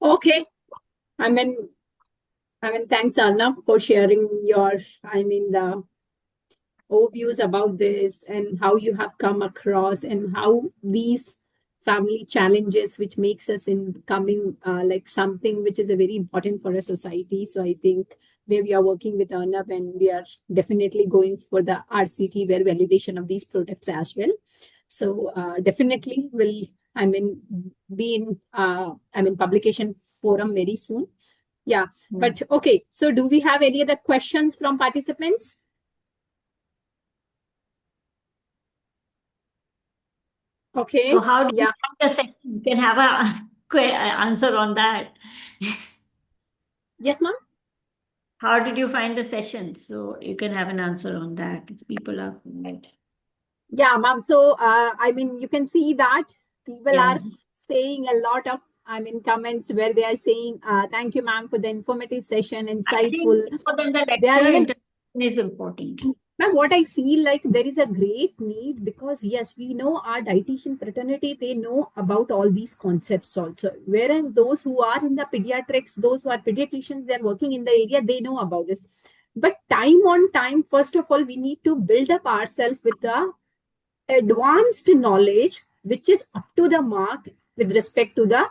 Okay. I mean, thanks, Anna, for sharing your, the overviews about this and how you have come across and how these family challenges which makes us in coming like something which is a very important for a society. So I think where we are working with Arnab and we are definitely going for the RCT where validation of these products as well. So definitely will be in publication forum very soon. Yeah. But okay, so do we have any other questions from participants? Okay. So how do you Yeah. have the session? You can have a answer on that. Yes, ma'am. How did you find the session? So you can have an answer on that. If people are Yeah, ma'am. So, I mean, you can see that people Yeah. are saying a lot of, I mean, comments where they are saying, thank you, ma'am, for the informative session, I insightful. think more than the They are lecture, even, interaction is important. ma'am, what I feel like there is a great need because, yes, we know our dietitian fraternity, they know about all these concepts also. Whereas those who are in the pediatrics, those who are pediatricians, they're working in the area, they know about this. But time on time, first of all, we need to build up ourselves with the advanced knowledge which is up to the mark with respect to the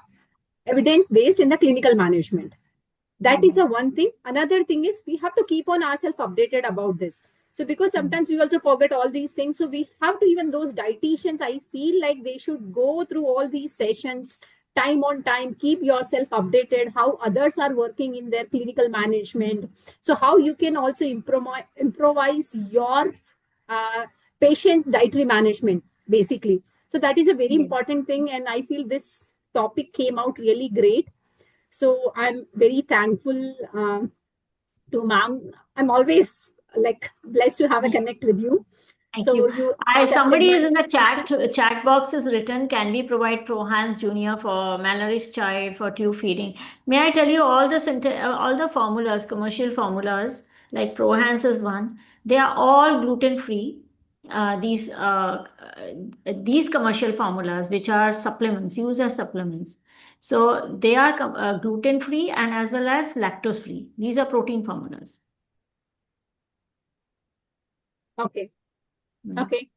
evidence based in the clinical management. That is the one thing. Another thing is we have to keep on ourselves updated about this. So because sometimes we also forget all these things, so we have to, even those dietitians, I feel like they should go through all these sessions time on time, keep yourself updated how others are working in their clinical management, so how you can also improvise your uh, patient's dietary management basically. So that is a very important thing, and I feel this topic came out really great. So I'm very thankful to ma'am. I'm always like blessed to have a connect with you. Thank So you. accepted Somebody my is in the chat box is written, can we provide Prohans Junior for malnourished child for tube feeding? May I tell you all all the formulas, commercial formulas, like Prohans is one, they are all gluten free. These commercial formulas, which are supplements, used as supplements. So they are gluten free and as well as lactose free. These are protein formulas. Okay. Okay.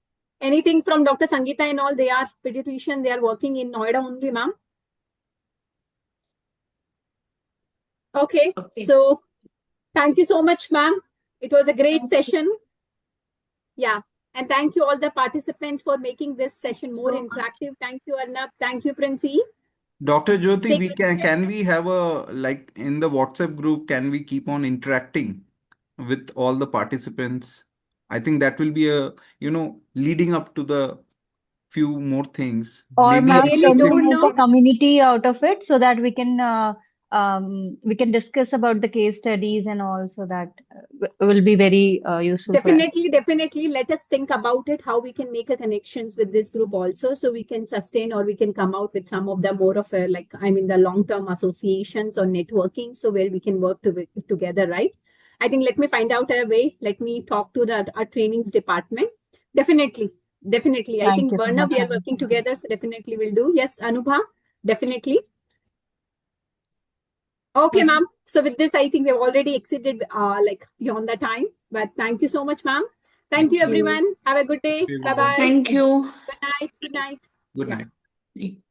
Anything from Dr. Sangeeta and all? They are pediatrician. They are working in Noida only, ma'am. Okay. So thank you so much, ma'am. It was a great session. Yeah. And thank you all the participants for making this session more interactive. Thank you, Arnab. Thank you, Princey. Dr. Jyoti, Stay we can we have a, like in the WhatsApp group, can we keep on interacting with all the participants? I think that will be a, leading up to the few more things. Or Maybe ma'am, really can we don't make a know. community out of it so that we can discuss about the case studies and all, so that will be very useful for us. Definitely. Let us think about it, how we can make a connections with this group also, so we can sustain or we can come out with some of the more of a, like, I mean, the long-term associations or networking, so where we can work together, right? I think let me find out a way. Let me talk to our trainings department. Definitely. I Thank think you so Varna, much, we are ma'am. working together, so definitely we'll do. Yes, Anubha, definitely. Okay, ma'am. So with this, I think we've already exceeded like beyond the time. But thank you so much, ma'am. Thank you, everyone. Have a good day. Bye-bye. Thank you. Good night. Good night. Good Yeah. night.